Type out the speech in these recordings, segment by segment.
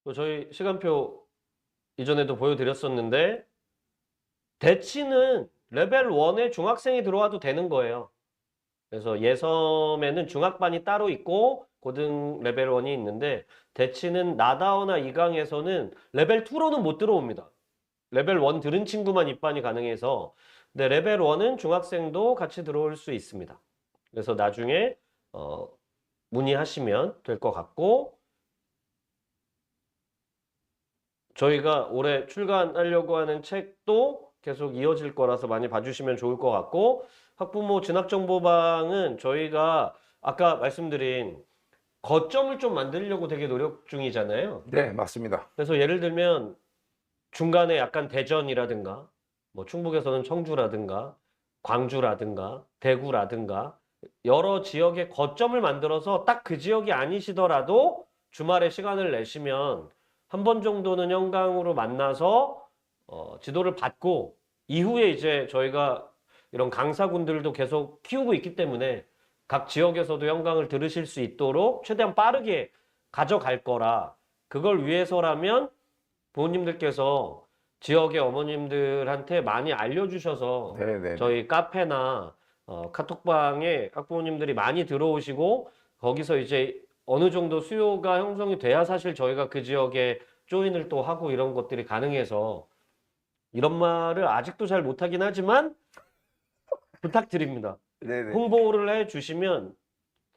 또 저희 시간표 이전에도 보여드렸었는데 대치는 레벨 1에 중학생이 들어와도 되는 거예요. 그래서 예섬에는 중학반이 따로 있고 고등 레벨 1이 있는데 대치는 나다어나 이강에서는 레벨 2로는 못 들어옵니다. 레벨 1 들은 친구만 입반이 가능해서 근데 레벨 1은 중학생도 같이 들어올 수 있습니다. 그래서 나중에 문의하시면 될 것 같고 저희가 올해 출간하려고 하는 책도 계속 이어질 거라서 많이 봐주시면 좋을 것 같고 학부모 진학정보방은 저희가 아까 말씀드린 거점을 좀 만들려고 되게 노력 중이잖아요. 네, 맞습니다. 그래서 예를 들면 중간에 약간 대전이라든가 뭐 충북에서는 청주라든가 광주라든가 대구라든가 여러 지역의 거점을 만들어서 딱 그 지역이 아니시더라도 주말에 시간을 내시면 한 번 정도는 현강으로 만나서 지도를 받고 이후에 이제 저희가 이런 강사군들도 계속 키우고 있기 때문에 각 지역에서도 현강을 들으실 수 있도록 최대한 빠르게 가져갈 거라 그걸 위해서라면 부모님들께서 지역의 어머님들한테 많이 알려주셔서 네네. 저희 카페나 카톡방에 학부모님들이 많이 들어오시고 거기서 이제 어느 정도 수요가 형성이 돼야 사실 저희가 그 지역에 조인을 또 하고 이런 것들이 가능해서 이런 말을 아직도 잘 못하긴 하지만 부탁드립니다. 네네. 홍보를 해주시면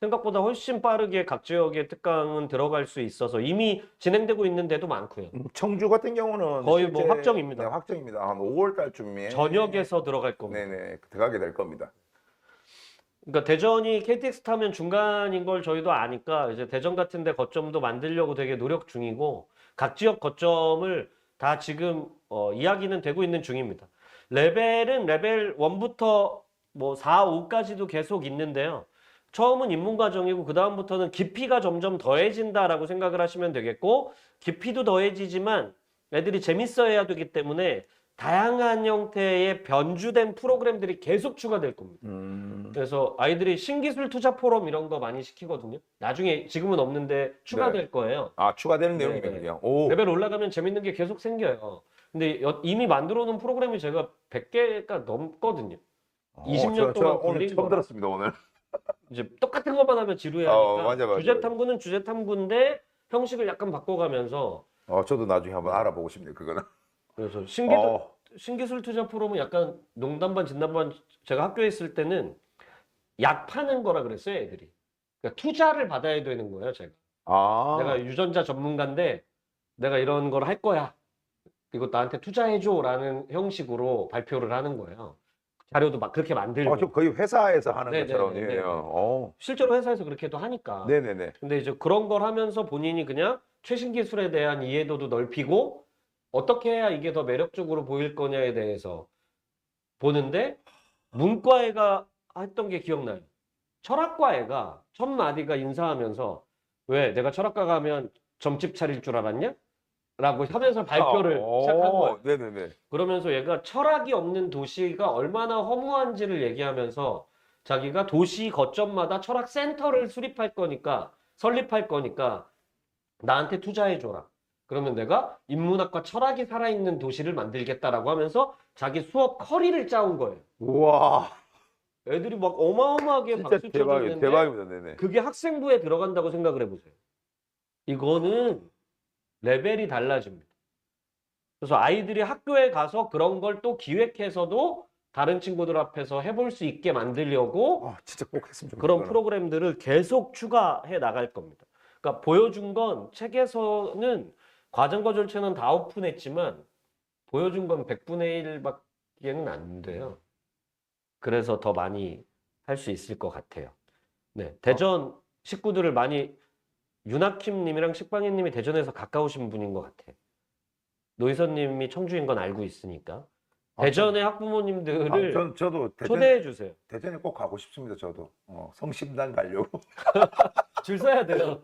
생각보다 훨씬 빠르게 각 지역의 특강은 들어갈 수 있어서 이미 진행되고 있는 데도 많고요. 청주 같은 경우는 거의 뭐 확정입니다. 네, 확정입니다. 한 5월 달쯤에 저녁에서 들어갈 겁니다. 네네 들어가게 될 겁니다. 그러니까 대전이 KTX 타면 중간인 걸 저희도 아니까 이제 대전 같은 데 거점도 만들려고 되게 노력 중이고 각 지역 거점을 다 지금 이야기는 되고 있는 중입니다. 레벨은 레벨 1부터 뭐 4, 5까지도 계속 있는데요. 처음은 입문 과정이고 그 다음부터는 깊이가 점점 더해진다라고 생각을 하시면 되겠고 깊이도 더해지지만 애들이 재밌어해야 되기 때문에 다양한 형태의 변주된 프로그램들이 계속 추가될 겁니다. 그래서 아이들이 신기술 투자 포럼 이런 거 많이 시키거든요. 나중에 지금은 없는데 추가될 거예요. 아, 추가되는 네. 내용이거든요. 오. 레벨 올라가면 재밌는 게 계속 생겨요. 근데 이미 만들어 놓은 프로그램이 제가 100개가 넘거든요. 20년 저 동안 오늘 굴린 처음 거라. 들었습니다, 오늘. 이제 똑같은 것만 하면 지루해 하니까 맞아, 맞아, 주제 맞아. 탐구는 주제 탐구인데 형식을 약간 바꿔가면서 저도 나중에 한번 알아보고 싶네요, 그거는. 그래서 어. 신기술 투자 포럼은 약간 농담 반 진담 반 제가 학교에 있을 때는 약 파는 거라 그랬어요, 애들이. 그러니까 투자를 받아야 되는 거예요, 제가. 내가 유전자 전문가인데 내가 이런 걸 할 거야. 이거 나한테 투자해줘라는 형식으로 발표를 하는 거예요. 자료도 막 그렇게 만들고. 저 거의 회사에서 하는 네네네네. 것처럼. 요 실제로 회사에서 그렇게도 하니까. 네네네. 근데 이제 그런 걸 하면서 본인이 그냥 최신 기술에 대한 이해도도 넓히고 어떻게 해야 이게 더 매력적으로 보일 거냐에 대해서 보는데 문과애가 했던 게 기억나요. 철학과 애가 첫 마디가 인사하면서 왜 내가 철학과 가면 점집 차릴 줄 알았냐? 라고 하면서 발표를 시작한 거예요. 네네네. 그러면서 얘가 철학이 없는 도시가 얼마나 허무한지를 얘기하면서 자기가 도시 거점마다 철학 센터를 설립할 거니까 나한테 투자해줘라. 그러면 내가 인문학과 철학이 살아있는 도시를 만들겠다라고 하면서 자기 수업 커리를 짜온 거예요. 우와. 애들이 막 어마어마하게 진짜 박수 쳐줬는데 대박입니다. 네네. 그게 학생부에 들어간다고 생각을 해보세요. 이거는 레벨이 달라집니다. 그래서 아이들이 학교에 가서 그런 걸 또 기획해서도 다른 친구들 앞에서 해볼 수 있게 만들려고 진짜 꼭 했으면 좋겠다. 그런 그거는. 프로그램들을 계속 추가해 나갈 겁니다. 그러니까 보여준 건 책에서는 과정과 절차는 다 오픈했지만 보여준 건 100분의 1밖에는 안 돼요. 그래서 더 많이 할 수 있을 것 같아요. 네, 대전 식구들을 많이 윤학킴님이랑 식빵이님이 대전에서 가까우신 분인 것 같아요. 노희선님이 청주인 건 알고 있으니까 대전의 학부모님들을 저도 초대해 주세요. 대전에 꼭 가고 싶습니다. 저도 성심당 가려고. 줄 서야 돼요.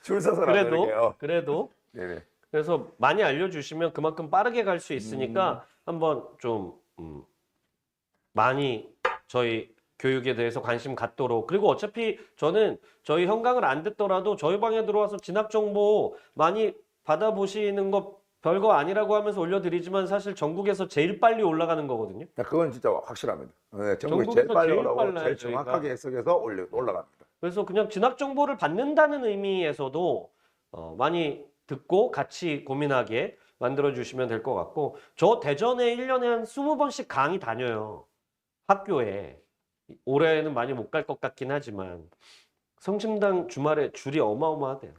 줄 서서라도 이렇게요. 그래도 네네. 그래서 많이 알려주시면 그만큼 빠르게 갈 수 있으니까 한번 좀 많이 저희 교육에 대해서 관심 갖도록 그리고 어차피 저는 저희 현강을 안 듣더라도 저희 방에 들어와서 진학 정보 많이 받아보시는 거 별거 아니라고 하면서 올려드리지만 사실 전국에서 제일 빨리 올라가는 거거든요. 그건 진짜 확실합니다. 네, 전국에 제일 전국에서 빨리 제일 올라오고 빨라요, 제일 저희가. 정확하게 해석해서 올라갑니다. 그래서 그냥 진학 정보를 받는다는 의미에서도 많이 듣고 같이 고민하게 만들어주시면 될 것 같고, 저 대전에 1년에 한 20번씩 강의 다녀요. 학교에. 올해는 많이 못 갈 것 같긴 하지만 성심당 주말에 줄이 어마어마하대요.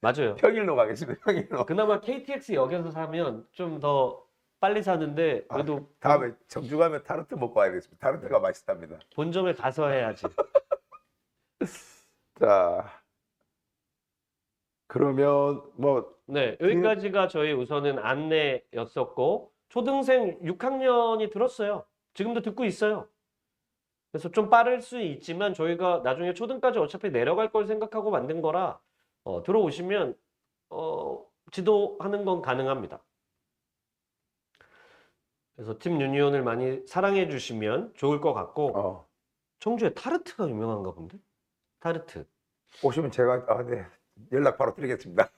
맞아요. 평일로 가겠습니다. 평일로. 그나마 KTX역에서 사면 좀 더 빨리 사는데 그래도 다음에 청주 가면 타르트 먹고 와야겠습니다. 타르트가 맛있답니다. 본점에 가서 해야지. 자, 그러면 뭐 네, 여기까지가 저희 우선은 안내였었고, 초등생 6학년이 들었어요. 지금도 듣고 있어요. 그래서 좀 빠를 수 있지만 저희가 나중에 초등까지 어차피 내려갈 걸 생각하고 만든 거라 들어오시면 지도하는 건 가능합니다. 그래서 팀 유니온을 많이 사랑해 주시면 좋을 것 같고, 청주에 타르트가 유명한가 본데? 타르트. 오시면 제가 네, 연락 바로 드리겠습니다.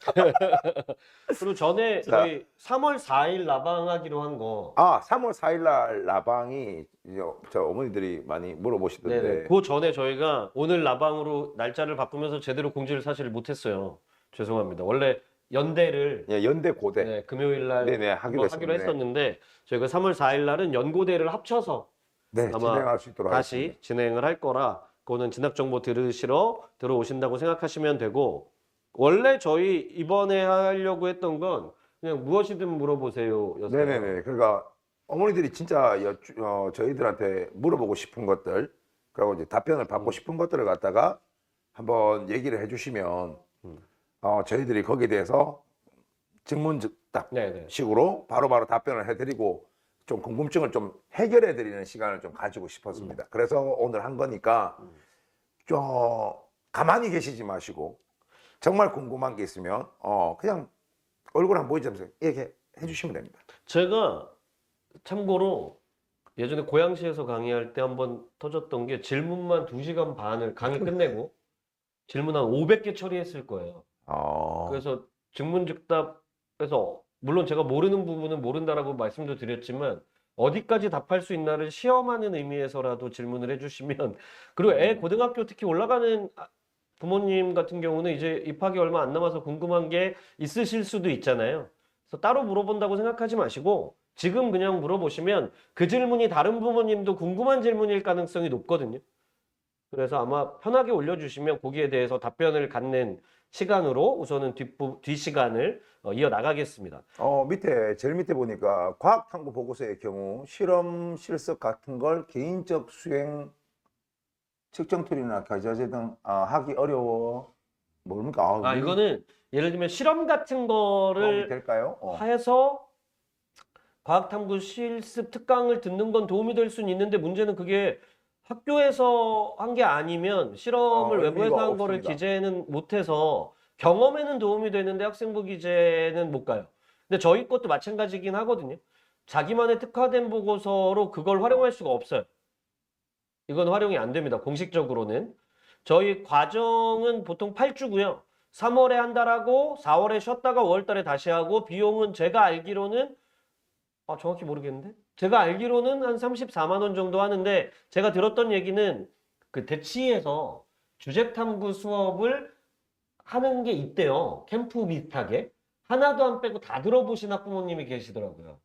그리고 전에 자. 저희 3월 4일 라방하기로 한 거. 3월 4일 날 라방이 이제 저 어머니들이 많이 물어보시던데. 네네. 그 전에 저희가 오늘 라방으로 날짜를 바꾸면서 제대로 공지를 사실 못했어요. 죄송합니다. 원래 연대를 예, 연대 고대. 네, 금요일 날 네네, 하기로 했었는데. 했었는데 저희가 3월 4일 날은 연고대를 합쳐서 네, 아마 진행할 수 있도록 다시 하겠습니다. 진행을 할 거라 그거는 진학 정보 들으시러 들어오신다고 생각하시면 되고, 원래 저희 이번에 하려고 했던 건 그냥 무엇이든 물어보세요였어요. 네네네. 그러니까 어머니들이 진짜 저희들한테 물어보고 싶은 것들, 그리고 이제 답변을 받고 싶은 것들을 갖다가 한번 얘기를 해주시면 저희들이 거기에 대해서 즉문즉답 네네. 식으로 바로바로 답변을 해드리고 좀 궁금증을 좀 해결해드리는 시간을 좀 가지고 싶었습니다. 그래서 오늘 한 거니까 좀 가만히 계시지 마시고 정말 궁금한 게 있으면 그냥 얼굴 한번 보이자면서 이렇게 해주시면 됩니다. 제가 참고로 예전에 고양시에서 강의할 때 한번 터졌던 게 질문만 2시간 반을 강의 끝내고 질문 한 500개 처리했을 거예요. 그래서 즉문즉답해서 물론 제가 모르는 부분은 모른다라고 말씀도 드렸지만 어디까지 답할 수 있나를 시험하는 의미에서라도 질문을 해주시면, 그리고 애 고등학교 특히 올라가는 부모님 같은 경우는 이제 입학이 얼마 안 남아서 궁금한 게 있으실 수도 있잖아요. 그래서 따로 물어본다고 생각하지 마시고 지금 그냥 물어보시면 그 질문이 다른 부모님도 궁금한 질문일 가능성이 높거든요. 그래서 아마 편하게 올려주시면 거기에 대해서 답변을 갖는 시간으로 우선은 뒷시간을 이어나가겠습니다. 제일 밑에 보니까 과학탐구 보고서의 경우 실험 실습 같은 걸 개인적 수행 측정 툴이나 과제제 등 하기 어려워. 뭡니까? 이거는 예를 들면 실험 같은 도움이 거를 될까요? 해서 과학탐구 실습 특강을 듣는 건 도움이 될 수는 있는데 문제는 그게 학교에서 한 게 아니면 실험을 외부에서 의미가 한 거를 없습니다. 기재는 못해서 경험에는 도움이 되는데 학생부 기재는 못 가요. 근데 저희 것도 마찬가지긴 하거든요. 자기만의 특화된 보고서로 그걸 활용할 수가 없어요. 이건 활용이 안 됩니다. 공식적으로는. 저희 과정은 보통 8주고요. 3월에 한 달 하고 4월에 쉬었다가 5월 달에 다시 하고 비용은 제가 알기로는 정확히 모르겠는데? 제가 알기로는 한 34만 원 정도 하는데 제가 들었던 얘기는 그 대치에서 주제탐구 수업을 하는 게 있대요. 캠프 비슷하게. 하나도 안 빼고 다 들어보신 학부모님이 계시더라고요.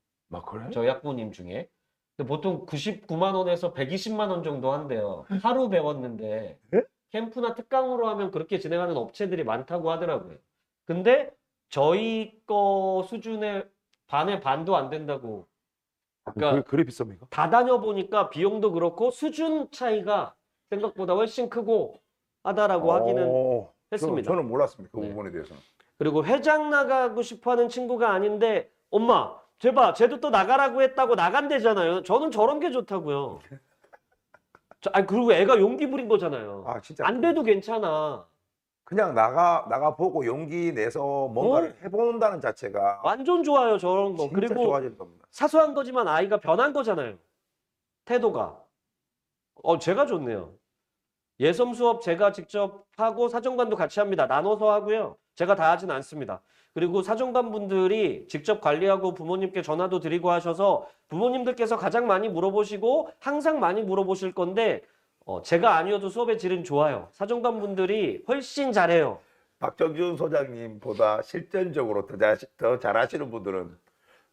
그래? 저희 학부모님 중에. 근데 보통 99만 원에서 120만 원 정도 한대요. 하루 배웠는데. 네? 캠프나 특강으로 하면 그렇게 진행하는 업체들이 많다고 하더라고요. 근데 저희 거 수준의 반의 반도 안 된다고. 그러니까 그래 비쌉니까? 다 다녀보니까 비용도 그렇고 수준 차이가 생각보다 훨씬 크고 하다라고 하기는 했습니다. 저는 몰랐습니다. 그 네. 부분에 대해서는. 그리고 회장 나가고 싶어하는 친구가 아닌데 엄마 제발 쟤도 또 나가라고 했다고 나간대잖아요. 저는 저런 게 좋다고요. 그리고 애가 용기 부린 거잖아요. 진짜 안 돼도 괜찮아. 그냥 나가 보고 용기 내서 뭔가를 해본다는 자체가 완전 좋아요 저런 거. 진짜 그리고 좋아질 겁니다. 사소한 거지만 아이가 변한 거잖아요. 태도가. 제가 좋네요. 예섬 수업 제가 직접 하고 사정관도 같이 합니다. 나눠서 하고요. 제가 다 하진 않습니다. 그리고 사정관분들이 직접 관리하고 부모님께 전화도 드리고 하셔서 부모님들께서 가장 많이 물어보시고 항상 많이 물어보실 건데 제가 아니어도 수업의 질은 좋아요. 사정관분들이 훨씬 잘해요. 박정준 소장님보다 실전적으로 더 잘하시는 분들은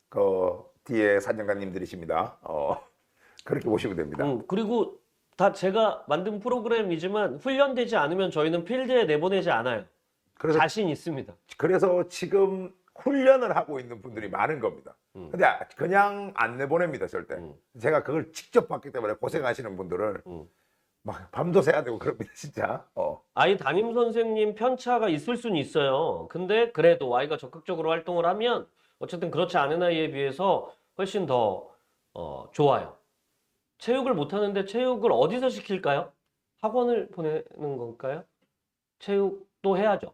그 뒤에 사정관님들이십니다. 그렇게 보시면 됩니다. 그리고 다 제가 만든 프로그램이지만 훈련되지 않으면 저희는 필드에 내보내지 않아요. 그래서 자신 있습니다. 지금 훈련을 하고 있는 분들이 많은 겁니다. 근데 그냥 안 내보냅니다, 절대. 제가 그걸 직접 봤기 때문에 고생하시는 분들을 막 밤도 새야 되고 그럽니다, 진짜. 아이 담임 선생님 편차가 있을 수는 있어요. 근데 그래도 아이가 적극적으로 활동을 하면 어쨌든 그렇지 않은 아이에 비해서 훨씬 더 좋아요. 체육을 못하는데 체육을 어디서 시킬까요? 학원을 보내는 걸까요? 체육도 해야죠.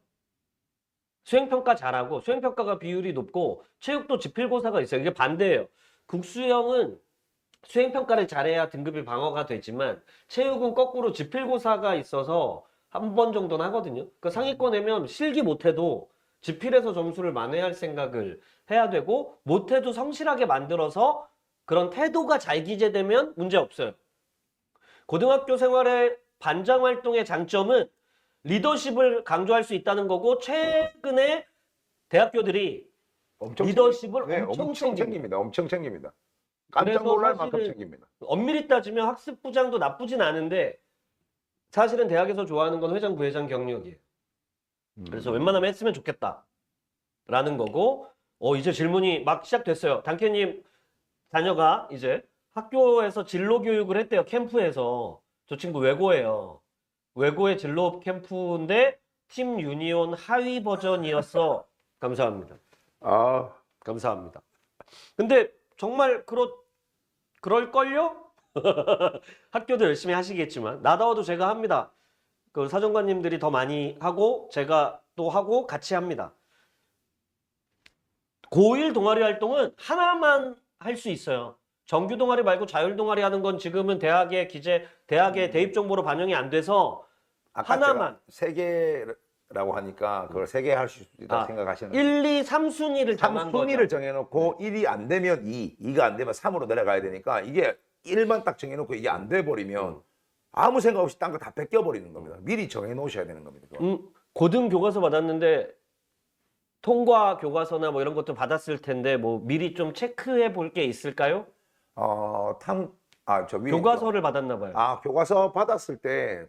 수행평가 잘하고 수행평가가 비율이 높고 체육도 지필고사가 있어요. 이게 반대예요. 국수형은 수행평가를 잘해야 등급이 방어가 되지만 체육은 거꾸로 지필고사가 있어서 한 번 정도는 하거든요. 그 상위권 내면 실기 못해도 지필에서 점수를 만회할 생각을 해야 되고 못해도 성실하게 만들어서 그런 태도가 잘 기재되면 문제 없어요. 고등학교 생활의 반장 활동의 장점은 리더십을 강조할 수 있다는 거고 최근에 대학교들이 리더십을 네, 엄청 챙깁니다. 엄청 챙깁니다. 깜짝 그래서 놀랄 만큼 사실은 챙깁니다. 엄밀히 따지면 학습부장도 나쁘진 않은데 사실은 대학에서 좋아하는 건 회장, 부회장 경력이에요. 그래서 웬만하면 했으면 좋겠다라는 거고 이제 질문이 막 시작됐어요. 단케님 자녀가 이제 학교에서 진로 교육을 했대요. 캠프에서. 저 친구 외고예요. 외고의 진로 캠프인데 팀 유니온 하위 버전이었어. 감사합니다. 감사합니다. 근데 정말 그럴걸요? 학교도 열심히 하시겠지만 나다워도 제가 합니다. 그 사정관님들이 더 많이 하고 제가 또 하고 같이 합니다. 고1 동아리 활동은 하나만 할 수 있어요. 정규 동아리 말고 자율 동아리 하는 건 지금은 대학의 대입 정보로 반영이 안 돼서 아까 하나만. 세 개라고 하니까 그걸 세 개 할 수 있다 생각하시는 1, 2, 3순위를 정한 거죠. 3순위를 정해놓고 1이 안 되면 2, 2가 안 되면 3으로 내려가야 되니까 이게 1만 딱 정해놓고 이게 안 돼 버리면 아무 생각 없이 딴 거 다 뺏겨버리는 겁니다. 미리 정해놓으셔야 되는 겁니다. 고등 교과서 받았는데 통과 교과서나 뭐 이런 것도 받았을 텐데 뭐 미리 좀 체크해 볼 게 있을까요? 저 위에 교과서를 받았나 봐요. 교과서 받았을 때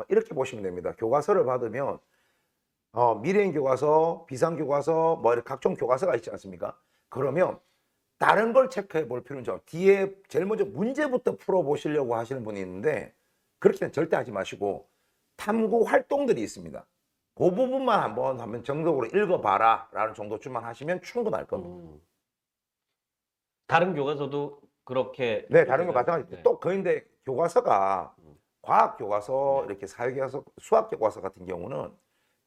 이렇게 보시면 됩니다. 교과서를 받으면 미래인 교과서, 비상 교과서, 뭐 이렇게 각종 교과서가 있지 않습니까? 그러면 다른 걸 체크해 볼 필요는 좀 뒤에 제일 먼저 문제부터 풀어 보시려고 하시는 분이 있는데 그렇게는 절대 하지 마시고 탐구 활동들이 있습니다. 그 부분만 한번 정석으로 읽어봐라 라는 정도쯤만 하시면 충분할 겁니다. 다른 교과서도 그렇게. 네, 다른 거 마찬가지. 네. 또 그런데 교과서가 과학 교과서, 이렇게 사회 교과서, 수학 교과서 같은 경우는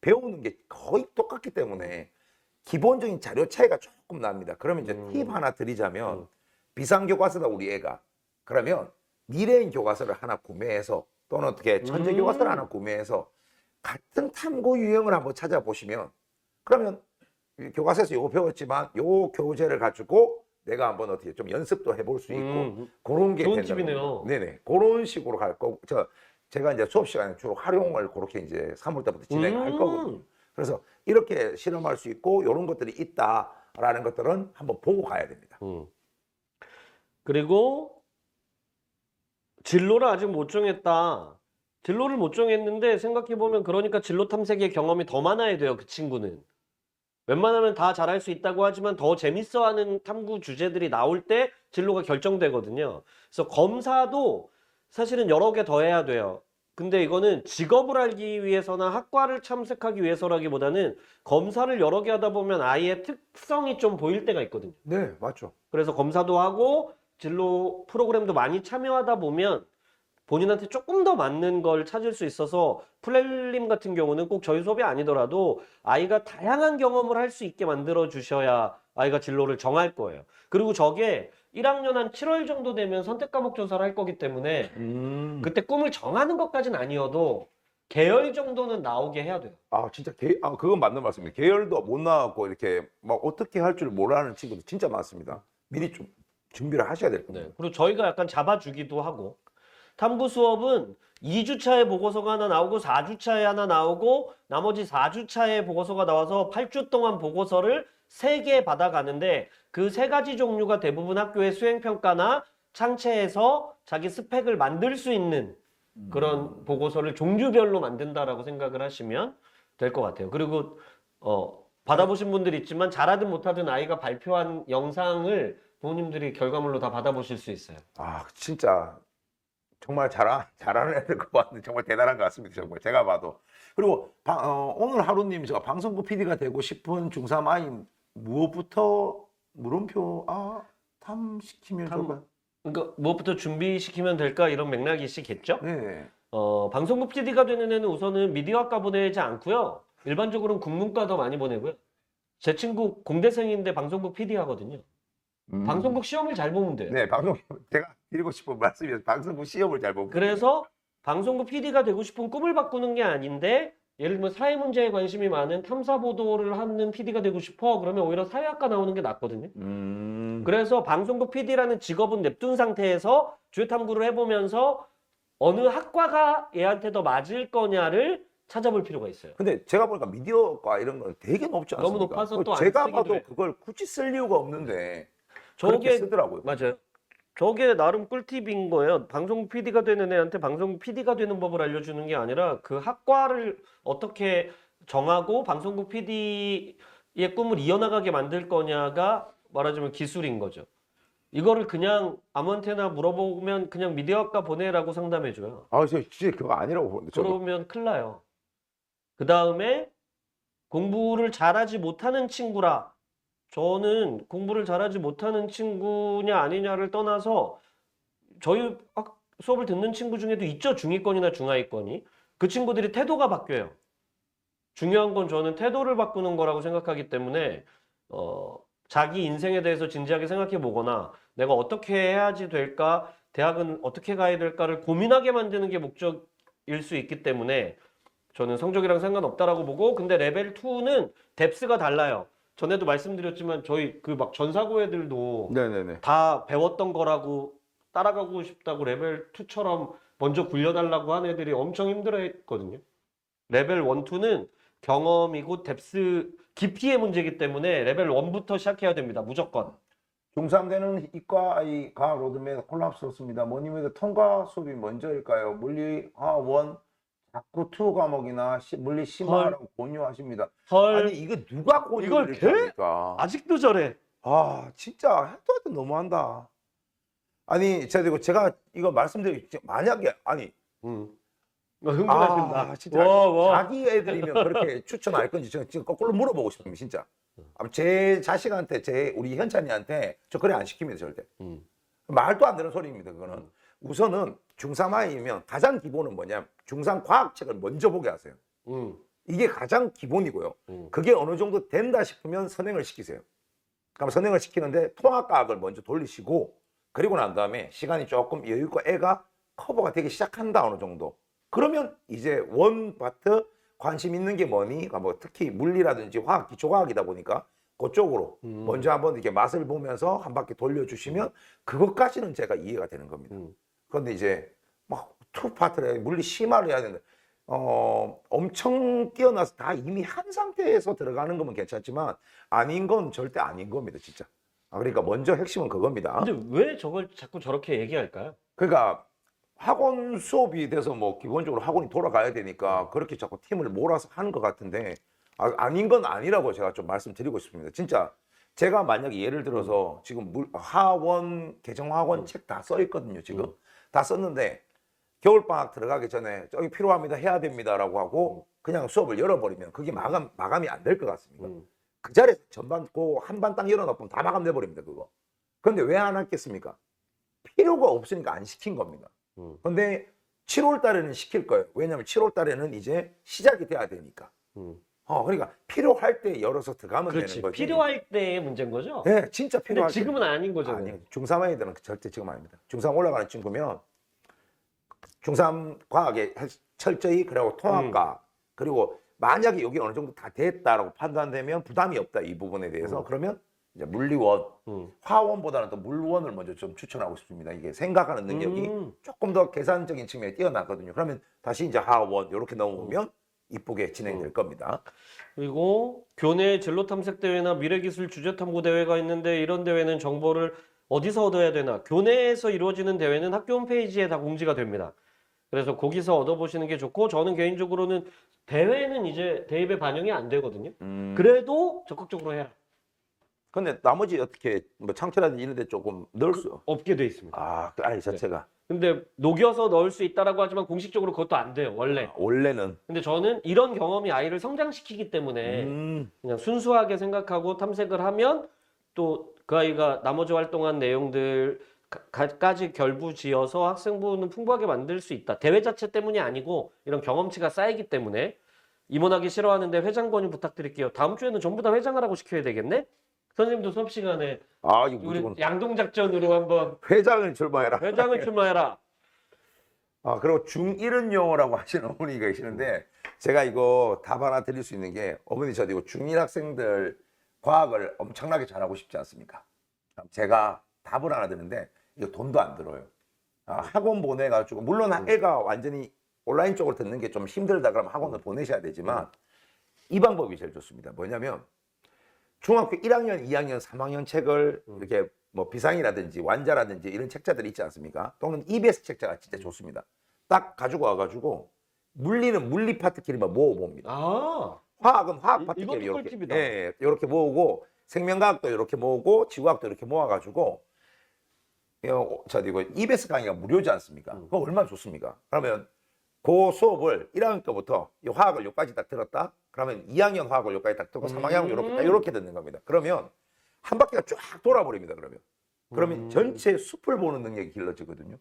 배우는 게 거의 똑같기 때문에 기본적인 자료 차이가 조금 납니다. 그러면 이제 팁 하나 드리자면 비상 교과서다 우리 애가. 그러면 미래인 교과서를 하나 구매해서 또는 어떻게 천재 교과서를 하나 구매해서 같은 탐구 유형을 한번 찾아보시면 그러면 교과서에서 요거 배웠지만 요 교재를 가지고 내가 한번 어떻게 좀 연습도 해볼 수 있고 그런 게 좋은 된다는 팁이네요. 겁니다. 네네, 그런 식으로 갈 거고 제가 이제 수업 시간에 주로 활용을 그렇게 이제 3월 때부터 진행할 거거든요. 그래서 이렇게 실험할 수 있고 이런 것들이 있다라는 것들은 한번 보고 가야 됩니다. 그리고 진로를 아직 못 정했다. 진로를 못 정했는데 생각해보면 그러니까 진로 탐색의 경험이 더 많아야 돼요. 그 친구는. 웬만하면 다 잘할 수 있다고 하지만 더 재밌어하는 탐구 주제들이 나올 때 진로가 결정되거든요. 그래서 검사도 사실은 여러 개 더 해야 돼요. 근데 이거는 직업을 알기 위해서나 학과를 참석하기 위해서라기보다는 검사를 여러 개 하다 보면 아이의 특성이 좀 보일 때가 있거든요. 네, 맞죠. 그래서 검사도 하고 진로 프로그램도 많이 참여하다 보면 본인한테 조금 더 맞는 걸 찾을 수 있어서 플렐림 같은 경우는 꼭 저희 수업이 아니더라도 아이가 다양한 경험을 할 수 있게 만들어 주셔야 아이가 진로를 정할 거예요. 그리고 저게 1학년 한 7월 정도 되면 선택 과목 조사를 할 거기 때문에 그때 꿈을 정하는 것까지는 아니어도 계열 정도는 나오게 해야 돼요. 아 진짜 그건 맞는 말씀입니다. 계열도 못 나왔고 이렇게 막 어떻게 할 줄 모르는 친구들 진짜 많습니다. 미리 좀 준비를 하셔야 될 겁니다. 네. 그리고 저희가 약간 잡아주기도 하고 탐구 수업은 2주차에 보고서가 하나 나오고 4주차에 하나 나오고 나머지 4주차에 보고서가 나와서 8주 동안 보고서를 3개 받아가는데 그 3가지 종류가 대부분 학교의 수행평가나 창체에서 자기 스펙을 만들 수 있는 그런 보고서를 종류별로 만든다라고 생각을 하시면 될 것 같아요. 그리고 받아보신 분들 있지만 잘하든 못하든 아이가 발표한 영상을 부모님들이 결과물로 다 받아보실 수 있어요. 아 진짜 정말 잘하는 애들 것 같은데 정말 대단한 것 같습니다. 정말 제가 봐도. 그리고 오늘 하루님 제가 방송부 PD가 되고 싶은 중3 아이 무엇부터 물음표 탐시키면 좋을까요? 그러니까 무엇부터 준비시키면 될까 이런 맥락이시겠죠? 네. 방송국 PD가 되는 애는 우선은 미디어학과 보내지 않고요. 일반적으로는 국문과 더 많이 보내고요. 제 친구 공대생인데 방송국 PD 하거든요. 방송국 시험을 잘 보면 돼요. 네, 제가 드리고 싶은 말씀이 방송부 시험을 잘 보고. 그래서 방송국 PD가 되고 싶은 꿈을 바꾸는 게 아닌데 예를 들면 사회 문제에 관심이 많은 탐사 보도를 하는 PD가 되고 싶어. 그러면 오히려 사회학과 나오는 게 낫거든요. 그래서 방송국 PD라는 직업은 냅둔 상태에서 주요 탐구를 해보면서 어느 학과가 얘한테 더 맞을 거냐를 찾아볼 필요가 있어요. 근데 제가 보니까 미디어과 이런 건 되게 높지 않습니까? 너무 높아서 또 안 제가 쓰기도 봐도 해요. 그걸 굳이 쓸 이유가 없는데 그렇게 저게 쓰더라고요. 맞아요. 저게 나름 꿀팁인 거예요. 방송국 PD가 되는 애한테 방송국 PD가 되는 법을 알려주는 게 아니라 그 학과를 어떻게 정하고 방송국 PD의 꿈을 이어나가게 만들 거냐가 말하자면 기술인 거죠. 이거를 그냥 아무한테나 물어보면 그냥 미디어학과 보내라고 상담해줘요. 진짜 그거 아니라고 보는데 저도. 그러면 큰일 나요. 그 다음에 공부를 잘하지 못하는 친구라. 저는 공부를 잘하지 못하는 친구냐 아니냐를 떠나서 저희 수업을 듣는 친구 중에도 있죠. 중위권이나 중하위권이. 그 친구들이 태도가 바뀌어요. 중요한 건 저는 태도를 바꾸는 거라고 생각하기 때문에 자기 인생에 대해서 진지하게 생각해 보거나 내가 어떻게 해야지 될까, 대학은 어떻게 가야 될까를 고민하게 만드는 게 목적일 수 있기 때문에 저는 성적이랑 상관없다라고 보고, 근데 레벨 2는 뎁스가 달라요. 전에도 말씀드렸지만 저희 그 막 전사고 애들도 네네네. 다 배웠던 거라고 따라가고 싶다고 레벨 2처럼 먼저 굴려달라고 한 애들이 엄청 힘들어했거든요. 레벨 1, 2는 경험이고 뎁스 깊이의 문제이기 때문에 레벨 1부터 시작해야 됩니다. 무조건. 중3 되는 이과 아이 과학 로드맵 콜랍스였습니다. 뭐님 해도 통과 수업이 먼저일까요? 물리 화1 자꾸 2 과목이나 물리 심화라고 권유하십니다. 헐. 아니 이거 누가 이걸 권유를 이렇게 합니까? 아직도 저래. 진짜 해도 해도 너무한다. 아니 제가 이거 말씀드리고 만약에 흥분하신다. 진짜 와. 자기 애들이면 그렇게 추천할 건지 제가 지금 거꾸로 물어보고 싶습니다. 진짜. 제 자식한테 우리 현찬이한테 저 그래 안 시킵니다 절대. 말도 안 되는 소리입니다. 그거는. 우선은 중3 아이면 가장 기본은 뭐냐면 중3 과학책을 먼저 보게 하세요. 이게 가장 기본이고요. 그게 어느 정도 된다 싶으면 선행을 시키세요. 그럼 선행을 시키는데 통합과학을 먼저 돌리시고, 그리고 난 다음에 시간이 조금 여유 있고 애가 커버가 되기 시작한다 어느 정도. 그러면 이제 원 파트 관심 있는 게 뭐니? 뭐 특히 물리라든지 화학, 기초과학이다 보니까 그쪽으로 먼저 한번 이렇게 맛을 보면서 한 바퀴 돌려주시면 그것까지는 제가 이해가 되는 겁니다. 그런데 이제 막 투 파트를 물리 심화를 해야 되는데 엄청 뛰어나서 다 이미 한 상태에서 들어가는 거면 괜찮지만 아닌 건 절대 아닌 겁니다, 진짜. 그러니까 먼저 핵심은 그겁니다. 근데 왜 저걸 자꾸 저렇게 얘기할까요? 그러니까 학원 수업이 돼서 뭐 기본적으로 학원이 돌아가야 되니까 그렇게 자꾸 팀을 몰아서 하는 것 같은데 아닌 건 아니라고 제가 좀 말씀드리고 싶습니다. 진짜 제가 만약에 예를 들어서 지금 하원 개정학원 책 다 써 있거든요. 지금 다 썼는데 겨울방학 들어가기 전에 저기 필요합니다, 해야 됩니다라고 하고 그냥 수업을 열어버리면 그게 마감이 안 될 것 같습니다. 그 자리에서 전반 한반 딱 열어놓으면 다 마감돼 버립니다. 그거. 그런데 왜 안 했겠습니까? 필요가 없으니까 안 시킨 겁니다. 근데 7월 달에는 시킬 거예요. 왜냐하면 7월 달에는 이제 시작이 돼야 되니까. 그러니까 필요할 때 열어서 들어가면 그렇지. 되는 거지. 필요할 때의 문제인 거죠? 네, 진짜 근데 필요할 지금은 아닌 거잖아요. 아니요. 중3 아이들은 절대 지금 아닙니다. 중3 올라가는 친구면 중3 과학에 철저히 그리고 통합과 그리고 만약에 여기 어느 정도 다 됐다라고 판단되면 부담이 없다 이 부분에 대해서 그러면 이제 물리원, 화원보다는 또 물원을 먼저 좀 추천하고 싶습니다. 이게 생각하는 능력이 조금 더 계산적인 측면에 뛰어나거든요. 그러면 다시 이제 하원 이렇게 넘어오면 이쁘게 진행될 겁니다. 그리고 교내 진로 탐색 대회나 미래기술 주제 탐구 대회가 있는데 이런 대회는 정보를 어디서 얻어야 되나? 교내에서 이루어지는 대회는 학교 홈페이지에 다 공지가 됩니다. 그래서 거기서 얻어보시는 게 좋고 저는 개인적으로는 대회는 이제 대입에 반영이 안 되거든요. 그래도 적극적으로 해야 근데 나머지 어떻게 뭐 창틀라든지 이런 데 조금 넣을 수 없게 돼 있습니다. 아, 그 아이 자체가 근데 녹여서 넣을 수 있다라고 하지만 공식적으로 그것도 안 돼요, 원래. 원래는 근데 저는 이런 경험이 아이를 성장시키기 때문에 그냥 순수하게 생각하고 탐색을 하면 또 그 아이가 나머지 활동한 내용들까지 결부지어서 학생부는 풍부하게 만들 수 있다. 대회 자체 때문이 아니고 이런 경험치가 쌓이기 때문에 임원하기 싫어하는데 회장 권유 부탁드릴게요. 다음 주에는 전부 다 회장하라고 시켜야 되겠네? 선생님도 수업 시간에 아, 이거 우리 무조건 양동작전으로 한번 회장을 출마해라. 회장을 출마해라. 아, 그리고 중1은 영어라고 하시는 어머니가 계시는데 제가 이거 답 하나 드릴 수 있는 게 어머니 저도 이거 중1 학생들 과학을 엄청나게 잘하고 싶지 않습니까? 제가 답을 하나 드는데 이거 돈도 안 들어요. 아, 학원 보내가지고 물론 애가 완전히 온라인 쪽으로 듣는 게 좀 힘들다 그러면 학원을 보내셔야 되지만 이 방법이 제일 좋습니다. 뭐냐면 중학교 1학년, 2학년, 3학년 책을 이렇게 뭐 비상이라든지 완자라든지 이런 책자들이 있지 않습니까? 또는 EBS 책자가 진짜 좋습니다. 딱 가지고 와가지고 물리는 물리 파트끼리만 모아봅니다. 아, 화학은 화학 이것도 파트끼리 이렇게, 꿀팁이다. 예, 이렇게 모으고 생명과학도 이렇게 모으고 지구과학도 이렇게 모아가지고 저 이거 EBS 강의가 무료지 않습니까? 그거 얼마나 좋습니까? 그러면 그 수업을 1학년 때부터 이 화학을 여기까지 딱 들었다. 그러면 2학년 화학을 여기까지 딱 듣고 3학년 이렇게 듣는 겁니다. 그러면 한 바퀴가 쫙 돌아버립니다. 그러면 전체 숲을 보는 능력이 길러지거든요.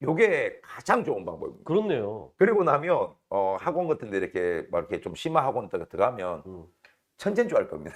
요게 가장 좋은 방법입니다. 그렇네요. 그리고 나면 학원 같은 데 이렇게 막 이렇게 좀 심화 학원 들어가면 천재인 줄 알 겁니다.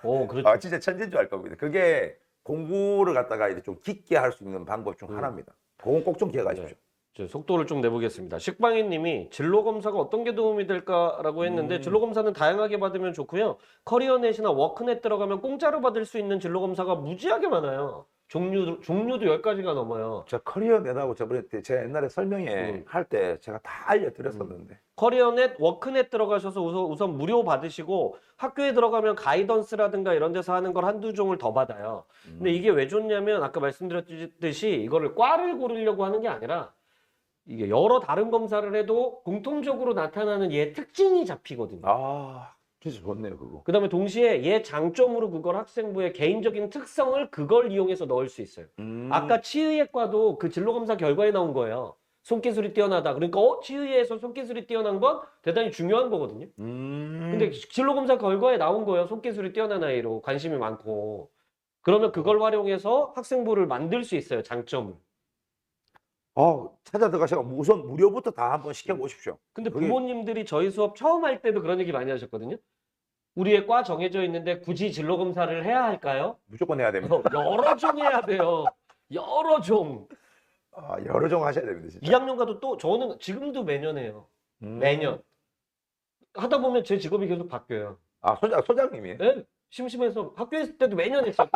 그렇죠. 아, 진짜 천재인 줄 알 겁니다. 그게 공부를 갖다가 이제 좀 깊게 할 수 있는 방법 중 하나입니다. 그건 꼭 좀 기억하십시오. 이제 속도를 좀 내보겠습니다. 식빵이님이 진로 검사가 어떤 게 도움이 될까라고 했는데 진로 검사는 다양하게 받으면 좋고요. 커리어넷이나 워크넷 들어가면 공짜로 받을 수 있는 진로 검사가 무지하게 많아요. 종류도 10가지가 넘어요. 저 커리어 내다고 저번에 제가 옛날에 설명회 할 때 제가 다 알려드렸었는데 커리어넷, 워크넷 들어가셔서 우선 무료 받으시고 학교에 들어가면 가이던스라든가 이런 데서 하는 걸 한두 종을 더 받아요. 근데 이게 왜 좋냐면 아까 말씀드렸듯이 이거를 과를 고르려고 하는 게 아니라 이게 여러 다른 검사를 해도 공통적으로 나타나는 얘 특징이 잡히거든요. 아 진짜 좋네요 그거. 그 다음에 동시에 얘 장점으로 그걸 학생부의 개인적인 특성을 그걸 이용해서 넣을 수 있어요. 아까 치의학과도 그 진로검사 결과에 나온 거예요. 손기술이 뛰어나다. 그러니까 치의에서 손기술이 뛰어난 건 대단히 중요한 거거든요. 근데 진로검사 결과에 나온 거예요. 손기술이 뛰어난 아이로 관심이 많고. 그러면 그걸 활용해서 학생부를 만들 수 있어요. 장점을. 찾아 들어가셔서 우선 무료부터 다 한번 시켜보십시오. 근데 그게- 부모님들이 저희 수업 처음 할 때도 그런 얘기 많이 하셨거든요. 우리의 과 정해져 있는데 굳이 진로 검사를 해야 할까요? 무조건 해야 됩니다. 여러 종 해야 돼요. 여러 종. 여러 종 하셔야 됩니다 진짜. 2학년 가도 또 저는 지금도 매년 해요. 매년. 하다 보면 제 직업이 계속 바뀌어요. 소장님이? 네? 심심해서 학교에 있을 때도 매년 했어요.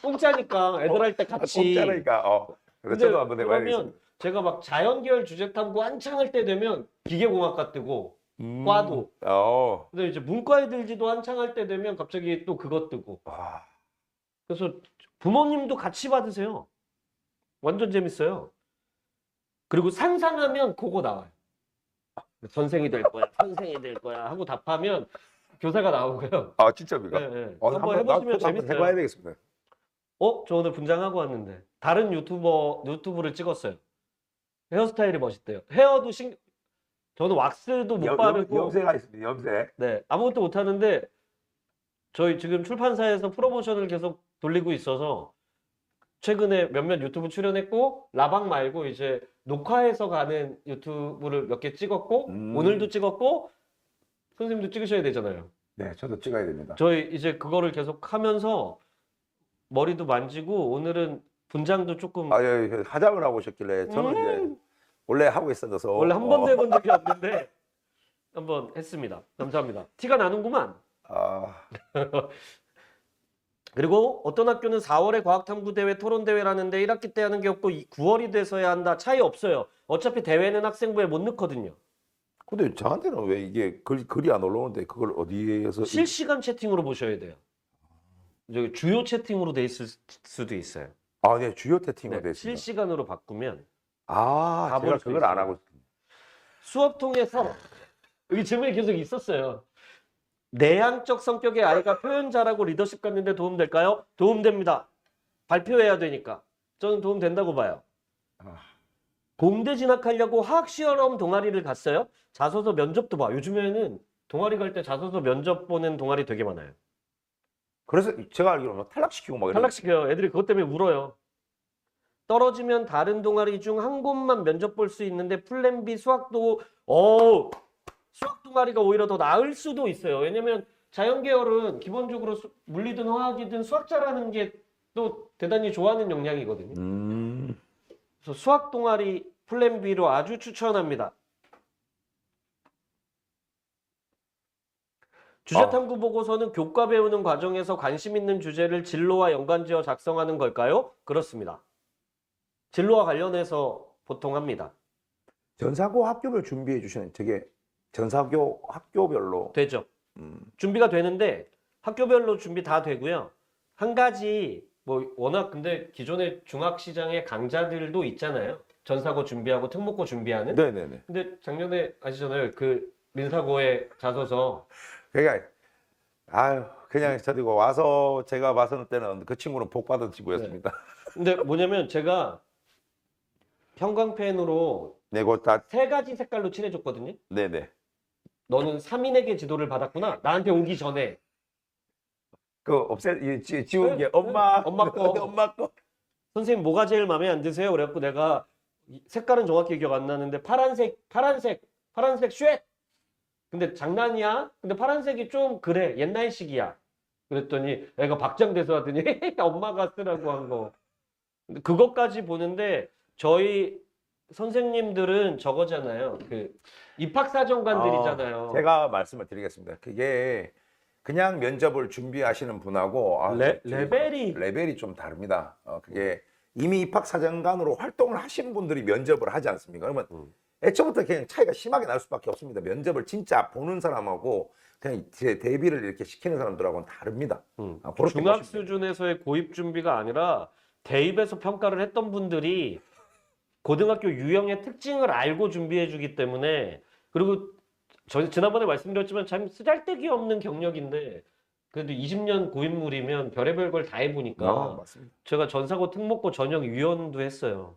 공짜니까 애들 할 때 같이. 공짜니까. 그래서 근데 저도 한번 해봐야겠습니다. 그러면 제가 막 자연계열 주제 탐구 한창 할 때 되면 기계공학과 뜨고 과도. 근데 이제 문과에 들지도 한창 할 때 되면 갑자기 또 그것 뜨고. 그래서 부모님도 같이 받으세요. 완전 재밌어요. 그리고 상상하면 그거 나와요. 선생이 될 거야, 선생이 될 거야 하고 답하면 교사가 나오고요. 진짜입니까? 네. 나도 한번 해보시면 한번 재밌어요. 해봐야 되겠습니다. 저 오늘 분장하고 왔는데 다른 유튜브를 찍었어요. 헤어스타일이 멋있대요. 헤어도 저는 왁스도 못 바르고 염세가 있습니다. 염세. 네, 아무것도 못 하는데 저희 지금 출판사에서 프로모션을 계속 돌리고 있어서 최근에 몇몇 유튜브 출연했고 라방 말고 이제 녹화해서 가는 유튜브를 몇 개 찍었고 오늘도 찍었고 선생님도 찍으셔야 되잖아요. 네, 저도 찍어야 됩니다. 저희 이제 그거를 계속 하면서 머리도 만지고 오늘은 분장도 조금 화장을 하고 오셨길래 저는 이제 원래 하고 있어서 원래 한 번도 해본 적이 없는데 한번 했습니다. 감사합니다. 티가 나는구만. 아, 그리고 어떤 학교는 4월에 과학탐구대회, 토론대회라는데 1학기 때 하는 게 없고 9월이 돼서야 한다. 차이 없어요. 어차피 대회는 학생부에 못 넣거든요. 근데 저한테는 왜 이게 글이 안 올라오는데 그걸 어디에서 실시간 채팅으로 보셔야 돼요. 저기 주요 채팅으로 돼 있을 수도 있어요. 아, 네, 주요 채팅으로 네, 돼 있습니다. 실시간으로 바꾸면 아, 다 제가 볼 수 그걸 안 있어요. 하고 있습니다. 수업 통해서 여기 질문이 계속 있었어요. 내향적 성격의 아이가 표현 잘하고 리더십 갖는데 도움될까요? 도움됩니다. 발표해야 되니까. 저는 도움된다고 봐요. 아. 공대 진학하려고 화학실험 동아리를 갔어요. 자소서 면접도 봐. 요즘에는 동아리 갈 때 자소서 면접 보는 동아리 되게 많아요. 그래서 제가 알기로는 탈락시키고 막 이런 탈락시켜요. 애들이 그것 때문에 울어요. 떨어지면 다른 동아리 중 한 곳만 면접 볼 수 있는데 플랜 B 수학도 수학 동아리가 오히려 더 나을 수도 있어요. 왜냐면 자연계열은 기본적으로 물리든 화학이든 수학 잘하는 게 또 대단히 좋아하는 역량이거든요. 그래서 수학 동아리 플랜 B로 아주 추천합니다. 주제 탐구 보고서는 교과 배우는 과정에서 관심 있는 주제를 진로와 연관지어 작성하는 걸까요? 그렇습니다. 진로와 관련해서 보통 합니다. 전사고 학교별 준비해 주시는 되게 전사고 학교별로 되죠. 준비가 되는데 학교별로 준비 다 되고요. 한 가지 뭐 워낙 근데 기존의 중학시장의 강좌들도 있잖아요. 전사고 준비하고 특목고 준비하는. 네네네. 근데 작년에 아시잖아요. 그 민사고의 자소서. 그러니까 아유 그냥 저리고 와서 제가 봤을 때는 그 친구는 복 받은 친구였습니다. 근데 뭐냐면 제가 형광펜으로 네, 그다 3가지 색깔로 칠해줬거든요. 네네. 너는 3인에게 지도를 받았구나. 나한테 오기 전에. 지운 게 엄마 엄마 거. 엄마 거. 선생님 뭐가 제일 마음에 안 드세요? 그래갖고 내가 색깔은 정확히 기억 안 나는데 파란색 쉐. 근데 장난이야? 근데 파란색이 좀 그래 옛날식이야. 그랬더니 애가 박장대소 하더니 엄마가 쓰라고 한 거. 근데 그것까지 보는데 저희 선생님들은 저거잖아요. 그 입학사정관들이잖아요. 제가 말씀을 드리겠습니다. 그게 그냥 면접을 준비하시는 분하고 레벨이 좀 다릅니다. 그게 이미 입학사정관으로 활동을 하신 분들이 면접을 하지 않습니까? 그러면 애초부터 그냥 차이가 심하게 날 수밖에 없습니다. 면접을 진짜 보는 사람하고 그냥 제 대비를 이렇게 시키는 사람들하고는 다릅니다. 그렇게 중학 보시면 수준에서의 고입 준비가 아니라 대입에서 평가를 했던 분들이 고등학교 유형의 특징을 알고 준비해 주기 때문에 그리고 지난번에 말씀드렸지만 참 쓰잘데기 없는 경력인데 그래도 20년 고인물이면 별의별 걸 다 해보니까 맞습니다. 제가 전사고 특목고 전형 위원도 했어요.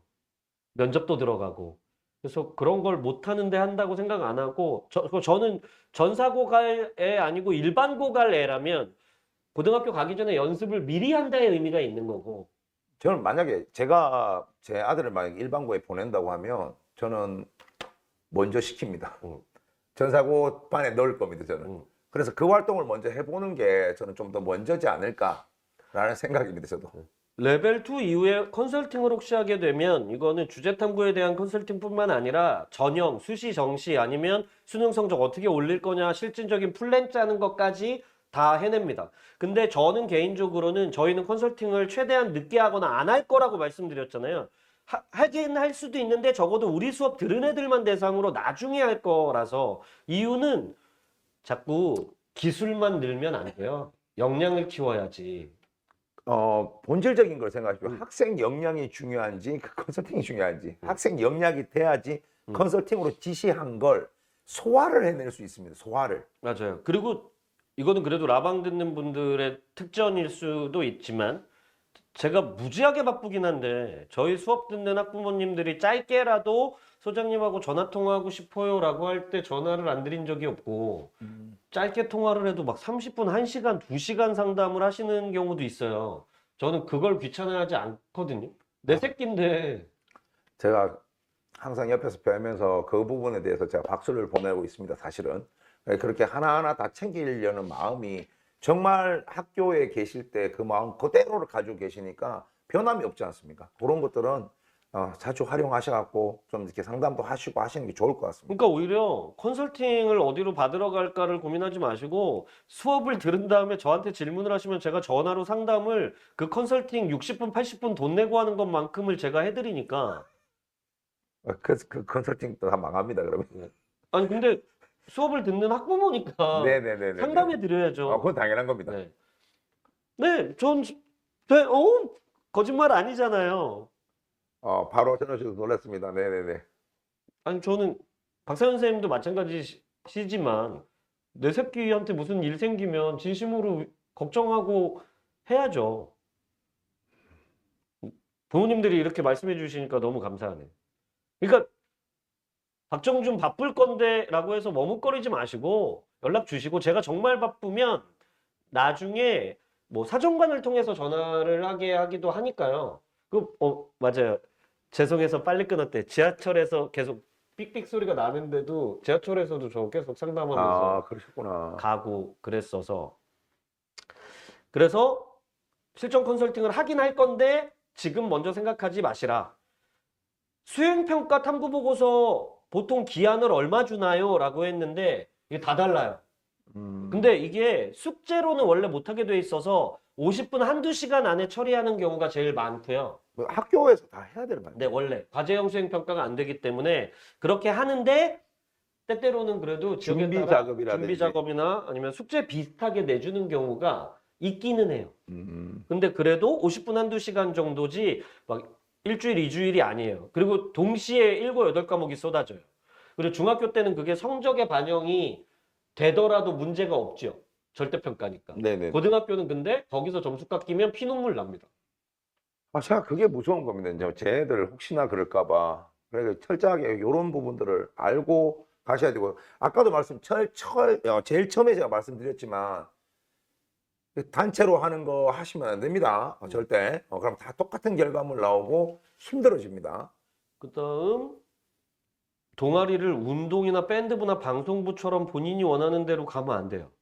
면접도 들어가고. 그래서 그런 걸 못하는데 한다고 생각 안 하고 저는 전사고 갈 애 아니고 일반고 갈 애라면 고등학교 가기 전에 연습을 미리 한다의 의미가 있는 거고. 저는 만약에 제가 제 아들을 만약 일반고에 보낸다고 하면 저는 먼저 시킵니다. 전사고 반에 넣을 겁니다. 저는. 그래서 그 활동을 먼저 해보는 게 저는 좀 더 먼저지 않을까라는 생각입니다. 저도. 레벨 2 이후에 컨설팅을 혹시 하게 되면 이거는 주제 탐구에 대한 컨설팅뿐만 아니라 전형, 수시, 정시 아니면 수능 성적 어떻게 올릴 거냐 실질적인 플랜 짜는 것까지 다 해냅니다. 근데 저는 개인적으로는 저희는 컨설팅을 최대한 늦게 하거나 안 할 거라고 말씀드렸잖아요. 하긴 할 수도 있는데 적어도 우리 수업 들은 애들만 대상으로 나중에 할 거라서 이유는 자꾸 기술만 늘면 안 돼요. 역량을 키워야지. 본질적인 걸 생각하시고 학생 역량이 중요한지 그 컨설팅이 중요한지 학생 역량이 돼야지 컨설팅으로 지시한 걸 소화를 해낼 수 있습니다. 소화를. 맞아요. 그리고 이거는 그래도 라방 듣는 분들의 특전일 수도 있지만 제가 무지하게 바쁘긴 한데 저희 수업 듣는 학부모님들이 짧게라도 소장님하고 전화 통화하고 싶어요라고 할 때 전화를 안 드린 적이 없고 짧게 통화를 해도 막 30분, 1시간, 2시간 상담을 하시는 경우도 있어요. 저는 그걸 귀찮아하지 않거든요. 내 새끼인데. 제가 항상 옆에서 뵈면서 그 부분에 대해서 제가 박수를 보내고 있습니다. 사실은. 그렇게 하나하나 다 챙기려는 마음이 정말 학교에 계실 때 그 마음 그대로를 가지고 계시니까 변함이 없지 않습니까? 그런 것들은 자주 활용하셔갖고 좀 이렇게 상담도 하시고 하시는 게 좋을 것 같습니다. 그러니까 오히려 컨설팅을 어디로 받으러 갈까를 고민하지 마시고 수업을 들은 다음에 저한테 질문을 하시면 제가 전화로 상담을 그 컨설팅 60분, 80분 돈 내고 하는 것만큼을 제가 해드리니까. 그 컨설팅도 다 망합니다, 그러면. 아니 근데 수업을 듣는 학부모니까 네네네네. 상담해 드려야죠. 그건 당연한 겁니다. 네. 네, 거짓말 아니잖아요. 바로 전화주셔서 놀랐습니다. 네네네. 아니 저는 박사연 선생님도 마찬가지시지만 내 새끼한테 무슨 일 생기면 진심으로 걱정하고 해야죠. 부모님들이 이렇게 말씀해 주시니까 너무 감사하네. 그러니까 박정준 바쁠 건데라고 해서 머뭇거리지 마시고 연락 주시고 제가 정말 바쁘면 나중에 뭐 사정관을 통해서 전화를 하게 하기도 하니까요. 맞아요. 죄송해서 빨리 끊었대. 지하철에서 계속 삑삑 소리가 나는데도 지하철에서도 저 계속 상담하면서 그러셨구나. 가고 그랬어서. 그래서 실전 컨설팅을 하긴 할 건데 지금 먼저 생각하지 마시라. 수행평가 탐구보고서 보통 기한을 얼마 주나요? 라고 했는데 이게 다 달라요. 근데 이게 숙제로는 원래 못하게 돼 있어서 50분 한두 시간 안에 처리하는 경우가 제일 많고요. 뭐 학교에서 다 해야 되는 거 아니에요? 네, 원래 과제형 수행평가가 안 되기 때문에 그렇게 하는데 때때로는 그래도 지역에 준비 따라 작업이라든지. 준비 작업이나 아니면 숙제 비슷하게 내주는 경우가 있기는 해요. 근데 그래도 50분 한두 시간 정도지 막 일주일, 2주일이 아니에요. 그리고 동시에 7, 8과목이 쏟아져요. 그리고 중학교 때는 그게 성적에 반영이 되더라도 문제가 없죠. 절대평가니까. 네네. 고등학교는 근데 거기서 점수 깎이면 피눈물 납니다. 제가 그게 무서운 겁니다. 이제 제 애들 혹시나 그럴까봐. 그래서 철저하게 이런 부분들을 알고 가셔야 되고, 아까도 제일 처음에 제가 말씀드렸지만, 단체로 하는 거 하시면 안 됩니다. 절대. 그럼 다 똑같은 결과물 나오고 힘들어집니다. 그 다음 동아리를 운동이나 밴드부나 방송부처럼 본인이 원하는 대로 가면 안 돼요.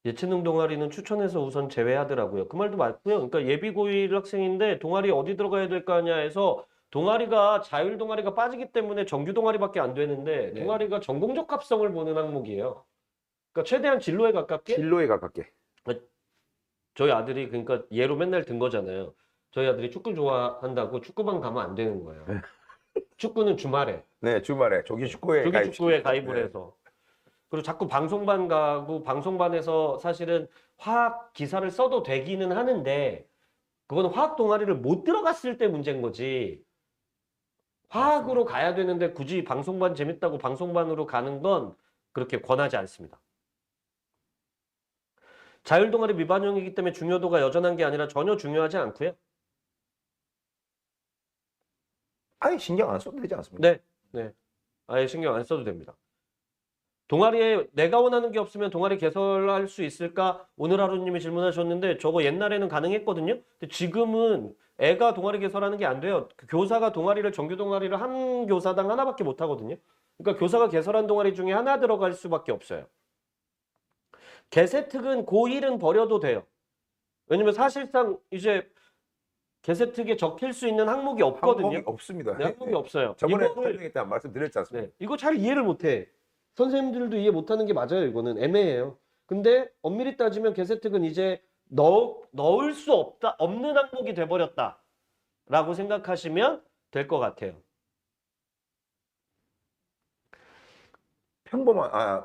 예체능 동아리는 추천해서 우선 제외하더라고요. 그 말도 맞고요. 그러니까 예비고1 학생인데 동아리 어디 들어가야 될 거 아니야 해서 동아리가 자율 동아리가 빠지기 때문에 정규 동아리밖에 안 되는데 네. 동아리가 전공적 합성을 보는 항목이에요. 그러니까 최대한 진로에 가깝게 진로에 가깝게. 저희 아들이 그러니까 얘로 맨날 든 거잖아요. 저희 아들이 축구 좋아한다고 축구방 가면 안 되는 거예요. 축구는 주말에. 네, 주말에 조기 축구에 조기축구에 가입을 네. 해서. 그리고 자꾸 방송반 가고 방송반에서 사실은 화학 기사를 써도 되기는 하는데 그거는 화학 동아리를 못 들어갔을 때 문제인 거지. 화학으로 가야 되는데 굳이 방송반 재밌다고 방송반으로 가는 건 그렇게 권하지 않습니다. 자율 동아리 미반영이기 때문에 중요도가 여전한 게 아니라 전혀 중요하지 않고요. 아예 신경 안 써도 되지 않습니까? 네, 네. 아예 신경 안 써도 됩니다. 동아리에 내가 원하는 게 없으면 동아리 개설할 수 있을까? 오늘 하루님이 질문하셨는데 저거 옛날에는 가능했거든요. 근데 지금은 애가 동아리 개설하는 게 안 돼요. 그 교사가 동아리를 정규 동아리를 한 교사당 하나밖에 못 하거든요. 그러니까 교사가 개설한 동아리 중에 하나 들어갈 수밖에 없어요. 개세특은 고1은 버려도 돼요. 왜냐면 사실상 이제 개세특에 적힐 수 있는 항목이 없거든요. 항목이 없습니다. 네, 항목이 없어요. 저번에 이거를 설명회 때 말씀드렸지 않습니까? 네, 이거 잘 이해를 못해. 선생님들도 이해 못하는 게 맞아요. 이거는 애매해요. 근데 엄밀히 따지면 개세특은 이제 넣을 수 없는 항목이 돼버렸다 라고 생각하시면 될 것 같아요.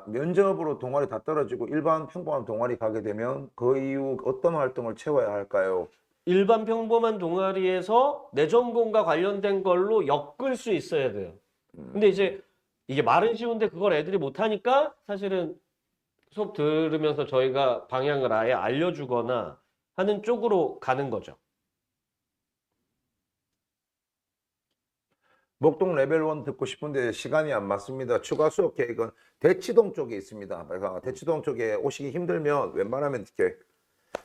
면접으로 동아리 다 떨어지고 일반 평범한 동아리 가게 되면 그 이후 어떤 활동을 채워야 할까요? 일반 평범한 동아리에서 내 전공과 관련된 걸로 엮을 수 있어야 돼요. 근데 이제 이게 말은 쉬운데 그걸 애들이 못하니까 사실은 수업 들으면서 저희가 방향을 아예 알려주거나 하는 쪽으로 가는 거죠. 목동 레벨 1 듣고 싶은데 시간이 안 맞습니다. 추가 수업 계획은 대치동 쪽에 있습니다. 그래서 대치동 쪽에 오시기 힘들면 웬만하면 이렇게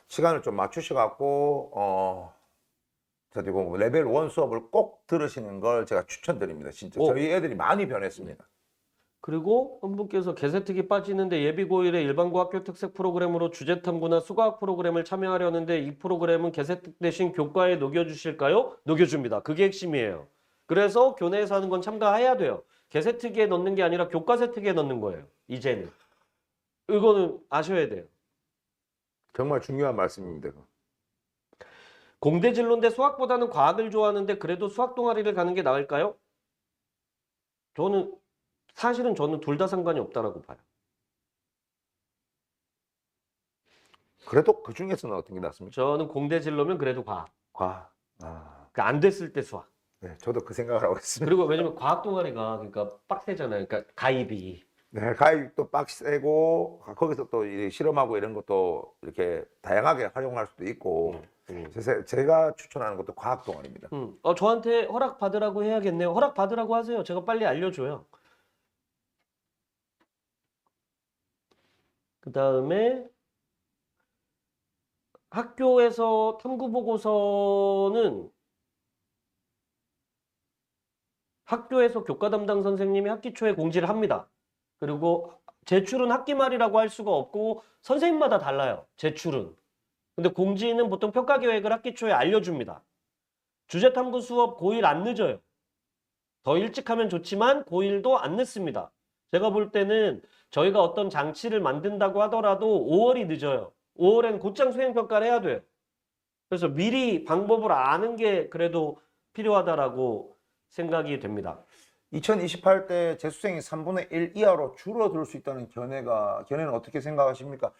시간을 좀 맞추셔갖고 그리고 레벨 1 수업을 꼭 들으시는 걸 제가 추천드립니다. 진짜 저희 애들이 많이 변했습니다. 그리고 한 분께서 개세특이 빠지는데 예비고1의 일반고 학교 특색 프로그램으로 주제탐구나 수과학 프로그램을 참여하려는데 이 프로그램은 개세특 대신 교과에 녹여주실까요? 녹여줍니다. 그게 핵심이에요. 그래서 교내에서 하는 건 참가해야 돼요. 개세특위에 넣는 게 아니라 교과세특위에 넣는 거예요. 이제는. 이거는 아셔야 돼요. 정말 중요한 말씀입니다. 공대 진로인데 수학보다는 과학을 좋아하는데 그래도 수학 동아리를 가는 게 나을까요? 사실은 저는 둘 다 상관이 없다라고 봐요. 그래도 그 중에서는 어떤 게 낫습니까? 저는 공대 진로면 그래도 과학. 과학. 아, 그러니까 안 됐을 때 수학. 네, 저도 그 생각을 하고 있습니다. 그리고 왜냐면 과학 동아리가 그러니까 빡세잖아요. 그러니까 가입이. 네, 가입도 빡세고 거기서 또 이 실험하고 이런 것도 이렇게 다양하게 활용할 수도 있고 제가 추천하는 것도 과학 동아리입니다. 저한테 허락 받으라고 해야겠네요. 허락 받으라고 하세요. 제가 빨리 알려줘요. 그 다음에 학교에서 탐구 보고서는 학교에서 교과 담당 선생님이 학기 초에 공지를 합니다. 그리고 제출은 학기 말이라고 할 수가 없고 선생님마다 달라요. 제출은. 근데 공지는 보통 평가 계획을 학기 초에 알려줍니다. 주제 탐구 수업 고1 안 늦어요. 더 일찍 하면 좋지만 고1도 안 늦습니다. 제가 볼 때는 저희가 어떤 장치를 만든다고 하더라도 5월이 늦어요. 5월엔 곧장 수행평가를 해야 돼요. 그래서 미리 방법을 아는 게 그래도 필요하다라고 생각이 됩니다. 2028 때 재수생이 3분의 1 이하로 줄어들 수 있다는 견해는 어떻게 생각하십니까?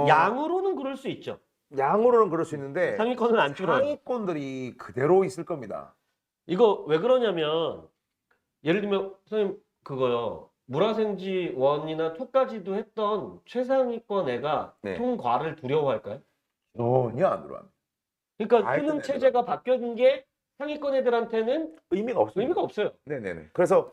양으로는 그럴 수 있죠. 양으로는 그럴 수 있는데 상위권은 안 줄어요. 상위권들이 그대로 있을 겁니다. 이거 왜 그러냐면 예를 들면 선생님 그거요. 물화생지 1이나 2까지도 했던 최상위권 애가 네. 통과를 두려워할까요? 전혀 안 들어갑니다. 그러니까 하여튼 수능 체제가 바뀐 게 상위권 애들한테는 의미가 없습니다. 의미가 없어요. 네네네. 그래서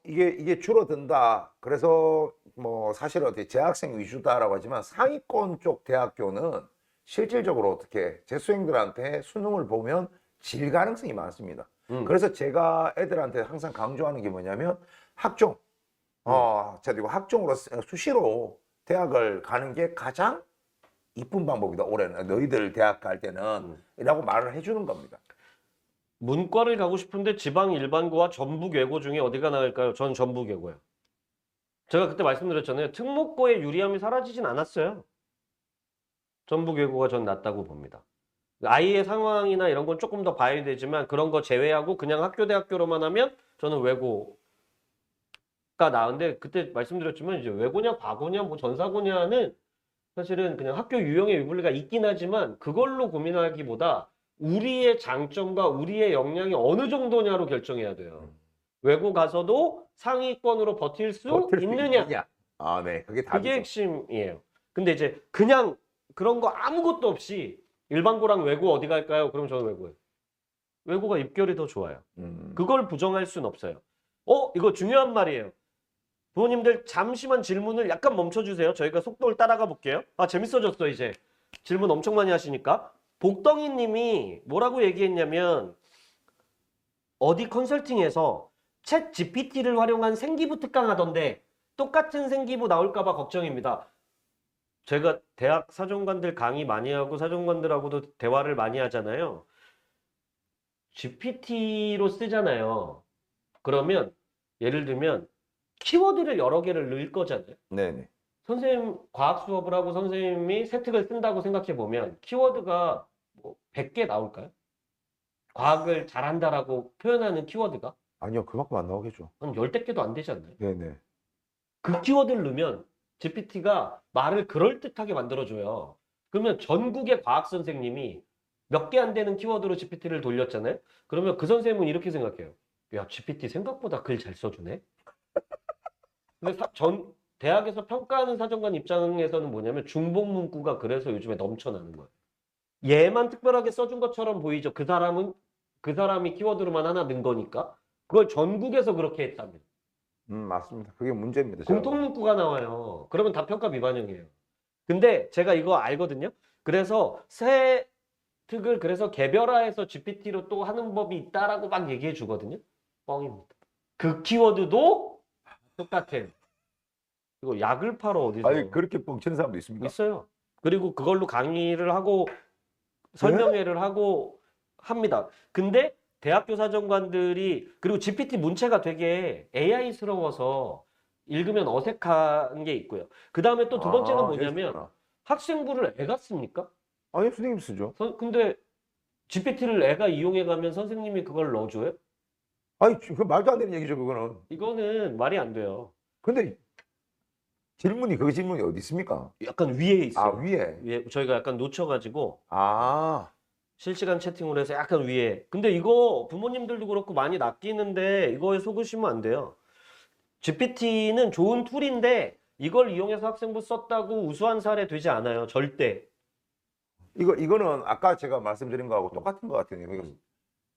이게 줄어든다. 그래서 뭐 사실 어떻게 재학생 위주다라고 하지만 상위권 쪽 대학교는 실질적으로 어떻게 재수생들한테 수능을 보면 질 가능성이 많습니다. 그래서 제가 애들한테 항상 강조하는 게 뭐냐면 학종. 그리고 학종으로 수시로 대학을 가는 게 가장 이쁜 방법이다. 올해는 너희들 대학 갈 때는 이라고 말을 해주는 겁니다. 문과를 가고 싶은데 지방 일반고와 전북 외고 중에 어디가 나을까요? 전 전북 외고요. 제가 그때 말씀드렸잖아요. 특목고의 유리함이 사라지진 않았어요. 전북 외고가 전 낫다고 봅니다. 아이의 상황이나 이런 건 조금 더 봐야 되지만 그런 거 제외하고 그냥 학교 대학교로만 하면 저는 외고가 나은데 그때 말씀드렸지만 이제 외고냐 과고냐 뭐 전사고냐는 사실은 그냥 학교 유형의 유불리가 있긴 하지만 그걸로 고민하기보다 우리의 장점과 우리의 역량이 어느 정도냐로 결정해야 돼요. 외고 가서도 상위권으로 버틸 수 있느냐. 아, 네. 그게 그게 답이죠. 핵심이에요. 근데 이제 그냥 그런 거 아무것도 없이 일반고랑 외고 어디 갈까요? 그럼 저는 외고예요. 외고가 입결이 더 좋아요. 그걸 부정할 수는 없어요. 이거 중요한 말이에요. 부모님들 잠시만 질문을 약간 멈춰주세요. 저희가 속도를 따라가 볼게요. 재밌어졌어 이제. 질문 엄청 많이 하시니까. 복덩이 님이 뭐라고 얘기했냐면 어디 컨설팅에서 챗 GPT를 활용한 생기부 특강 하던데 똑같은 생기부 나올까 봐 걱정입니다. 제가 대학 사정관들 강의 많이 하고 사정관들하고도 대화를 많이 하잖아요. GPT로 쓰잖아요. 그러면 예를 들면 키워드를 여러 개를 넣을 거잖아요. 네네. 선생님 과학 수업을 하고 선생님이 세특을 쓴다고 생각해 보면 키워드가 뭐 100개 나올까요? 과학을 잘한다라고 표현하는 키워드가 아니요, 그만큼 안 나오겠죠. 한 10대 개도 안 되지 않나요? 네네. 그 키워드를 넣으면 GPT가 말을 그럴듯하게 만들어줘요. 그러면 전국의 과학 선생님이 몇 개 안 되는 키워드로 GPT를 돌렸잖아요. 그러면 그 선생님은 이렇게 생각해요. 야, GPT 생각보다 글 잘 써주네. 근데 대학에서 평가하는 사정관 입장에서는 뭐냐면 중복 문구가 그래서 요즘에 넘쳐나는 거예요. 얘만 특별하게 써준 것처럼 보이죠. 그 사람이 키워드로만 하나 넣은 거니까. 그걸 전국에서 그렇게 했답니다. 맞습니다. 그게 문제입니다. 공통 문구가 나와요. 그러면 다 평가 미반영이에요. 근데 제가 이거 알거든요. 그래서 세특을 그래서 개별화해서 GPT로 또 하는 법이 있다라고 막 얘기해 주거든요. 뻥입니다. 그 키워드도 똑같아. 이거 약을 팔어 어디서? 아니 그렇게 뻥치는 사람도 있습니까? 있어요. 그리고 그걸로 강의를 하고 설명회를 하고 합니다. 근데 대학교 사정관들이 그리고 GPT 문체가 되게 AI스러워서 읽으면 어색한 게 있고요. 그 다음에 또 두 번째는 뭐냐면 그렇구나. 학생부를 애가 씁니까? 아니 선생님 쓰죠. 근데 GPT를 애가 이용해 가면 선생님이 그걸 넣어줘요? 아니 그 말도 안 되는 얘기죠 그거는. 이거는 말이 안 돼요. 근데 질문이 그 질문이 어디 있습니까? 약간 위에 있어요. 아 위에. 위에 저희가 약간 놓쳐가지고 아 실시간 채팅으로 해서 약간 위에. 근데 이거 부모님들도 그렇고 많이 낚이는데 이거에 속으시면 안 돼요. GPT는 좋은 툴인데 이걸 이용해서 학생부 썼다고 우수한 사례 되지 않아요. 절대. 이거는 아까 제가 말씀드린 거하고 똑같은 것 같아요. 그러니까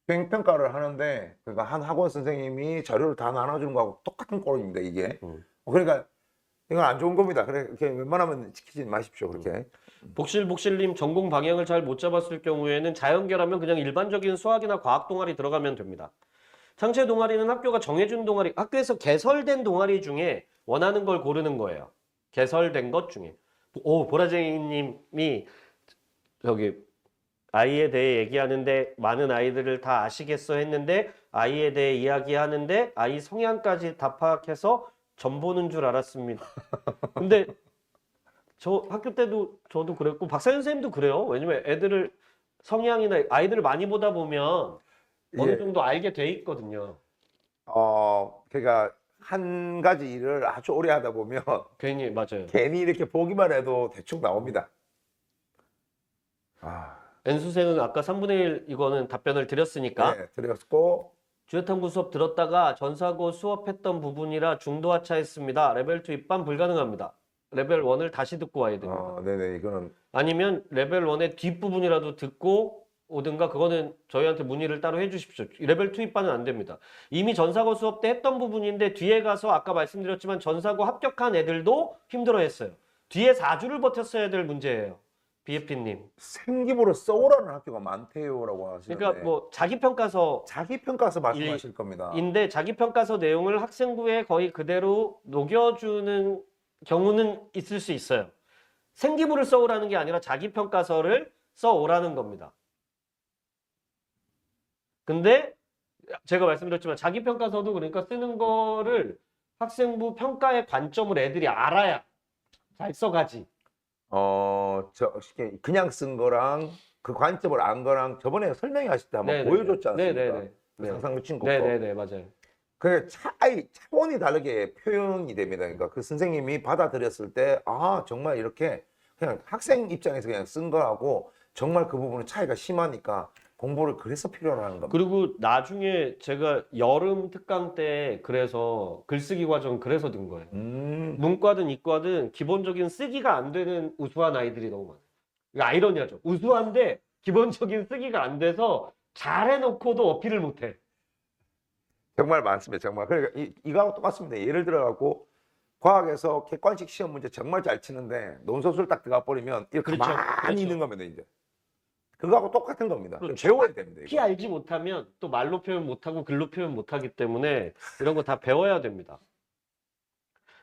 수행 평가를 하는데 그러니까 한 학원 선생님이 자료를 다 나눠주는 거하고 똑같은 꼴입니다 이게. 그러니까 이건 안 좋은 겁니다. 그래 이렇게 웬만하면 지키지 마십시오 그렇게. 복실복실님 전공 방향을 잘 못 잡았을 경우에는 자연계라면 그냥 일반적인 수학이나 과학 동아리 들어가면 됩니다. 창체 동아리는 학교가 정해준 동아리, 학교에서 개설된 동아리 중에 원하는 걸 고르는 거예요. 개설된 것 중에. 오, 보라쟁이님이 저기 아이에 대해 얘기하는데 많은 아이들을 다 아시겠어 했는데 아이에 대해 이야기하는데 아이 성향까지 다 파악해서 점 보는 줄 알았습니다. 근데 저 학교 때도 저도 그랬고 박사연 선생님도 그래요. 왜냐면 애들을 성향이나 아이들을 많이 보다 보면 어느 예. 정도 알게 돼 있거든요. 그러니까 한 가지 일을 아주 오래 하다 보면 괜히 맞아요. 괜히 이렇게 보기만 해도 대충 나옵니다. 아, N수생은 아까 3분의 1 이거는 답변을 드렸으니까 네, 드렸고 주요탐구 수업 들었다가 전사고 수업했던 부분이라 중도 하차했습니다. 레벨 2 입반 불가능합니다. 레벨 1을 다시 듣고 와야 됩니다. 네네 이거는 아니면 레벨 1의 뒷부분이라도 듣고 오든가 그거는 저희한테 문의를 따로 해주십시오. 레벨 2 입반은 안 됩니다. 이미 전사고 수업 때 했던 부분인데 뒤에 가서 아까 말씀드렸지만 전사고 합격한 애들도 힘들어했어요. 뒤에 4주를 버텼어야 될 문제예요. BFP님. 생기부를 써오라는 학교가 많대요라고 하시는데 그러니까 뭐 자기평가서 자기 평가서 말씀하실 겁니다. 인데 자기평가서 내용을 학생부에 거의 그대로 녹여주는 경우는 있을 수 있어요. 생기부를 써오라는 게 아니라 자기평가서를 써오라는 겁니다. 근데 제가 말씀드렸지만 자기평가서도 그러니까 쓰는 거를 학생부 평가의 관점을 애들이 알아야 잘 써가지. 그냥 쓴 거랑 그 관점을 안 거랑 저번에 설명하실 때 한번 네네네. 보여줬지 않습니까? 네네네. 그 상상을 친구 거. 네네네 맞아요. 그 차원이 다르게 표현이 됩니다. 그러니까 그 선생님이 받아들였을 때, 아, 정말 이렇게 그냥 학생 입장에서 그냥 쓴 거하고 정말 그 부분은 차이가 심하니까 공부를 그래서 필요로 하는 겁니다. 그리고 나중에 제가 여름 특강 때 그래서 글쓰기 과정 그래서 든 거예요. 문과든 이과든 기본적인 쓰기가 안 되는 우수한 아이들이 너무 많아요. 이거 아이러니하죠. 우수한데 기본적인 쓰기가 안 돼서 잘해놓고도 어필을 못해. 정말 많습니다. 정말. 그러니까 이거하고 똑같습니다. 예를 들어갖고 과학에서 객관식 시험 문제 정말 잘 치는데 논소술 딱 들어가 버리면 이렇게 그렇죠. 가만히 그렇죠. 있는 겁니다. 이제 그거하고 똑같은 겁니다. 좀 그렇죠. 배워야 됩니다. 피 이거. 알지 못하면 또 말로 표현 못하고 글로 표현 못하기 때문에 이런 거 다 배워야 됩니다.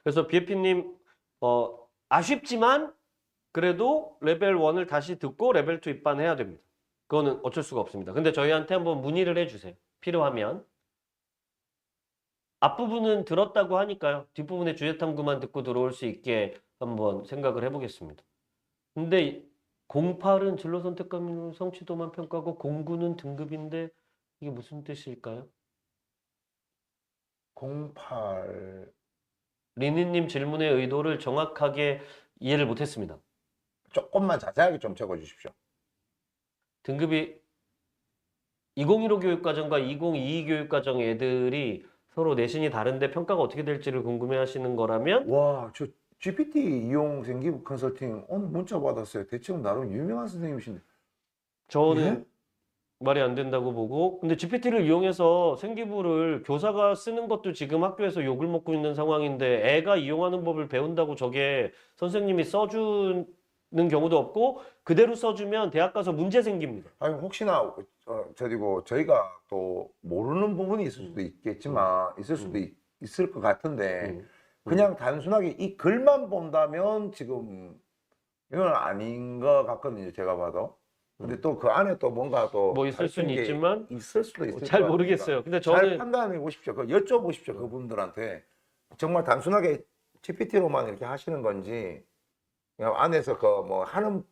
그래서 BFP님 아쉽지만 그래도 레벨 1을 다시 듣고 레벨 2 입반해야 됩니다. 그거는 어쩔 수가 없습니다. 근데 저희한테 한번 문의를 해주세요. 필요하면. 앞부분은 들었다고 하니까요. 뒷부분에 주제탐구만 듣고 들어올 수 있게 한번 생각을 해보겠습니다. 근데 08은 진로 선택감 성취도만 평가하고 09는 등급인데 이게 무슨 뜻일까요? 08 리니님 질문의 의도를 정확하게 이해를 못했습니다. 조금만 자세하게 좀 적어 주십시오. 등급이 2015 교육과정과 2022 교육과정 애들이 서로 내신이 다른데 평가가 어떻게 될지를 궁금해하시는 거라면 와, 저 GPT 이용 생기부 컨설팅 오늘 문자 받았어요. 대체로 나름 유명한 선생님이신데. 저는 예? 말이 안 된다고 보고 근데 GPT를 이용해서 생기부를 교사가 쓰는 것도 지금 학교에서 욕을 먹고 있는 상황인데 애가 이용하는 법을 배운다고 저게 선생님이 써주는 경우도 없고 그대로 써주면 대학 가서 문제 생깁니다. 아니 혹시나 저희가 또 모르는 부분이 있을 수도 있겠지만 있을 수도 있을 것 같은데 음. 그냥 단순하게 이 글만 본다면 지금 이건 아닌 것 같거든요. 제가 봐도. 근데 또 그 안에 또 뭔가 또 뭐 있을 수는 가르치는 게 있지만 있을 수도 있을 잘 것 같으니까 모르겠어요. 근데 잘 저는 판단해 보십시오. 그 여쭤보십시오. 그분들한테 정말 단순하게 GPT로만 이렇게 하시는 건지 그냥 안에서 그 뭐 하는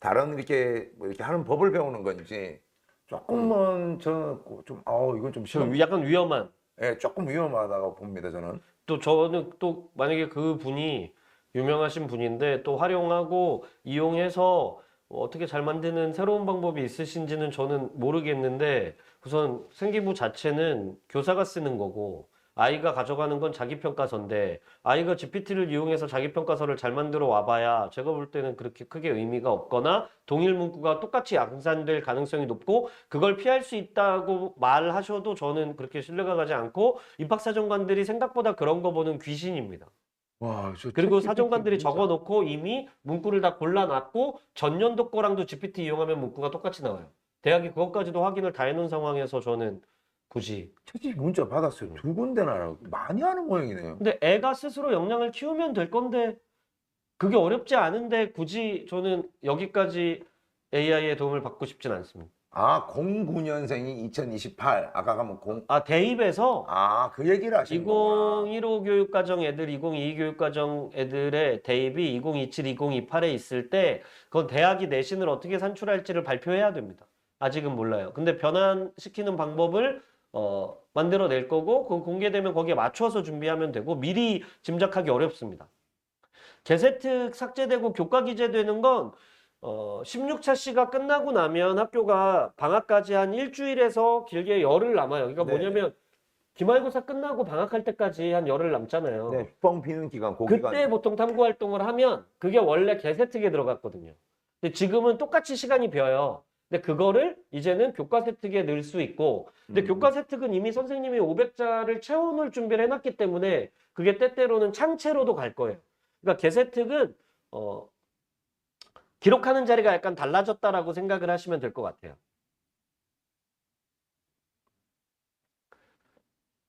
다른 이렇게 뭐 이렇게 하는 법을 배우는 건지 조금은 저는 좀 이건 좀 좀 시험 약간 위험한. 예, 조금 위험하다고 봅니다. 저는. 또 저는 또 만약에 그 분이 유명하신 분인데 또 활용하고 이용해서 어떻게 잘 만드는 새로운 방법이 있으신지는 저는 모르겠는데 우선 생기부 자체는 교사가 쓰는 거고 아이가 가져가는 건 자기평가서인데 아이가 GPT를 이용해서 자기평가서를 잘 만들어 와봐야 제가 볼 때는 그렇게 크게 의미가 없거나 동일 문구가 똑같이 양산될 가능성이 높고 그걸 피할 수 있다고 말하셔도 저는 그렇게 신뢰가 가지 않고 입학사정관들이 생각보다 그런 거 보는 귀신입니다. 와, 그리고 사정관들이 적어놓고 이미 문구를 다 골라놨고 전년도 거랑도 GPT 이용하면 문구가 똑같이 나와요. 대학이 그것까지도 확인을 다 해놓은 상황에서 저는 굳이. 채찍 문자 받았어요. 두 군데나 많이 하는 모양이네요. 근데 애가 스스로 역량을 키우면 될 건데 그게 어렵지 않은데 굳이 저는 여기까지 AI의 도움을 받고 싶진 않습니다. 09년생이 2028. 아까 가면 대입에서 그 얘기를 하시는 거구나. 2015 교육과정 애들, 2022 교육과정 애들의 대입이 2027, 2028에 있을 때 그건 대학이 내신을 어떻게 산출할지를 발표해야 됩니다. 아직은 몰라요. 근데 변환시키는 방법을 만들어낼 거고 그 공개되면 거기에 맞춰서 준비하면 되고 미리 짐작하기 어렵습니다. 개세특 삭제되고 교과 기재되는 건 16차 시가 끝나고 나면 학교가 방학까지 한 일주일에서 길게 열흘 남아요. 그러니까 네. 뭐냐면 기말고사 끝나고 방학할 때까지 한 열흘 남잖아요. 네, 뻥 비는 기간, 그 그때 기간. 보통 탐구 활동을 하면 그게 원래 개세특에 들어갔거든요. 근데 지금은 똑같이 시간이 비어요. 근데 그거를 이제는 교과 세특에 넣을 수 있고 근데 교과 세특은 이미 선생님이 500자를 채워놓을 준비를 해놨기 때문에 그게 때때로는 창체로도 갈 거예요. 그러니까 개세특은 기록하는 자리가 약간 달라졌다라고 생각을 하시면 될 것 같아요.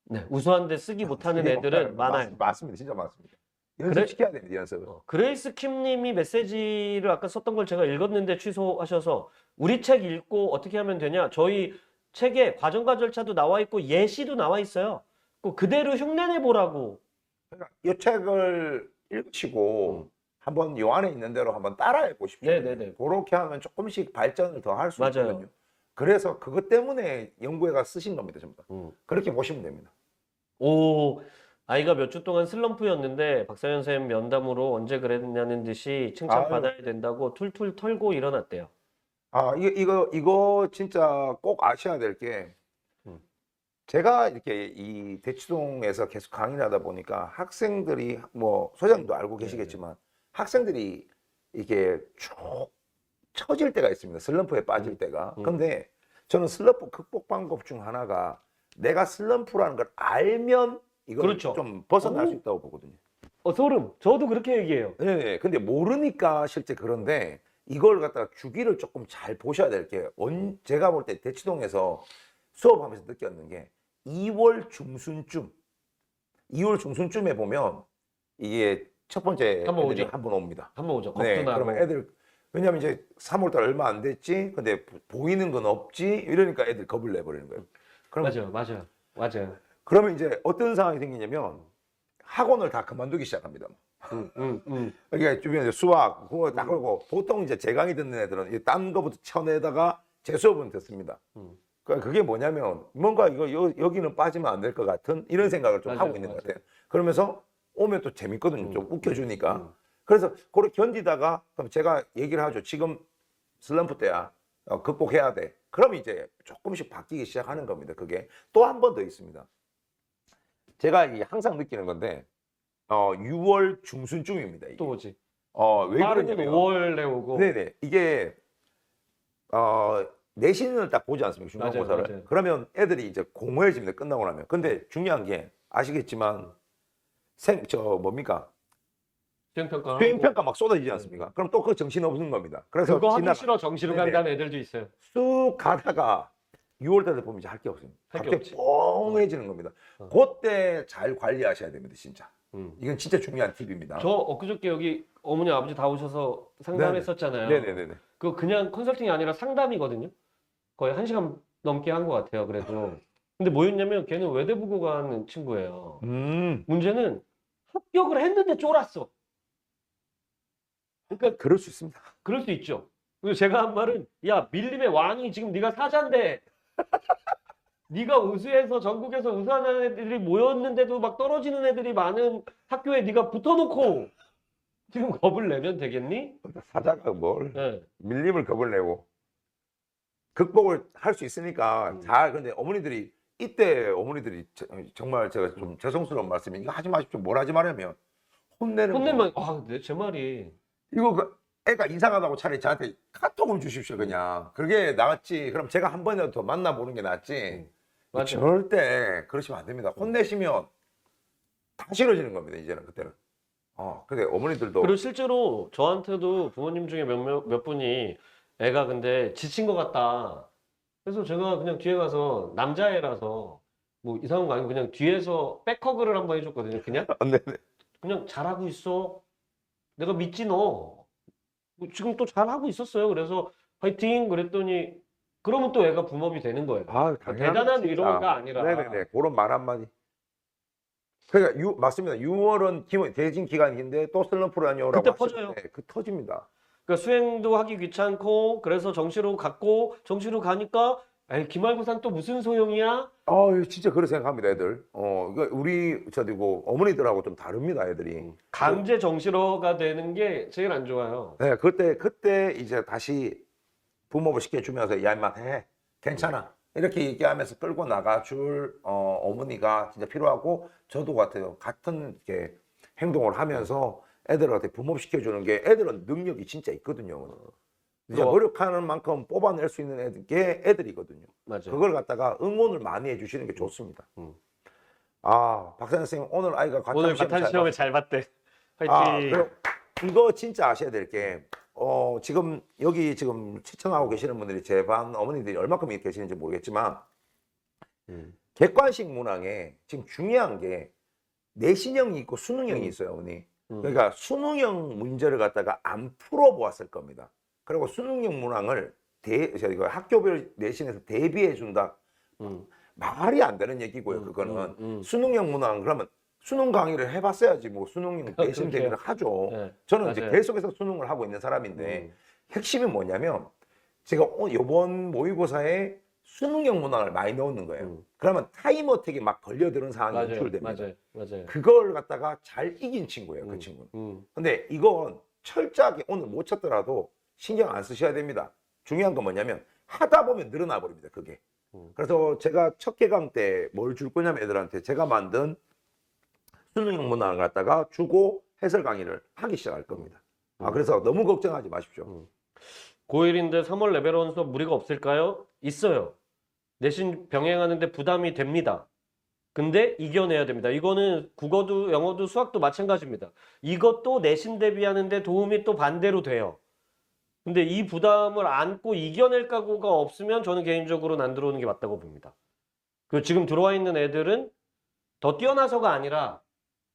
네, 우수한데 쓰기 못하는 애들은 많아요. 맞습니다. 진짜 많습니다. 그래? 연습시켜야 됩니다. 연습을. 그레이스 킴님이 메시지를 아까 썼던 걸 제가 읽었는데 취소하셔서 우리 책 읽고 어떻게 하면 되냐? 저희 책에 과정과 절차도 나와 있고 예시도 나와 있어요. 그대로 흉내내 보라고. 그러니까 이 책을 읽으시고 한번 요 안에 있는 대로 한번 따라해 보십시오. 네네네. 그렇게 하면 조금씩 발전을 더 할 수 맞아요. 있거든요. 그래서 그것 때문에 연구회가 쓰신 겁니다. 전부 다. 그렇게 보시면 됩니다. 오, 아이가 몇 주 동안 슬럼프였는데 박사연 쌤 면담으로 언제 그랬냐는 듯이 칭찬받아야 된다고 툴툴 털고 일어났대요. 이거 진짜 꼭 아셔야 될 게 제가 이렇게 이 대치동에서 계속 강의를 하다 보니까 학생들이 뭐 소장님도 알고 계시겠지만 학생들이 이게 쭉 처질 때가 있습니다. 슬럼프에 빠질 때가. 근데 저는 슬럼프 극복 방법 중 하나가 내가 슬럼프라는 걸 알면 이걸 그렇죠. 좀 벗어날 수 있다고 보거든요. 소름. 저도 그렇게 얘기해요. 네, 근데 모르니까 실제 그런데 이걸 갖다가 주기를 조금 잘 보셔야 될 게 제가 볼 때 대치동에서 수업하면서 느꼈는 게 2월 중순쯤에 보면 이게 첫 번째 한번 애들이 오죠. 한번 옵니다. 한번 오죠. 겁도 네, 나고. 그러면 애들 왜냐면 이제 3월달 얼마 안 됐지, 근데 보이는 건 없지 이러니까 애들 겁을 내버리는 거예요. 맞아요. 그러면 이제 어떤 상황이 생기냐면 학원을 다 그만두기 시작합니다. 그러니까 주변에 수학 그거 딱 그러고 보통 이제 제 강의 듣는 애들은 딴 거부터 쳐내다가 제 수업은 듣습니다. 그러니까 그게 뭐냐면 뭔가 이거 여기는 빠지면 안 될 것 같은 이런 생각을 좀 하고 있는 것 같아요. 그러면서 오면 또 재밌거든요. 좀 웃겨주니까. 그래서 그걸 견디다가 그럼 제가 얘기를 하죠. 지금 슬럼프 때야. 극복해야 돼. 그럼 이제 조금씩 바뀌기 시작하는 겁니다. 그게 또 한 번 더 있습니다. 제가 이게 항상 느끼는 건데 6월 중순쯤입니다. 이게. 또 뭐지? 왜 빠르면 그러냐면 5월에 오고. 네네 이게 내신을 딱 보지 않습니까? 중간고사를. 맞아요. 그러면 애들이 이제 공허해집니다. 끝나고 나면. 근데 중요한 게 아시겠지만 뭡니까? 수행평가. 수행평가 막 쏟아지지 않습니까? 그럼 또 그 정신 없는 겁니다. 그래서 그거 하기 싫어 정시로 네네. 간다는 애들도 있어요. 쑥 가다가 6월 달에 보면 이제 할 게 없습니다. 할게 갑자기 없지. 뻥해지는 겁니다. 그때 잘 관리하셔야 됩니다, 진짜. 음. 이건 진짜 중요한 팁입니다. 저 엊그저께 여기 어머니 아버지 다 오셔서 상담했었잖아요. 네네네. 그거 그냥 컨설팅이 아니라 상담이거든요. 거의 1시간 넘게 한 것 같아요. 그래도. 근데 뭐였냐면 걔는 외대부고 가는 친구예요. 문제는 합격을 했는데 쫄았어. 그러니까 그럴 수 있습니다. 그럴 수 있죠. 그래서 제가 한 말은 야 밀림의 왕이 지금 네가 사자인데 네가 우수해서 전국에서 우수한 애들이 모였는데도 막 떨어지는 애들이 많은 학교에 네가 붙어놓고 지금 겁을 내면 되겠니? 사자가 뭘 네. 밀림을 겁을 내고 극복을 할 수 있으니까 잘. 근데 어머니들이 이때 어머니들이 정말 제가 좀 죄송스러운 말씀이 이거 하지 마십시오. 뭘 하지 말라면 혼내는 거. 혼내면 아, 근데 제 말이 이거 애가 이상하다고 차라리 저한테 카톡을 주십시오 그냥. 그게 나았지. 그럼 제가 한 번이라도 더 만나보는 게 낫지. 맞아요. 절대 그러시면 안 됩니다. 혼내시면 다 싫어지는 겁니다. 이제는 그때는. 근데 어머니들도 그리고 실제로 저한테도 부모님 중에 몇 분이 애가 근데 지친 것 같다. 그래서 제가 그냥 뒤에 가서 남자애라서 뭐 이상한 거 아니고 그냥 뒤에서 백허그를 한번 해줬거든요. 그냥 네네. 그냥 잘하고 있어. 내가 믿지 너. 뭐 지금 또 잘하고 있었어요. 그래서 화이팅 그랬더니 그러면 또 애가 붐업이 되는 거예요. 당연합니다, 대단한 진짜. 위로가 아니라. 네네네. 그런 말 한마디. 그러니까 맞습니다. 6월은 대진 기간인데 또 슬럼프라뇨라고 그때 하시는데 퍼져요. 터집니다. 그러니까 수행도 하기 귀찮고 그래서 정시로 갔고 정시로 가니까 에이, 기말고사는 또 무슨 소용이야? 진짜 그렇게 생각합니다, 애들. 그러니까 우리 저기고 어머니들하고 좀 다릅니다, 애들이. 강제 정시로가 되는 게 제일 안 좋아요. 네, 그때 이제 다시 부모를 시켜주면서 야 임마 해 괜찮아 이렇게 얘기하면서 끌고 나가줄 어머니가 진짜 필요하고 저도 같아요. 같은 이렇게 행동을 하면서 애들한테 부모 시켜주는 게 애들은 능력이 진짜 있거든요. 진짜 노력하는 만큼 뽑아낼 수 있는 게 애들이거든요. 맞아요. 그걸 갖다가 응원을 많이 해주시는 게 좋습니다. 박사님 선생님 오늘 아이가 오늘 과탄 시험에 잘 봤대. 화이팅. 그리고 이거 진짜 아셔야 될 게 지금 여기 지금 시청하고 계시는 분들이 제 반 어머니들이 얼마큼 계시는지 모르겠지만 객관식 문항에 지금 중요한 게 내신형이 있고 수능형이 있어요, 어머니. 그러니까 수능형 문제를 갖다가 안 풀어보았을 겁니다. 그리고 수능형 문항을 저희가 학교별 내신에서 대비해 준다. 말이 안 되는 얘기고요. 그거는 수능형 문항 그러면 수능 강의를 해봤어야지 뭐 수능형 내신 대비를 하죠. 네, 저는 이제 맞아요. 계속해서 수능을 하고 있는 사람인데 핵심이 뭐냐면 제가 이번 모의고사에 수능형 문항을 많이 넣는 거예요. 그러면 타임어택이 막 걸려드는 상황이 맞아요. 연출됩니다. 맞아요. 그걸 갖다가 잘 이긴 친구예요, 그 친구는. 근데 이건 철저하게 오늘 못 쳤더라도 신경 안 쓰셔야 됩니다. 중요한 건 뭐냐면 하다 보면 늘어나 버립니다, 그게. 그래서 제가 첫 개강 때 뭘 줄 거냐면 애들한테 제가 만든 수능형 문항을 갖다가 주고 해설 강의를 하기 시작할 겁니다. 그래서 너무 걱정하지 마십시오. 고1인데 3월 레벨 1 수업 무리가 없을까요? 있어요. 내신 병행하는데 부담이 됩니다. 근데 이겨내야 됩니다. 이거는 국어도 영어도 수학도 마찬가지입니다. 이것도 내신 대비하는데 도움이 또 반대로 돼요. 근데 이 부담을 안고 이겨낼 각오가 없으면 저는 개인적으로는 안 들어오는 게 맞다고 봅니다. 그 지금 들어와 있는 애들은 더 뛰어나서가 아니라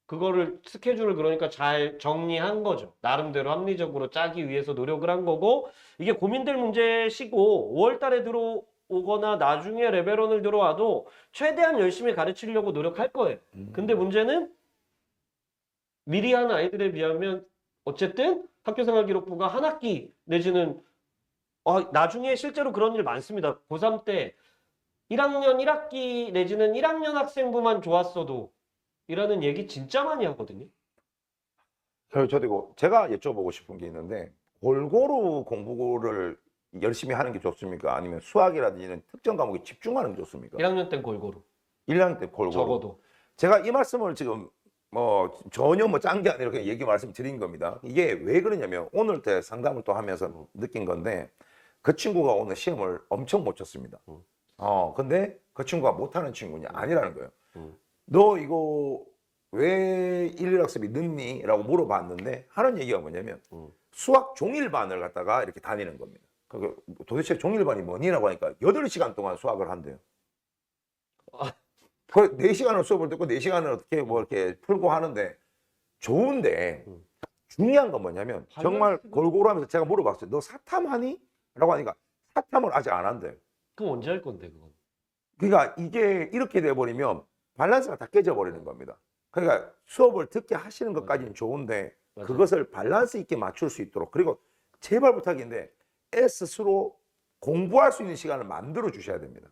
그거를 스케줄을 그러니까 잘 정리한 거죠. 나름대로 합리적으로 짜기 위해서 노력을 한 거고 이게 고민될 문제시고 5월 달에 들어오거나 나중에 레벨 1을 들어와도 최대한 열심히 가르치려고 노력할 거예요. 근데 문제는 미리 한 아이들에 비하면 어쨌든 학교생활기록부가 한 학기 내지는 나중에 실제로 그런 일 많습니다. 고3 때 1학년 1학기 내지는 1학년 학생부만 좋았어도 이라는 얘기 진짜 많이 하거든요. 저도 제가 여쭤보고 싶은 게 있는데 골고루 공부를 열심히 하는 게 좋습니까? 아니면 수학이라든지 특정 과목에 집중하는 게 좋습니까? 1학년 땐 골고루. 1학년 때 골고루. 적어도. 제가 이 말씀을 지금 전혀 짠 게 아니라 그냥 얘기 말씀드린 겁니다. 이게 왜 그러냐면 오늘 때 상담을 또 하면서 느낀 건데 그 친구가 오늘 시험을 엄청 못 쳤습니다. 근데 그 친구가 못하는 친구냐? 아니라는 거예요. 너 이거 왜 일일학습이 늦니? 라고 물어봤는데 하는 얘기가 뭐냐면 수학 종일반을 갖다가 이렇게 다니는 겁니다. 도대체 종일반이 뭐니라고 하니까 8시간 동안 수학을 한대요. 아. 그 4시간을 수업을 듣고 4시간을 어떻게 뭐 이렇게 풀고 하는데 좋은데 중요한 건 뭐냐면 정말 골고루 하면서 제가 물어봤어요. 너 사탐하니? 라고 하니까 사탐을 아직 안 한대요. 그럼 언제 할 건데 그건? 그러니까 이게 이렇게 돼버리면 밸런스가 다 깨져버리는 겁니다. 그러니까 수업을 듣게 하시는 것까지는 좋은데 맞아요. 그것을 밸런스 있게 맞출 수 있도록 그리고 제발 부탁인데 스스로 공부할 수 있는 시간을 만들어 주셔야 됩니다.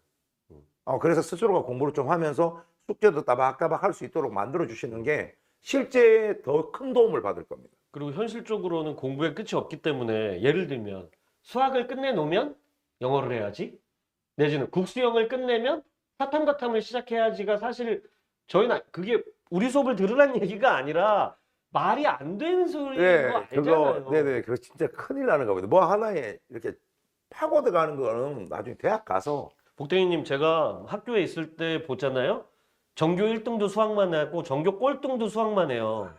그래서 스스로가 공부를 좀 하면서 숙제도 따박따박 할 수 있도록 만들어 주시는 게 실제 더 큰 도움을 받을 겁니다. 그리고 현실적으로는 공부에 끝이 없기 때문에 예를 들면 수학을 끝내놓으면 영어를 해야지. 내지는 국수영을 끝내면 사탐과탐을 시작해야지가 사실 저희는 그게 우리 수업을 들으라는 얘기가 아니라 말이 안 되는 소리인 거 알잖아요. 네네, 그거 진짜 큰일 나는 겁니다. 뭐 하나에 이렇게 파고 들어가는 거는 나중에 대학 가서 복댕이님 제가 학교에 있을 때 보잖아요. 전교 1등도 수학만 하고 전교 꼴등도 수학만 해요.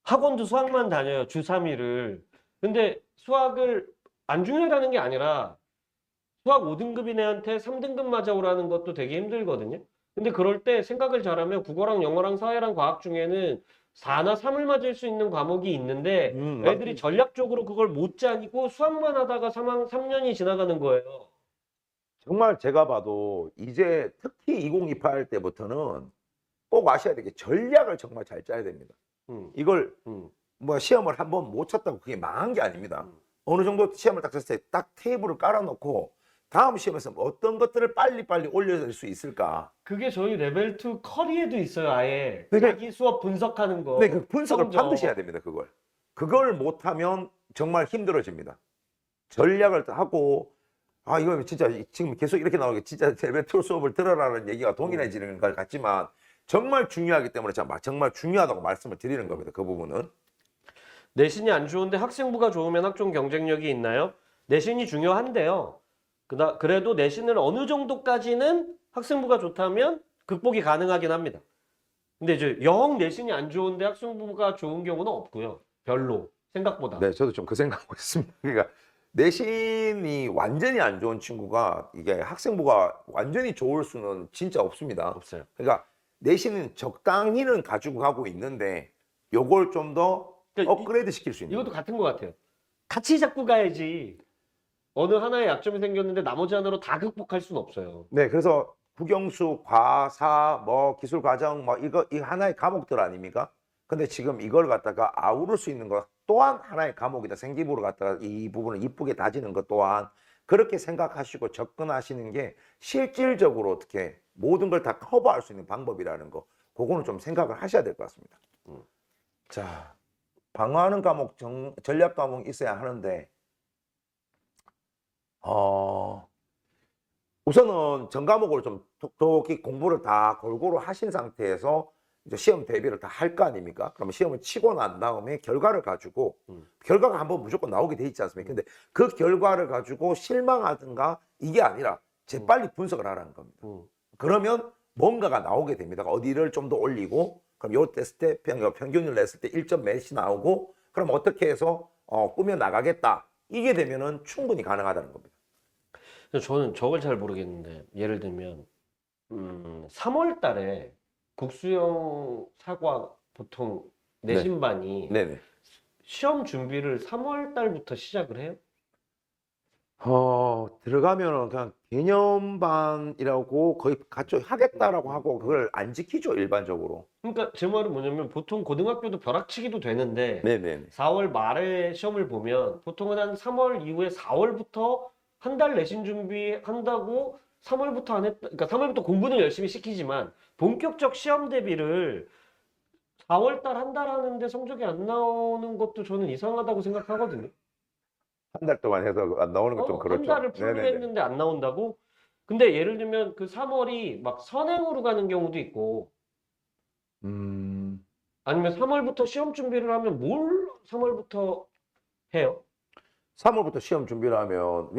학원도 수학만 다녀요. 주 3일을. 근데 수학을 안 중요하다는 게 아니라 수학 5등급인 애한테 3등급 맞아오라는 것도 되게 힘들거든요. 근데 그럴 때 생각을 잘하면 국어랑 영어랑 사회랑 과학 중에는 4나 3을 맞을 수 있는 과목이 있는데 애들이 전략적으로 그걸 못 짜고 수학만 하다가 3년이 지나가는 거예요. 정말 제가 봐도 이제 특히 2028 때부터는 꼭 아셔야 될 게 전략을 정말 잘 짜야 됩니다. 이걸 뭐 시험을 한번 못 쳤다고 그게 망한 게 아닙니다. 어느 정도 시험을 딱 쳤을 때 딱 테이블을 깔아놓고 다음 시험에서 어떤 것들을 빨리빨리 올려낼 수 있을까. 그게 저희 레벨 2 커리에도 있어요, 아예. 그러니까- 자기 수업 분석하는 거. 근데 그 분석을 성적. 반드시 해야 됩니다. 그걸 못하면 정말 힘들어집니다. 전략을 하고 이거 진짜 지금 계속 이렇게 나오게 진짜 레벨 2 수업을 들어라는 얘기가 동일해지는 것 같지만 정말 중요하기 때문에 제가 정말 중요하다고 말씀을 드리는 겁니다. 그 부분은. 내신이 안 좋은데 학생부가 좋으면 학종 경쟁력이 있나요? 내신이 중요한데요. 그래도 내신을 어느 정도까지는 학생부가 좋다면 극복이 가능하긴 합니다. 근데 이제 영 내신이 안 좋은데 학생부가 좋은 경우는 없고요. 별로 생각보다. 네, 저도 좀 그 생각하고 있습니다. 그러니까 내신이 완전히 안 좋은 친구가 이게 학생부가 완전히 좋을 수는 진짜 없습니다. 없어요. 그러니까 내신은 적당히는 가지고 가고 있는데 요걸 좀 더 그러니까 업그레이드 시킬 수 있는. 이것도 같은 것 같아요. 같이 잡고 가야지. 어느 하나의 약점이 생겼는데 나머지 하나로 다 극복할 수는 없어요. 네, 그래서 국영수, 과사, 뭐 기술 과정, 뭐 이거 하나의 과목들 아닙니까? 근데 지금 이걸 갖다가 아우를 수 있는 것 또한 하나의 과목이다. 생기부로 갖다가 이 부분을 이쁘게 다지는 것 또한 그렇게 생각하시고 접근하시는 게 실질적으로 어떻게 모든 걸 다 커버할 수 있는 방법이라는 거, 그거는 좀 생각을 하셔야 될 것 같습니다. 자, 방어하는 과목, 전략 과목이 있어야 하는데, 우선은 전 과목을 좀 톡톡히 공부를 다 골고루 하신 상태에서 이제 시험 대비를 다 할 거 아닙니까? 그러면 시험을 치고 난 다음에 결과를 가지고 결과가 한번 무조건 나오게 돼 있지 않습니까? 근데 그 결과를 가지고 실망하든가 이게 아니라 재빨리 분석을 하라는 겁니다. 그러면 뭔가가 나오게 됩니다. 어디를 좀 더 올리고 그럼 요 냈을 때 평균을 냈을 때 1점 몇이 나오고 그럼 어떻게 해서 꾸며 나가겠다. 이게 되면은 충분히 가능하다는 겁니다. 저는 저걸 잘 모르겠는데 예를 들면 3월 달에 국수형 사과 보통 내신반이 네네. 시험 준비를 3월 달부터 시작을 해요? 들어가면은 그냥 개념반이라고 거의 같이 하겠다라고 하고 그걸 안 지키죠, 일반적으로. 그러니까 제 말은 뭐냐면 보통 고등학교도 벼락치기도 되는데 네네. 4월 말에 시험을 보면 보통은 한 3월 이후에 4월부터 한 달 내신 준비한다고 3월부터 안 했다. 그러니까 3월부터 공부는 열심히 시키지만 본격적 시험 대비를 4월 달 한 달 하는데 성적이 안 나오는 것도 저는 이상하다고 생각하거든요. 한 달 동안 해서 안 나오는 건 좀 그렇죠. 한 달을 풀로 네네네. 했는데 안 나온다고? 근데 예를 들면 그 3월이 막 선행으로 가는 경우도 있고 아니면 3월부터 시험 준비를 하면 뭘 3월부터 해요? 3월부터 시험 준비를 하면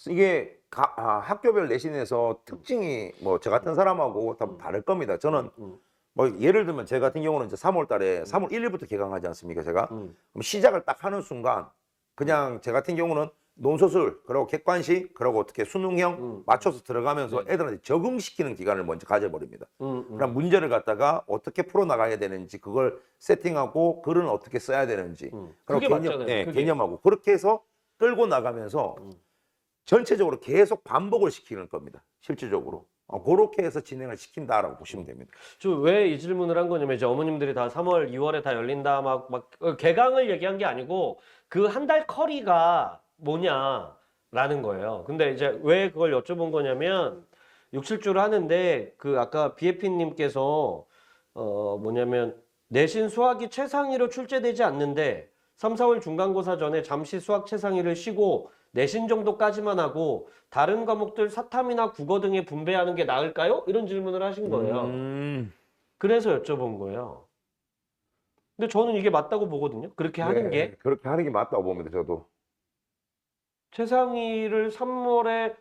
이게 학교별 내신에서 특징이 뭐 저 같은 사람하고 다 다를 겁니다. 저는 뭐 예를 들면 제 같은 경우는 이제 3월 달에 3월 1일부터 개강하지 않습니까, 제가? 그럼 시작을 딱 하는 순간 그냥 제 같은 경우는 논소술, 그리고 객관식, 그리고 어떻게 수능형 맞춰서 들어가면서 애들한테 적응시키는 기간을 먼저 가져버립니다. 그럼 문제를 갖다가 어떻게 풀어나가야 되는지 그걸 세팅하고 글은 어떻게 써야 되는지 그게 그리고 맞잖아요. 그게. 개념하고 그렇게 해서 끌고 나가면서 전체적으로 계속 반복을 시키는 겁니다. 실질적으로. 그렇게 해서 진행을 시킨다라고 보시면 됩니다. 저 왜 이 질문을 한 거냐면 이제 어머님들이 다 3월, 2월에 다 열린다 막 개강을 얘기한 게 아니고 그 한 달 커리가 뭐냐라는 거예요. 근데 이제 왜 그걸 여쭤본 거냐면 6, 7주를 하는데 그 아까 BF님께서 뭐냐면 내신 수학이 최상위로 출제되지 않는데 3, 4월 중간고사 전에 잠시 수학 최상위를 쉬고 내신 정도까지만 하고 다른 과목들 사탐이나 국어 등에 분배하는 게 나을까요? 이런 질문을 하신 거예요. 그래서 여쭤본 거예요. 근데 저는 이게 맞다고 보거든요. 그렇게 하는 게. 그렇게 하는 게 맞다고 봅니다. 저도. 최상위를 3월에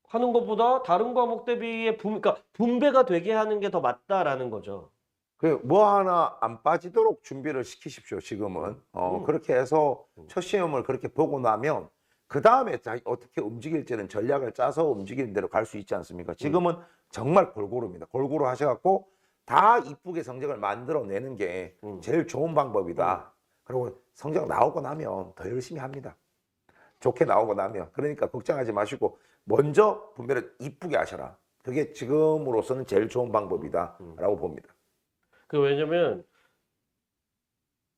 하는 것보다 다른 과목 대비에 그러니까 분배가 되게 하는 게 더 맞다라는 거죠. 그 뭐 하나 안 빠지도록 준비를 시키십시오. 지금은 그렇게 해서 첫 시험을 그렇게 보고 나면 그 다음에 어떻게 움직일지는 전략을 짜서 움직이는 대로 갈 수 있지 않습니까? 지금은 정말 골고루입니다. 골고루 하셔갖고 다 이쁘게 성적을 만들어내는 게 제일 좋은 방법이다. 그리고 성적 나오고 나면 더 열심히 합니다. 좋게 나오고 나면. 그러니까 걱정하지 마시고 먼저 분배를 이쁘게 하셔라. 그게 지금으로서는 제일 좋은 방법이다라고 봅니다. 그 왜냐면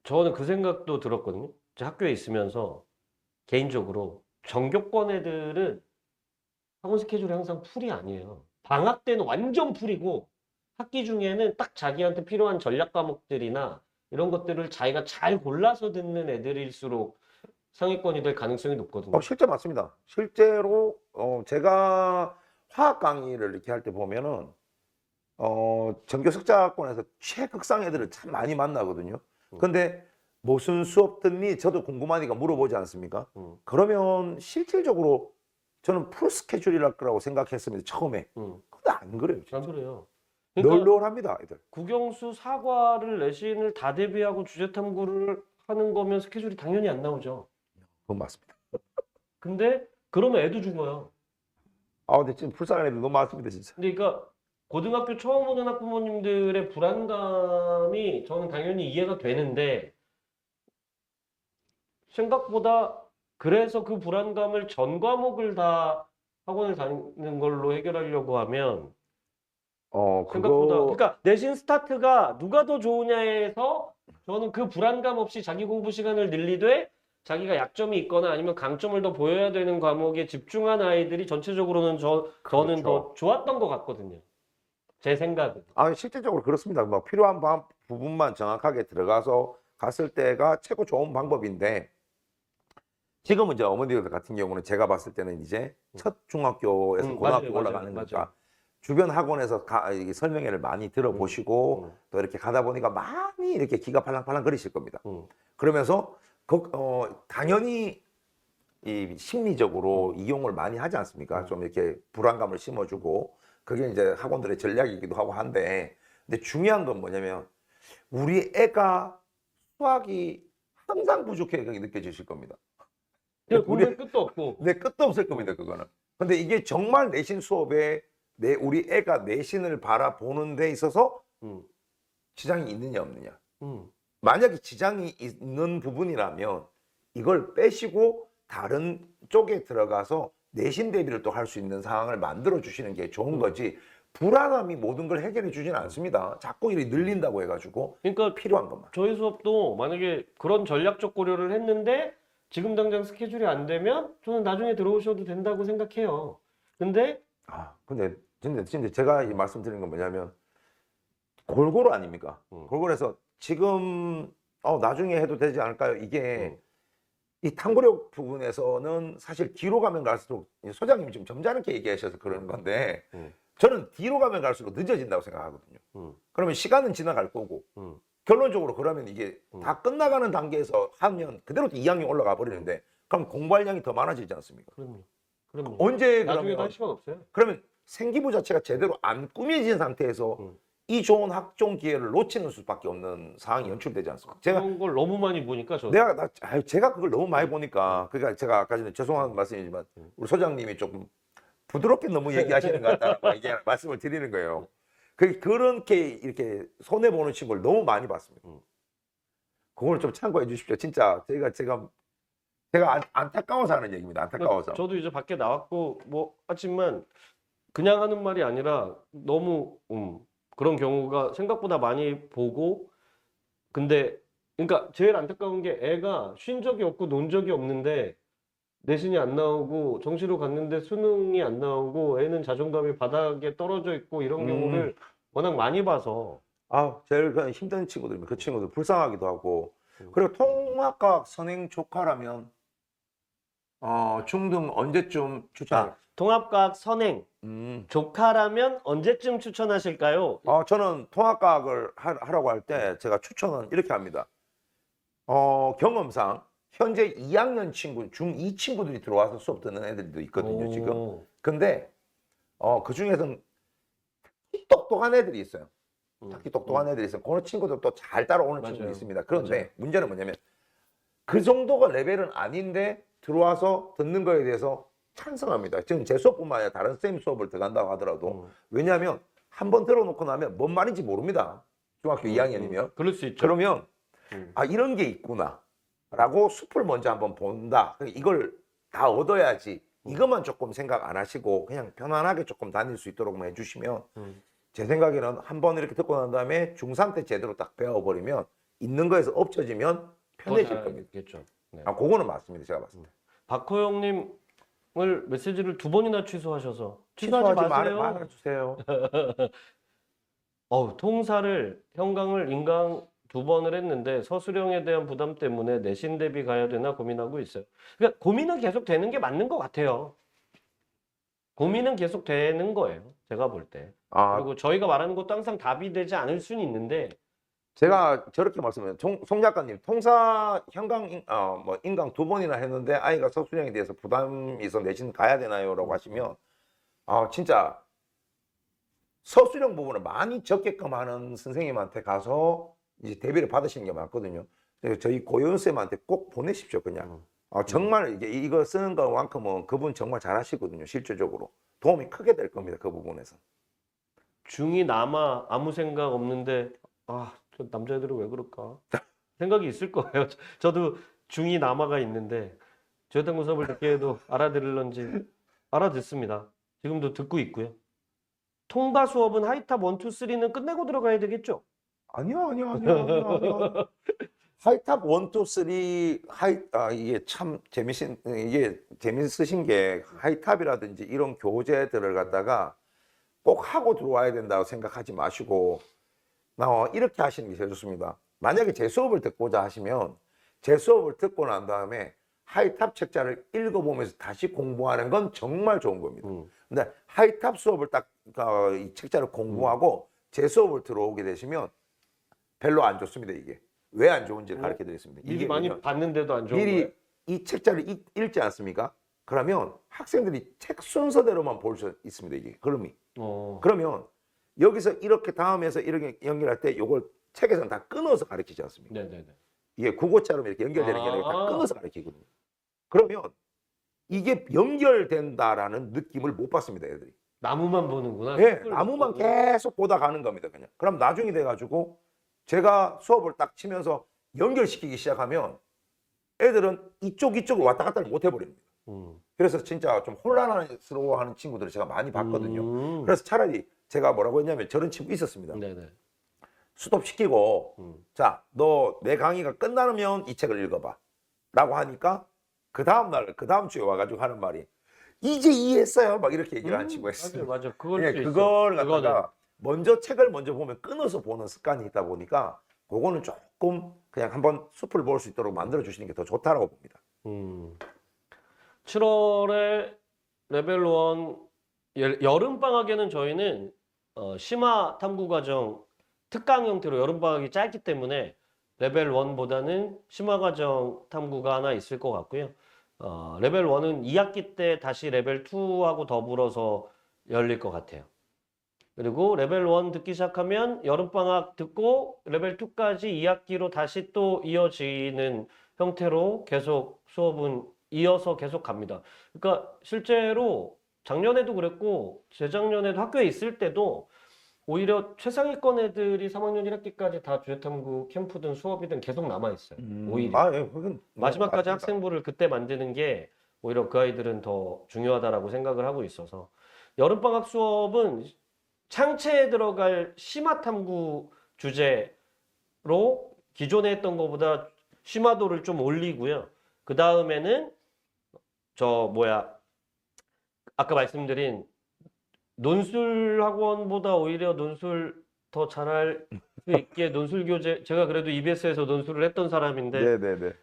저는 그 생각도 들었거든요. 제 학교에 있으면서 개인적으로 전교권 애들은 학원 스케줄이 항상 풀이 아니에요. 방학 때는 완전 풀이고 학기 중에는 딱 자기한테 필요한 전략 과목들이나 이런 것들을 자기가 잘 골라서 듣는 애들일수록 상위권이 될 가능성이 높거든요. 실제 맞습니다. 실제로 제가 화학 강의를 이렇게 할 때 보면은 전교 석자권에서 최극상 애들을 참 많이 만나거든요. 근데 무슨 수업 듣니? 저도 궁금하니까 물어보지 않습니까? 그러면 실질적으로 저는 풀 스케줄이랄 거라고 생각했습니다. 처음에. 근데 안 그래요. 진짜. 안 그래요. 그러니까 널널합니다, 애들. 국영수 사과를 내신을 다 대비하고 주제 탐구를 하는 거면 스케줄이 당연히 안 나오죠. 그건 맞습니다. 근데 그러면 애도 죽어요. 근데 지금 불쌍한 애들 너무 많습니다, 진짜. 근데 그러니까 고등학교 처음 오는 학부모님들의 불안감이 저는 당연히 이해가 되는데 생각보다 그래서 그 불안감을 전 과목을 다 학원을 다니는 걸로 해결하려고 하면 생각보다 그러니까 내신 스타트가 누가 더 좋으냐에서 저는 그 불안감 없이 자기 공부 시간을 늘리되 자기가 약점이 있거나 아니면 강점을 더 보여야 되는 과목에 집중한 아이들이 전체적으로는 저는 더 좋았던 것 같거든요. 제 생각은. 실질적으로 그렇습니다. 뭐 필요한 부분만 정확하게 들어가서 갔을 때가 최고 좋은 방법인데 지금은 이제 어머니들 같은 경우는 제가 봤을 때는 이제 첫 중학교에서 고등학교 맞아요, 올라가는 맞아요. 거니까 주변 학원에서 이게 설명회를 많이 들어보시고 또 이렇게 가다 보니까 많이 이렇게 기가 팔랑팔랑 거리실 겁니다. 그러면서 당연히 이 심리적으로 이용을 많이 하지 않습니까? 좀 이렇게 불안감을 심어주고 그게 이제 학원들의 전략이기도 하고 한데 근데 중요한 건 뭐냐면 우리 애가 수학이 항상 부족해 그렇게 느껴지실 겁니다. 공부할 끝도 없고. 네, 끝도 없을 겁니다, 그거는. 근데 이게 정말 내신 수업에 우리 애가 내신을 바라보는 데 있어서 지장이 있느냐 없느냐. 만약에 지장이 있는 부분이라면 이걸 빼시고 다른 쪽에 들어가서 내신 대비를 또 할 수 있는 상황을 만들어 주시는 게 좋은 거지 불안함이 모든 걸 해결해 주지는 않습니다. 자꾸 이렇게 늘린다고 해가지고 그러니까 필요한 것만. 저희 수업도 만약에 그런 전략적 고려를 했는데 지금 당장 스케줄이 안 되면 저는 나중에 들어오셔도 된다고 생각해요. 근데 근데 진짜 제가 이 말씀드리는 건 뭐냐면 골고루 아닙니까? 골고루 해서 지금 나중에 해도 되지 않을까요? 이게 이 탐구력 부분에서는 사실 뒤로 가면 갈수록 소장님이 좀 점잖게 얘기하셔서 그러는 건데 저는 뒤로 가면 갈수록 늦어진다고 생각하거든요. 그러면 시간은 지나갈 거고 결론적으로 그러면 이게 다 끝나가는 단계에서 하면 그대로 2학년 올라가 버리는데 그럼 공부할 양이 더 많아지지 않습니까? 그럼요. 언제 나중에도 그러면 할 시간 없어요. 그러면 생기부 자체가 제대로 안 꾸며진 상태에서 이 좋은 학종 기회를 놓치는 수밖에 없는 상황이 연출되지 않습니까? 제가 그런 걸 너무 많이 보니까 저 제가 그걸 너무 많이 보니까 그러니까 제가 아까 전에 죄송한 말씀이지만 우리 소장님이 조금 부드럽게 너무 얘기하시는 것 같다라고 말씀을 드리는 거예요. 그렇게 이렇게 손해 보는 친구를 너무 많이 봤습니다. 그걸 좀 참고해 주십시오. 진짜 제가 안타까워서 하는 얘기입니다. 안타까워서. 저도 이제 밖에 나왔고 뭐 하지만 그냥 하는 말이 아니라 너무 그런 경우가 생각보다 많이 보고 근데 그러니까 제일 안타까운 게 애가 쉰 적이 없고 논 적이 없는데 내신이 안 나오고 정시로 갔는데 수능이 안 나오고 애는 자존감이 바닥에 떨어져 있고 이런 경우를 워낙 많이 봐서 제일 그냥 힘든 친구들입니다. 그 친구들 불쌍하기도 하고. 그리고 통합과학 선행 조카라면 중등 언제쯤 추천? 통합과학 선행 조카라면 언제쯤 추천하실까요? 저는 통합과학을 하라고 할 때 제가 추천은 이렇게 합니다. 경험상 현재 2학년 친구, 중2 친구들이 들어와서 수업 듣는 애들도 있거든요, 지금. 근데 그 중에서는 똑똑한 애들이 있어요. 특히 똑똑한 애들이 있어요. 그런 친구들도 잘 따라오는 친구도 맞아요. 있습니다. 그런데 맞아요. 문제는 뭐냐면 그 정도가 레벨은 아닌데 들어와서 듣는 거에 대해서 찬성합니다. 지금 제 수업뿐만 아니라 다른 쌤 수업을 들어간다고 하더라도 왜냐하면 한 번 들어놓고 나면 뭔 말인지 모릅니다. 중학교 2학년이면. 그럴 수 있죠. 그러면 이런 게 있구나 라고 숲을 먼저 한번 본다. 이걸 다 얻어야지 이것만 조금 생각 안 하시고 그냥 편안하게 조금 다닐 수 있도록만 해주시면 제 생각에는 한 번 이렇게 듣고 난 다음에 중3 때 제대로 딱 배워버리면 있는 거에서 없어지면 편해질 겁니다. 겠죠. 네. 그거는 맞습니다. 제가 봤을 때. 박호영님을 메시지를 2번이나 취소하셔서 취소하지 마세요. 말아주세요. 통사를 형강을 인강 2번을 했는데 서술형에 대한 부담 때문에 내신 대비 가야 되나 고민하고 있어요. 그러니까 고민은 계속 되는 게 맞는 것 같아요. 고민은 계속 되는 거예요. 제가 볼 때. 그리고 저희가 말하는 것도 항상 답이 되지 않을 수는 있는데 제가 저렇게 말씀해요. 송 작가님, 통사 현강 인강 2번이나 했는데 아이가 서술형에 대해서 부담이 있어 내신 가야 되나요?라고 하시면 진짜 서술형 부분을 많이 적게끔 하는 선생님한테 가서 이제 대비를 받으시는 게 많거든요. 저희 고현 쌤한테 꼭 보내십시오, 그냥. 정말 이거 쓰는 것만큼은 그분 정말 잘하시거든요, 실질적으로. 도움이 크게 될 겁니다, 그 부분에서. 중이 남아 아무 생각 없는데 저 남자애들은 왜 그럴까? 생각이 있을 거예요. 저도 중이 남아가 있는데 저당 수업을 듣게 해도 알아들을런지 알아듣습니다. 지금도 듣고 있고요. 통과 수업은 하이탑 1, 2, 3는 끝내고 들어가야 되겠죠? 아니요. 하이탑 1, 2, 3 이게 참 재밌으신 게 하이탑이라든지 이런 교재들을 갖다가 꼭 하고 들어와야 된다고 생각하지 마시고 이렇게 하시는 게 제일 좋습니다. 만약에 제 수업을 듣고자 하시면 제 수업을 듣고 난 다음에 하이탑 책자를 읽어보면서 다시 공부하는 건 정말 좋은 겁니다. 근데 하이탑 수업을 딱 이 책자를 공부하고 제 수업을 들어오게 되시면 별로 안 좋습니다. 이게 왜 안 좋은지 가르쳐 드리겠습니다. 미리 많이 봤는데도 안 좋은 거예요. 미리 이 책자를 읽지 않습니까? 그러면 학생들이 책 순서대로만 볼 수 있습니다. 이게 흐름이. 그러면 여기서 이렇게 다음에서 이렇게 연결할 때 이걸 책에서는 다 끊어서 가르치지 않습니까? 네네네. 이게 국어처럼 이렇게 연결되는 게 아니라 다 끊어서 가르치거든요. 그러면 이게 연결된다라는 느낌을 못 받습니다, 애들이. 나무만 보는구나. 네, 나무만 계속 보다 가는 겁니다, 그냥. 그럼 나중에 돼가지고 제가 수업을 딱 치면서 연결시키기 시작하면 애들은 이쪽을 왔다 갔다를 못 해버립니다. 그래서 진짜 좀 혼란스러워하는 친구들을 제가 많이 봤거든요. 그래서 차라리 제가 뭐라고 했냐면 저런 친구 있었습니다. 네네. 스톱시키고 자, 너 내 강의가 끝나면 이 책을 읽어봐 라고 하니까 그 다음 주에 와가지고 하는 말이 이제 이해했어요 막 이렇게 얘기를 한 친구가 있어요. 맞아. 그걸 예, 수 있어. 그걸 그거는. 갖다가 먼저 책을 먼저 보면 끊어서 보는 습관이 있다 보니까 그거는 조금 그냥 한번 숲을 볼 수 있도록 만들어 주시는 게 더 좋다라고 봅니다. 7월에 레벨 1 여름방학에는 저희는 심화 탐구과정 특강 형태로 여름방학이 짧기 때문에 레벨 1보다는 심화과정 탐구가 하나 있을 것 같고요. 레벨 1은 2학기 때 다시 레벨 2하고 더불어서 열릴 것 같아요. 그리고 레벨 1 듣기 시작하면 여름방학 듣고 레벨 2까지 2학기로 다시 또 이어지는 형태로 계속 수업은 이어서 계속 갑니다. 그러니까 실제로 작년에도 그랬고 재작년에도 학교에 있을 때도 오히려 최상위권 애들이 3학년 1학기까지 다 주제탐구 캠프든 수업이든 계속 남아있어요. 오히려. 아, 예, 그건 마지막까지 맞습니다. 학생부를 그때 만드는 게 오히려 그 아이들은 더 중요하다라고 생각을 하고 있어서 여름방학 수업은 창체에 들어갈 심화 탐구 주제로 기존에 했던 것보다 심화도를 좀 올리고요. 그 다음에는 아까 말씀드린 논술 학원보다 오히려 논술 더 잘할 수 있게 논술 교재, 제가 그래도 EBS에서 논술을 했던 사람인데 네네네.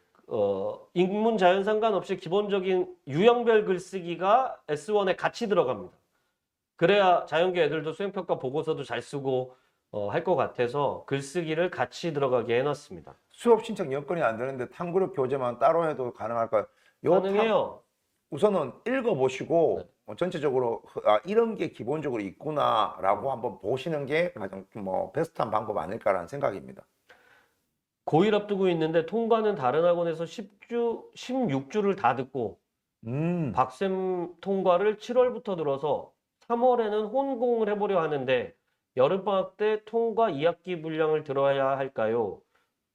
인문 자연 상관없이 기본적인 유형별 글쓰기가 S1에 같이 들어갑니다. 그래야 자연계 애들도 수행평가 보고서도 잘 쓰고 할 것 같아서 글쓰기를 같이 들어가게 해놨습니다. 수업 신청 여건이 안 되는데 탐구력 교재만 따로 해도 가능할까요? 요 가능해요. 우선은 읽어보시고 전체적으로 이런 게 기본적으로 있구나라고 한번 보시는 게 가장 뭐 베스트한 방법 아닐까라는 생각입니다. 고1 앞두고 있는데 통과는 다른 학원에서 16주를 다 듣고 박셈 통과를 7월부터 들어서 3월에는 혼공을 해보려 하는데 여름방학 때 통과 2학기 분량을 들어야 할까요?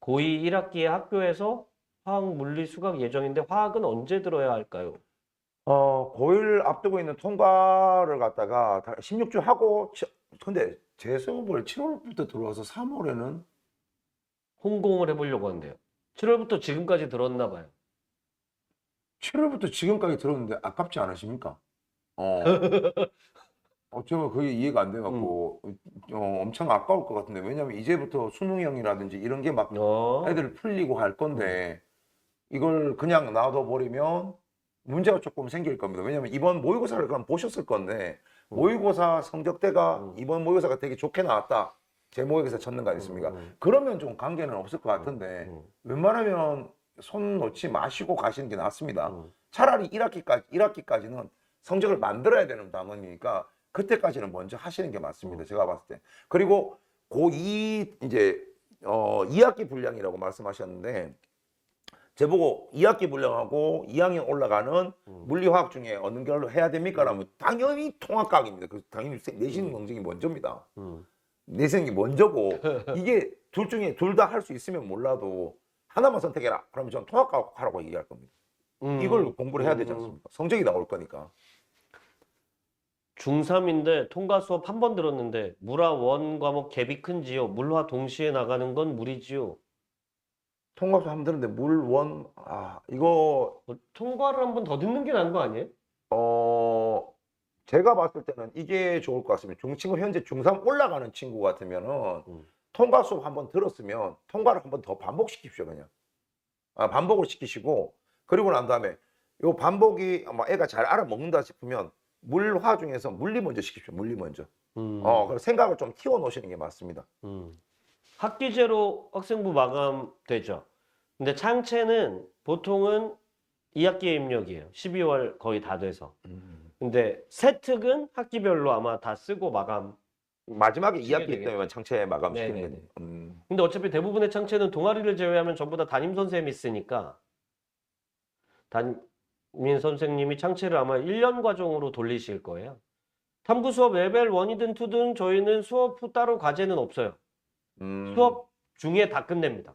고2 1학기에 학교에서 화학, 물리, 수학 예정인데 화학은 언제 들어야 할까요? 고1 앞두고 있는 통과를 갖다가 16주 하고 근데 제 수업을 7월부터 들어와서 3월에는 혼공을 해보려고 한대요. 7월부터 지금까지 들었나 봐요. 7월부터 지금까지 들었는데 아깝지 않으십니까? 제가 그게 이해가 안 돼갖고 엄청 아까울 것 같은데 왜냐면 이제부터 수능형이라든지 이런 게 막 애들 풀리고 할 건데 이걸 그냥 놔둬버리면 문제가 조금 생길 겁니다. 왜냐면 이번 모의고사를 그럼 보셨을 건데 모의고사 성적대가 이번 모의고사가 되게 좋게 나왔다. 제 모의고사 쳤는 거 아니습니까? 그러면 좀 관계는 없을 것 같은데 웬만하면 손 놓지 마시고 가시는 게 낫습니다. 차라리 1학기까지는 성적을 만들어야 되는 단원이니까 그때까지는 먼저 하시는 게 맞습니다. 제가 봤을 때. 그리고 고2 이제 2학기 분량이라고 말씀하셨는데 제보고 2학기 분량하고 2학년 올라가는 물리화학 중에 어느 걸로 해야 됩니까? 라면 당연히 통합과학입니다. 그 당연히 내신 경쟁이 먼저입니다. 내신이 먼저고 이게 둘 중에 둘 다 할 수 있으면 몰라도 하나만 선택해라. 그러면 전 통합과학 하라고 얘기할 겁니다. 이걸 공부를 해야 되지 않습니까? 성적이 나올 거니까. 중3인데 통과 수업 한 번 들었는데 물화 원 과목 갭이 큰지요? 물화 동시에 나가는 건 무리지요? 통합수 한번 들었는데 물원 이거 통과를 한 번 더 듣는 게 나은 거 아니에요? 제가 봤을 때는 이게 좋을 것 같습니다. 친구 현재 중3 올라가는 친구 같으면은 통과 수업 한번 들었으면 통과를 한번 더 반복시키십시오. 그냥 반복을 시키시고 그리고 난 다음에 요 반복이 애가 잘 알아먹는다 싶으면 물화 중에서 물리 먼저 시키십시오. 물리 먼저. 그래서 생각을 좀 튀어 놓으시는 게 맞습니다. 학기제로 학생부 마감되죠. 근데 창체는 보통은 2학기에 입력이에요. 12월 거의 다 돼서. 근데 세특은 학기별로 아마 다 쓰고 마감. 마지막에 시게 2학기 때문에 창체 마감시키는 네네네. 거죠. 근데 어차피 대부분의 창체는 동아리를 제외하면 전부 다 담임 선생님이 쓰니까 담임 선생님이 창체를 아마 1년 과정으로 돌리실 거예요. 탐구 수업 레벨 1이든 2든 저희는 수업 후 따로 과제는 없어요. 수업 중에 다 끝냅니다.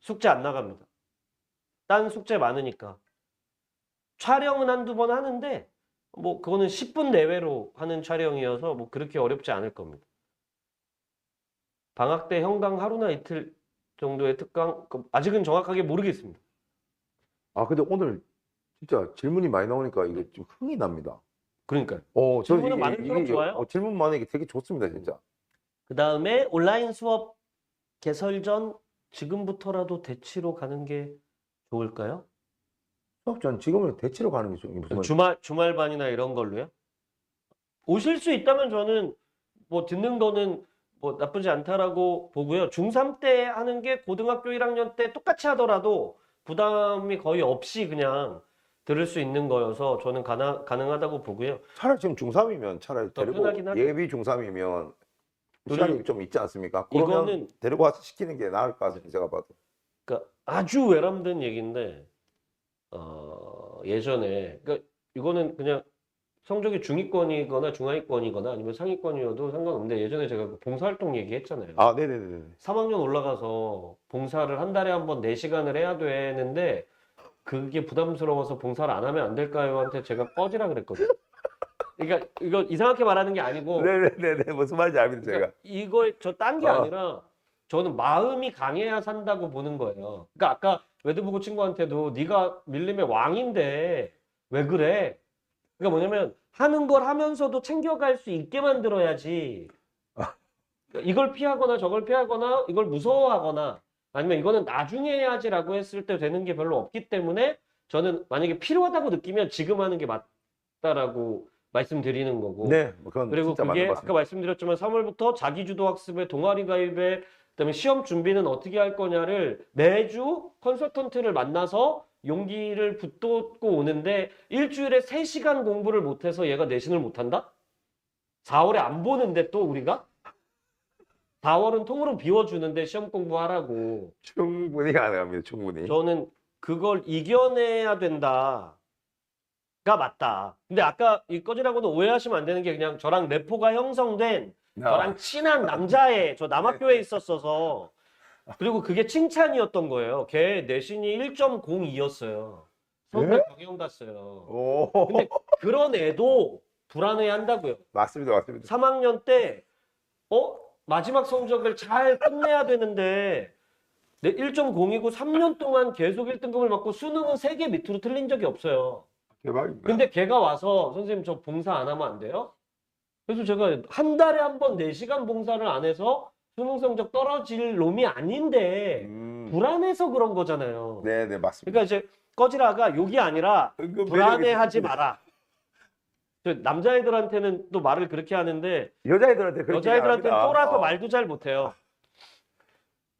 숙제 안 나갑니다. 딴 숙제 많으니까. 촬영은 한두 번 하는데 뭐 그거는 10분 내외로 하는 촬영이어서 뭐 그렇게 어렵지 않을 겁니다. 방학 때 현강 하루나 이틀 정도의 특강 아직은 정확하게 모르겠습니다. 근데 오늘 진짜 질문이 많이 나오니까 이게 좀 흥이 납니다. 그러니까요. 저 질문은 많을수록 좋아요. 질문 많은 게 되게 좋습니다, 진짜. 그 다음에 온라인 수업 개설 전 지금부터라도 대치로 가는 게 좋을까요? 수업 전 지금은 대치로 가는 게 무슨 말이에요? 주말반이나 이런 걸로요? 오실 수 있다면 저는 뭐 듣는 거는 뭐 나쁘지 않다라고 보고요. 중3 때 하는 게 고등학교 1학년 때 똑같이 하더라도 부담이 거의 없이 그냥 들을 수 있는 거여서 저는 가능하다고 보고요. 차라리 지금 중3이면 차라리 더 데리고 편하긴 하죠. 예비 중3이면 시간이 좀 있지 않습니까? 그러면 이거는 데리고 와서 시키는 게 나을 것 같습니다. 제가 봐도. 그러니까 아주 외람된 얘기인데 예전에 그러니까 이거는 그냥 성적이 중위권이거나 중하위권이거나 아니면 상위권이어도 상관없는데 예전에 제가 그 봉사활동 얘기했잖아요. 아, 네네네. 3학년 올라가서 봉사를 한 달에 한 번 4시간을 해야 되는데 그게 부담스러워서 봉사를 안 하면 안 될까요? 한테 제가 꺼지라 그랬거든요. 그러니까 이거 이상하게 말하는 게 아니고 네네네. 무슨 말인지 압니다, 제가. 그러니까 이걸 저 딴 게 어. 아니라 저는 마음이 강해야 산다고 보는 거예요. 그러니까 아까 외드부고 친구한테도 네가 밀림의 왕인데 왜 그래? 그러니까 뭐냐면 하는 걸 하면서도 챙겨갈 수 있게 만들어야지. 그러니까 이걸 피하거나 저걸 피하거나 이걸 무서워하거나 아니면 이거는 나중에 해야지라고 했을 때 되는 게 별로 없기 때문에 저는 만약에 필요하다고 느끼면 지금 하는 게 맞다라고 말씀드리는 거고. 네, 뭐 그건 그리고 진짜 그게 맞는 것 아까 같습니다. 말씀드렸지만 3월부터 자기주도 학습에 동아리 가입에 그다음에 시험 준비는 어떻게 할 거냐를 매주 컨설턴트를 만나서 용기를 붙돋고 오는데 일주일에 3시간 공부를 못해서 얘가 내신을 못한다? 4월에 안 보는데 또 우리가? 4월은 통으로 비워주는데 시험 공부하라고. 충분히 가능합니다, 충분히. 저는 그걸 이겨내야 된다가 맞다. 근데 아까 이 꺼지라고는 오해하시면 안 되는 게 그냥 저랑 래포가 형성된 저랑 친한 남자애 저 남학교에 있었어서 그리고 그게 칭찬이었던 거예요. 걔 내신이 1.02였어요. 서울대 경영 갔어요. 오, 근데 그런 애도 불안해 한다고요. 맞습니다, 맞습니다. 3학년 때 마지막 성적을 잘 끝내야 되는데 1.0이고 3년 동안 계속 1등급을 맞고 수능은 3개 밑으로 틀린 적이 없어요. 대박입니다. 근데 걔가 와서 선생님 저 봉사 안 하면 안 돼요? 그래서 제가 한 달에 한 번 4시간 봉사를 안 해서 수능 성적 떨어질 놈이 아닌데 불안해서 그런 거잖아요. 네네, 맞습니다. 그러니까 이제 꺼지라가 욕이 아니라 은근 불안해하지 매력이 마라. 저 남자애들한테는 또 말을 그렇게 하는데 여자애들한테 그렇게 여자애들한테는 합니다. 쫄아서 말도 잘 못해요.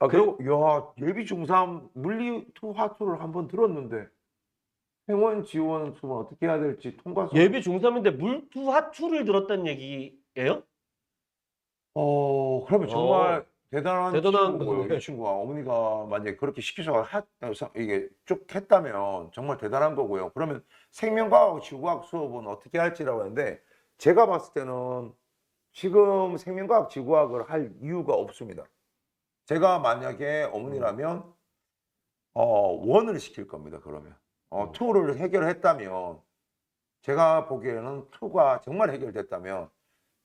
아, 그리고 야, 예비 중3 물리 투 화투를 한번 들었는데 회원 지원 수는 어떻게 해야 될지 통과서. 예비 중3인데 물투 하투를 들었다는 얘기예요? 그러면 정말 대단한 대단한 친구고요. 건데. 이 친구가 어머니가 만약에 그렇게 시켜서 이게 쭉 했다면 정말 대단한 거고요. 그러면 생명과학, 지구과학 수업은 어떻게 할지라고 하는데 제가 봤을 때는 지금 생명과학, 지구과학을 할 이유가 없습니다. 제가 만약에 어머니라면 원을 시킬 겁니다. 그러면 투를 해결했다면 제가 보기에는 투가 정말 해결됐다면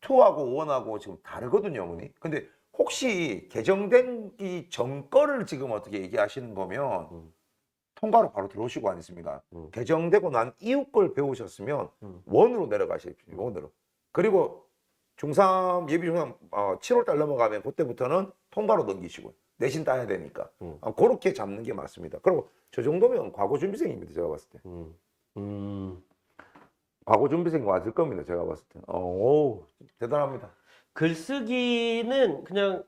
투하고 원하고 지금 다르거든요, 어머니. 근데 혹시 개정되기 전 거를 지금 어떻게 얘기하시는 거면 통과로 바로 들어오시고 아니습니까? 개정되고 난 이후 걸 배우셨으면 원으로 내려가십시오. 원으로. 그리고 중3 예비 중3 7월달 넘어가면 그때부터는 통과로 넘기시고 내신 따야 되니까 그렇게 잡는 게 맞습니다. 그리고 저 정도면 과거 준비생입니다. 제가 봤을 때. 과거 준비생 맞을 겁니다. 제가 봤을 때. 오, 대단합니다. 글쓰기는 그냥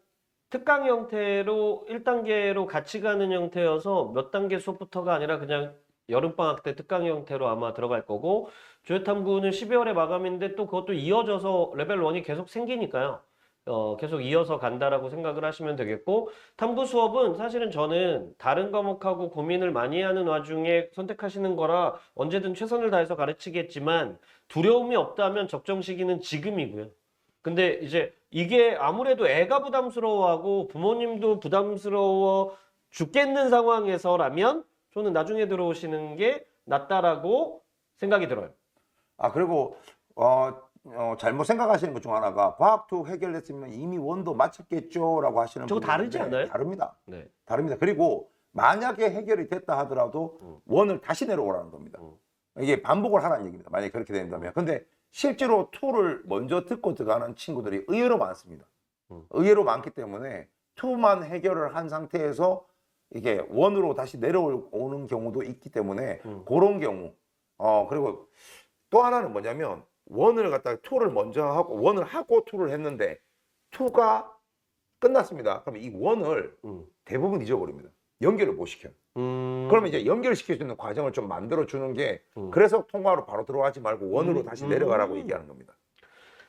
특강 형태로 1단계로 같이 가는 형태여서 몇 단계 수업부터가 아니라 그냥 여름방학 때 특강 형태로 아마 들어갈 거고 주요탐구는 12월에 마감인데 또 그것도 이어져서 레벨 1이 계속 생기니까요. 계속 이어서 간다라고 생각을 하시면 되겠고 탐구 수업은 사실은 저는 다른 과목하고 고민을 많이 하는 와중에 선택하시는 거라 언제든 최선을 다해서 가르치겠지만 두려움이 없다면 적정 시기는 지금이고요. 근데 이제 이게 아무래도 애가 부담스러워하고 부모님도 부담스러워 죽겠는 상황에서라면 저는 나중에 들어오시는 게 낫다라고 생각이 들어요. 그리고 잘못 생각하시는 것 중 하나가 과학투 해결됐으면 이미 원도 마쳤겠죠라고 하시는 저거 분이 다르지 있는데 않아요? 다릅니다. 네. 다릅니다. 그리고 만약에 해결이 됐다 하더라도 원을 다시 내려오라는 겁니다. 이게 반복을 하라는 얘기입니다. 만약에 그렇게 된다면. 근데 실제로 투를 먼저 듣고 들어가는 친구들이 의외로 많습니다. 의외로 많기 때문에 투만 해결을 한 상태에서 이게 원으로 다시 내려오는 경우도 있기 때문에 그런 경우 그리고 또 하나는 뭐냐면 원을 갖다가 투를 먼저 하고 원을 하고 투를 했는데 투가 끝났습니다. 그러면 이 원을 대부분 잊어버립니다. 연결을 못 시켜요. 그러면 이제 연결시킬 수 있는 과정을 좀 만들어 주는 게 그래서 통과로 바로 들어가지 말고 원으로 다시 내려가라고 얘기하는 겁니다.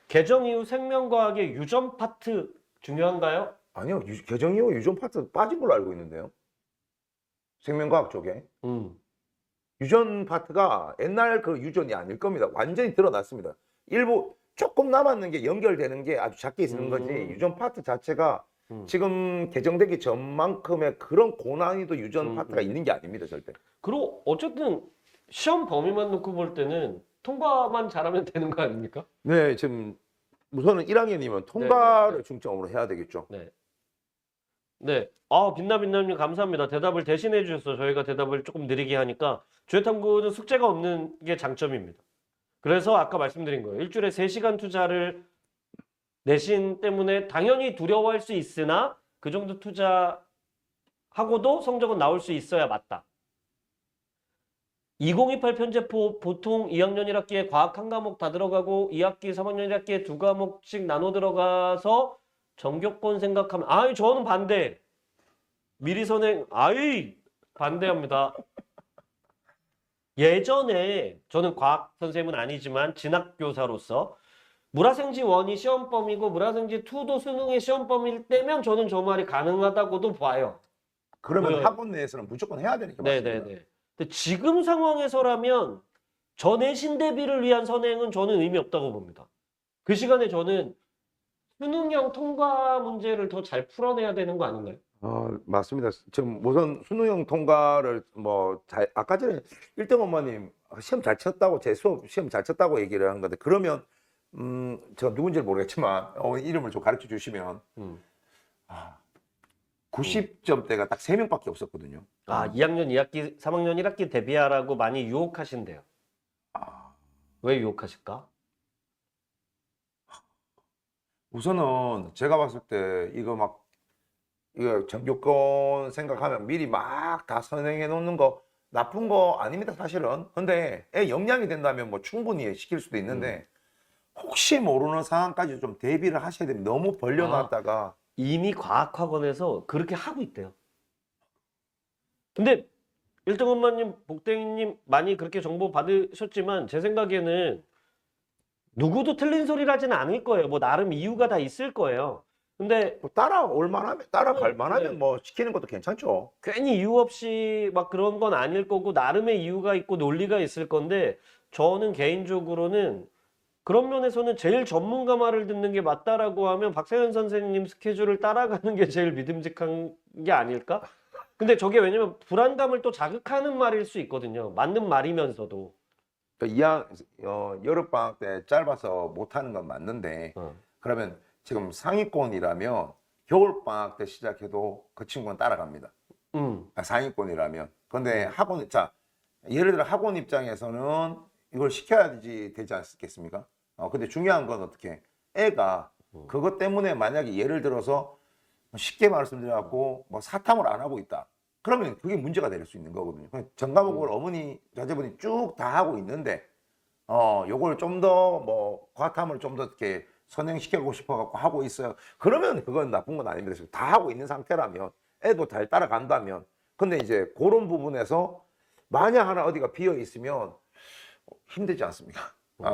개정 이후 생명과학의 유전 파트 중요한가요? 아니요, 개정 이후 유전 파트 빠진 걸로 알고 있는데요. 생명과학 쪽에 유전 파트가 옛날 그 유전이 아닐 겁니다. 완전히 드러났습니다. 일부 조금 남았는 게 연결되는 게 아주 작게 있는 거지 유전 파트 자체가 지금 개정되기 전만큼의 그런 고난이도 유전 파트가 있는 게 아닙니다, 절대. 그리고 어쨌든 시험 범위만 놓고 볼 때는 통과만 잘하면 되는 거 아닙니까? 네, 지금 우선은 1학년이면 통과를 중점으로 해야 되겠죠. 네. 네. 아, 빛나빛나님 감사합니다. 대답을 대신해 주셔서 저희가 대답을 조금 느리게 하니까 주회탐구는 숙제가 없는 게 장점입니다. 그래서 아까 말씀드린 거예요. 일주일에 3시간 투자를 내신 때문에 당연히 두려워할 수 있으나 그 정도 투자하고도 성적은 나올 수 있어야 맞다. 2028 편제포 보통 2학년 1학기에 과학 한 과목 다 들어가고 2학기 3학년 1학기에 2과목씩 나눠 들어가서 전교권 생각하면 아이 저는 반대. 미리 선행 아이 반대합니다. 예전에 저는 과학 선생님은 아니지만 진학교사로서 물화생지 1이 시험범위고 물화생지 2도 수능의 시험범위일 때면 저는 저 말이 가능하다고도 봐요. 그러면 네. 학원 내에서는 무조건 해야 되니까 맞습니다. 네네네. 근데 지금 상황에서라면 전내신 대비를 위한 선행은 저는 의미 없다고 봅니다. 그 시간에 저는 수능형 통과 문제를 더 잘 풀어내야 되는 거 아닌가요? 맞습니다. 지금 우선 수능형 통과를 아까 전에 1등 엄마님 시험 잘 쳤다고 제 수업 시험 잘 쳤다고 얘기를 한 건데 그러면 제가 누군지 모르겠지만 이름을 좀 가르쳐 주시면 90점대가 딱 3명밖에 없었거든요. 2학년 2학기, 3학년 1학기 대비하라고 많이 유혹하신대요. 왜 유혹하실까? 우선은 제가 봤을 때 이거 전교권 생각하면 미리 막 다 선행해 놓는 거 나쁜 거 아닙니다, 사실은. 근데 애 역량이 된다면 뭐 충분히 시킬 수도 있는데 혹시 모르는 상황까지 좀 대비를 하셔야 됩니다. 너무 벌려놨다가 이미 과학학원에서 그렇게 하고 있대요. 근데 1등 엄마님, 복댕이님 많이 그렇게 정보 받으셨지만 제 생각에는 누구도 틀린 소리를 하지는 않을 거예요. 뭐 나름 이유가 다 있을 거예요. 근데 뭐 따라갈 만하면 네. 뭐 시키는 것도 괜찮죠. 괜히 이유 없이 막 그런 건 아닐 거고 나름의 이유가 있고 논리가 있을 건데 저는 개인적으로는 그런 면에서는 제일 전문가 말을 듣는 게 맞다라고 하면 박세현 선생님 스케줄을 따라가는 게 제일 믿음직한 게 아닐까? 근데 저게 왜냐면 불안감을 또 자극하는 말일 수 있거든요. 맞는 말이면서도. 여름방학 때 짧아서 못하는 건 맞는데 그러면 지금 상위권이라면 겨울방학 때 시작해도 그 친구는 따라갑니다. 상위권이라면. 근데 예를 들어 학원 입장에서는 이걸 시켜야 되지 않겠습니까? 근데 중요한 건 어떻게 애가 그것 때문에 만약에 예를 들어서 쉽게 말씀드려갖고 뭐 사탐을 안 하고 있다. 그러면 그게 문제가 될 수 있는 거거든요. 전 과목을 어머니, 자제분이 쭉 다 하고 있는데 요걸 좀 더 과탐을 좀 더 이렇게 선행시키고 싶어갖고 하고 있어요. 그러면 그건 나쁜 건 아닙니다. 다 하고 있는 상태라면 애도 잘 따라간다면. 근데 이제 그런 부분에서 만약 하나 어디가 비어 있으면 힘들지 않습니까?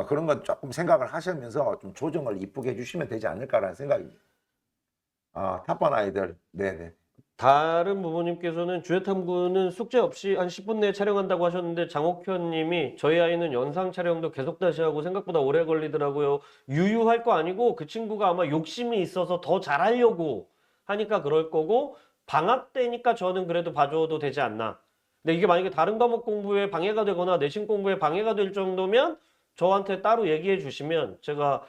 그런 건 조금 생각을 하시면서 좀 조정을 이쁘게 해주시면 되지 않을까라는 생각입니다. 탑반 아이들, 네네. 다른 부모님께서는 주회탐구는 숙제 없이 한 10분 내에 촬영한다고 하셨는데 장옥현 님이 저희 아이는 영상 촬영도 계속 다시 하고 생각보다 오래 걸리더라고요. 유유할 거 아니고 그 친구가 아마 욕심이 있어서 더 잘하려고 하니까 그럴 거고 방학 때니까 저는 그래도 봐줘도 되지 않나. 근데 이게 만약에 다른 과목 공부에 방해가 되거나 내신 공부에 방해가 될 정도면 저한테 따로 얘기해 주시면 제가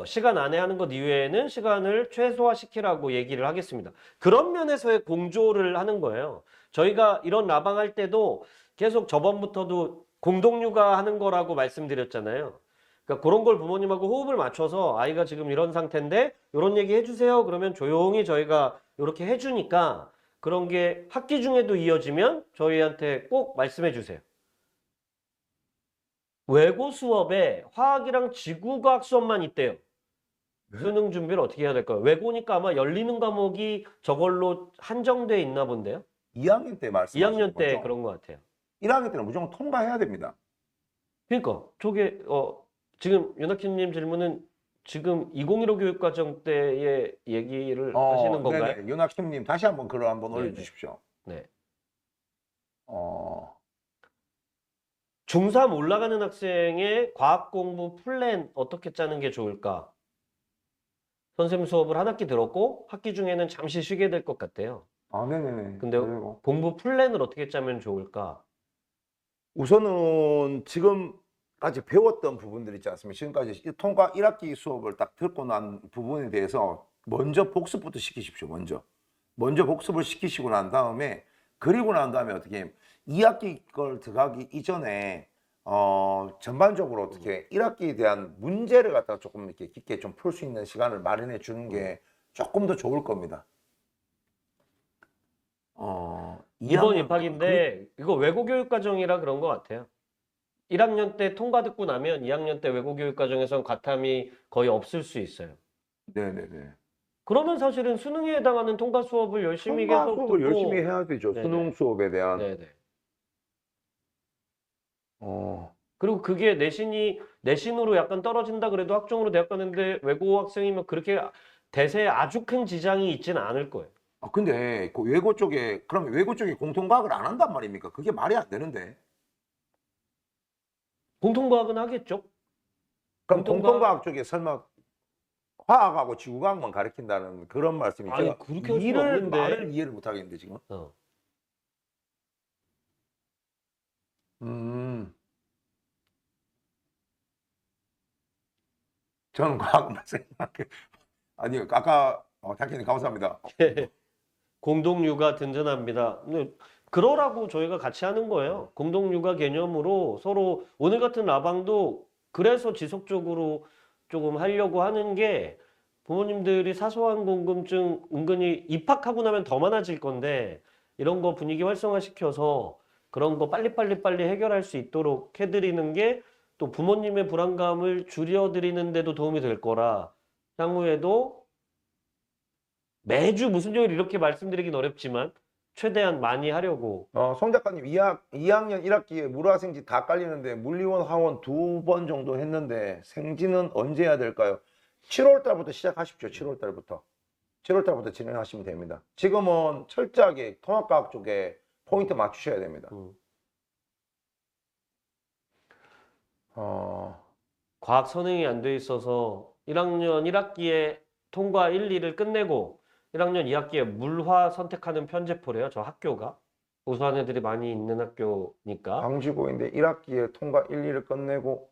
시간 안에 하는 것 이외에는 시간을 최소화시키라고 얘기를 하겠습니다. 그런 면에서의 공조를 하는 거예요. 저희가 이런 라방 할 때도 계속 저번부터도 공동육아 하는 거라고 말씀드렸잖아요. 그러니까 그런 걸 부모님하고 호흡을 맞춰서 아이가 지금 이런 상태인데 이런 얘기 해주세요. 그러면 조용히 저희가 이렇게 해주니까 그런 게 학기 중에도 이어지면 저희한테 꼭 말씀해 주세요. 외고 수업에 화학이랑 지구과학 수업만 있대요. 수능 준비를 어떻게 해야 될까요? 외고니까 아마 열리는 과목이 저걸로 한정돼 있나 본데요. 2학년 때 말씀. 2학년 때 그런 것 같아요. 1학년 때는 무조건 통과해야 됩니다. 그러니까 저게 지금 윤학희님 질문은 지금 2015 교육과정 때의 얘기를 하시는 건가요? 네네. 윤학심님 다시 한번 글을 한번 네네. 올려주십시오. 네. 어, 중3 올라가는 학생의 과학 공부 플랜 어떻게 짜는 게 좋을까? 선생님 수업을 한 학기 들었고 학기 중에는 잠시 쉬게 될 것 같아요. 네네네. 근데 그리고 공부 플랜을 어떻게 짜면 좋을까? 우선은 지금까지 배웠던 부분들 있지 않습니까? 지금까지 통과 1학기 수업을 딱 듣고 난 부분에 대해서 먼저 복습부터 시키십시오. 먼저 복습을 시키시고 난 다음에 그리고 난 다음에 어떻게 2학기 걸 들어가기 이전에 전반적으로 어떻게 1학기에 대한 문제를 갖다가 조금 이렇게 깊게 좀 풀 수 있는 시간을 마련해 주는 게 조금 더 좋을 겁니다. 이번 2학년 입학인데 이거 외고교육과정이라 그런 것 같아요. 1학년 때 통과 듣고 나면 2학년 때 외고교육과정에선 과탐이 거의 없을 수 있어요. 네네네. 그러면 사실은 수능에 해당하는 통과 수업을 열심히 통과 계속 수업을 듣고 열심히 해야 되죠. 네네. 수능 수업에 대한. 네네. 어, 그리고 그게 내신으로 약간 떨어진다 그래도 학종으로 대학 가는데 외고 학생이면 그렇게 대세에 아주 큰 지장이 있지는 않을 거예요. 근데 그 외고 쪽에 그러면 외고 쪽에 공통과학을 안 한단 말입니까? 그게 말이 안 되는데. 공통과학은 하겠죠? 그럼 공통과학- 공통과학 쪽에 설마 화학하고 지구과학만 가르친다는 그런 말씀이 아니, 제가 그렇게 할 수는 없는데. 말을 이해를 못 하겠는데 지금. 어. 저는 과학만 생각해. 아니 아까 장님 감사합니다. 공동육아 든든합니다. 근데 그러라고 저희가 같이 하는 거예요. 공동육아 개념으로 서로 오늘 같은 라방도 그래서 지속적으로 조금 하려고 하는 게 부모님들이 사소한 궁금증 은근히 입학하고 나면 더 많아질 건데 이런 거 분위기 활성화시켜서 그런 거 빨리 해결할 수 있도록 해드리는 게 또 부모님의 불안감을 줄여드리는 데도 도움이 될 거라 향후에도 매주 무슨 요일 이렇게 말씀드리긴 어렵지만 최대한 많이 하려고. 송 작가님 2학년 1학기에 물화생지 다 깔리는데 물리원 하원 2번 정도 했는데 생지는 언제 해야 될까요? 7월 달부터 시작하십시오. 7월 달부터. 7월 달부터 진행하시면 됩니다. 지금은 철저하게 통합과학 쪽에 포인트 맞추셔야 됩니다. 과학 선행이 안 돼 있어서 1학년 1학기에 통과 1, 2를 끝내고 1학년 2학기에 물화 선택하는 편제포래요. 저 학교가. 우수한 애들이 많이 있는 학교니까. 광주고인데 1학기에 통과 1, 2를 끝내고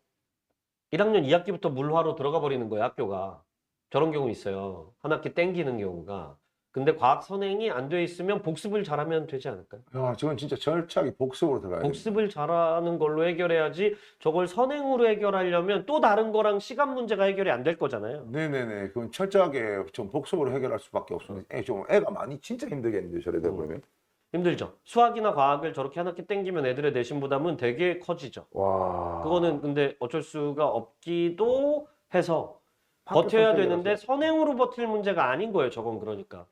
1학년 2학기부터 물화로 들어가 버리는 거예요, 학교가. 저런 경우 있어요. 한 학기 땡기는 경우가. 근데 과학 선행이 안 돼 있으면 복습을 잘하면 되지 않을까요? 야, 저건 진짜 절차하게 복습으로 들어가야 됩니다. 복습을 잘하는 걸로 해결해야지 저걸 선행으로 해결하려면 또 다른 거랑 시간 문제가 해결이 안 될 거잖아요. 네네네. 그건 철저하게 좀 복습으로 해결할 수밖에 없습니다. 애가 많이 진짜 힘들겠는데 저래 되면. 힘들죠. 수학이나 과학을 저렇게 한 학기 땡기면 애들의 내신 부담은 되게 커지죠. 와. 그거는 근데 어쩔 수가 없기도 해서 학교 버텨야 선택이라서. 되는데 선행으로 버틸 문제가 아닌 거예요. 저건 그러니까.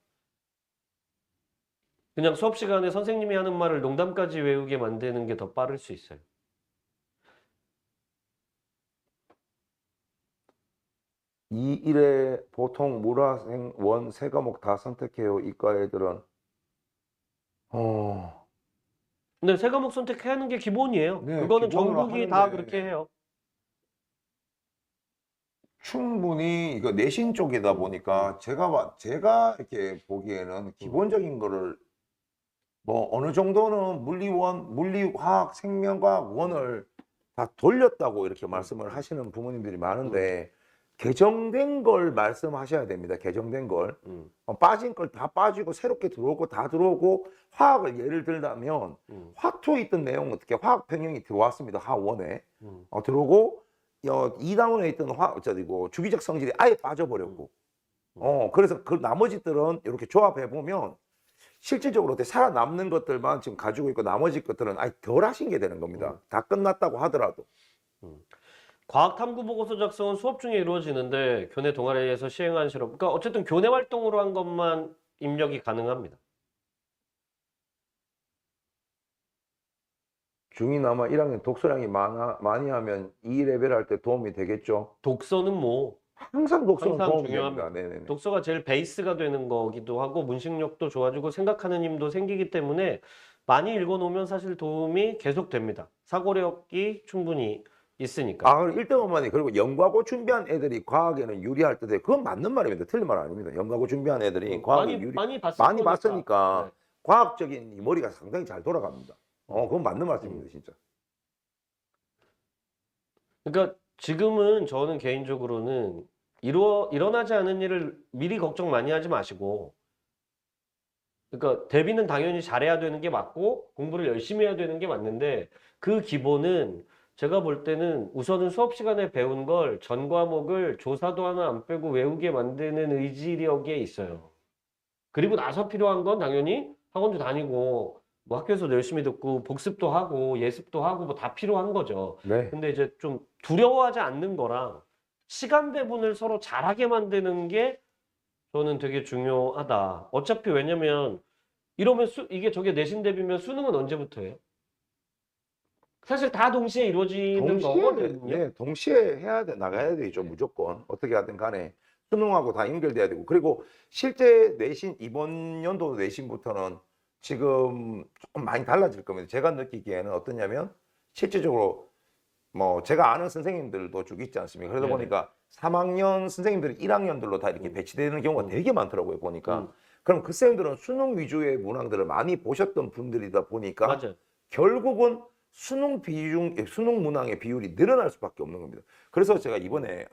그냥 수업 시간에 선생님이 하는 말을 농담까지 외우게 만드는 게 더 빠를 수 있어요. 이 일에 보통 물화생 원 세 과목 다 선택해요. 이과 애들은. 근데 세 과목 선택해야 하는 게 기본이에요. 네, 그거는 기본으로 전국이 다 하는데. 그렇게 해요. 충분히 이거 내신 쪽이다 보니까 제가 이렇게 보기에는 기본적인 거를 뭐 어느 정도는 물리화학, 생명과학 원을 다 돌렸다고 이렇게 말씀을 하시는 부모님들이 많은데 개정된 걸 말씀하셔야 됩니다. 개정된 걸. 빠진 걸 다 빠지고 새롭게 들어오고 다 들어오고 화학을 예를 들자면 화투에 있던 내용 어떻게 화학 평형이 들어왔습니다. 하원에. 들어오고 2단원에 있던 주기적 성질이 아예 빠져버렸고 그래서 그 나머지들은 이렇게 조합해 보면 실질적으로 어떻게 살아남는 것들만 지금 가지고 있고 나머지 것들은 아예 덜 하신 게 되는 겁니다. 다 끝났다고 하더라도. 과학 탐구 보고서 작성은 수업 중에 이루어지는데 교내 동아리에서 시행한 실험. 그러니까 어쨌든 교내 활동으로 한 것만 입력이 가능합니다. 중2 아마 1학년 독서량이 많이 하면 2레벨 할 때 도움이 되겠죠. 독서는 뭐 항상 독서는 항상 도움이 중요합니다. 됩니다. 네네네. 독서가 제일 베이스가 되는 거기도 하고 문식력도 좋아지고 생각하는 힘도 생기기 때문에 많이 읽어놓으면 사실 도움이 계속 됩니다. 사고력이 충분히 있으니까. 아, 1등원만이 그리고 연구하고 준비한 애들이 과학에는 유리할 때 그건 맞는 말입니다. 틀린 말 아닙니다. 연구하고 준비한 애들이 과학에 많이 많이 봤을 봤으니까 네. 과학적인 이 머리가 상당히 잘 돌아갑니다. 그건 맞는 말씀입니다, 진짜. 그러니까 지금은 저는 개인적으로는 일어나지 않은 일을 미리 걱정 많이 하지 마시고, 그러니까 대비는 당연히 잘해야 되는 게 맞고 공부를 열심히 해야 되는 게 맞는데 그 기본은 제가 볼 때는 우선은 수업 시간에 배운 걸 전 과목을 조사도 하나 안 빼고 외우게 만드는 의지력에 있어요. 그리고 나서 필요한 건 당연히 학원도 다니고 뭐 학교에서 열심히 듣고 복습도 하고 예습도 하고 뭐 다 필요한 거죠. 네. 근데 이제 좀 두려워하지 않는 거랑 시간 배분을 서로 잘하게 만드는 게 저는 되게 중요하다. 어차피 왜냐면 이러면 이게 저게 내신 대비면 수능은 언제부터 해요? 사실 다 동시에 이루어지는 거거든요. 네, 동시에 나가야 되죠, 무조건. 어떻게 하든 간에. 수능하고 다 연결돼야 되고. 그리고 실제 내신, 이번 연도 내신부터는 지금 조금 많이 달라질 겁니다. 제가 느끼기에는 어떠냐면, 실질적으로 뭐 제가 아는 선생님들도 쭉 있지 않습니까? 그러다 네네. 보니까 3학년 선생님들이 1학년들로 다 이렇게 배치되는 경우가 되게 많더라고요, 보니까. 그럼 그 쌤들은 수능 위주의 문항들을 많이 보셨던 분들이다 보니까 맞아요. 결국은 수능 문항의 비율이 늘어날 수밖에 없는 겁니다. 그래서 제가 이번에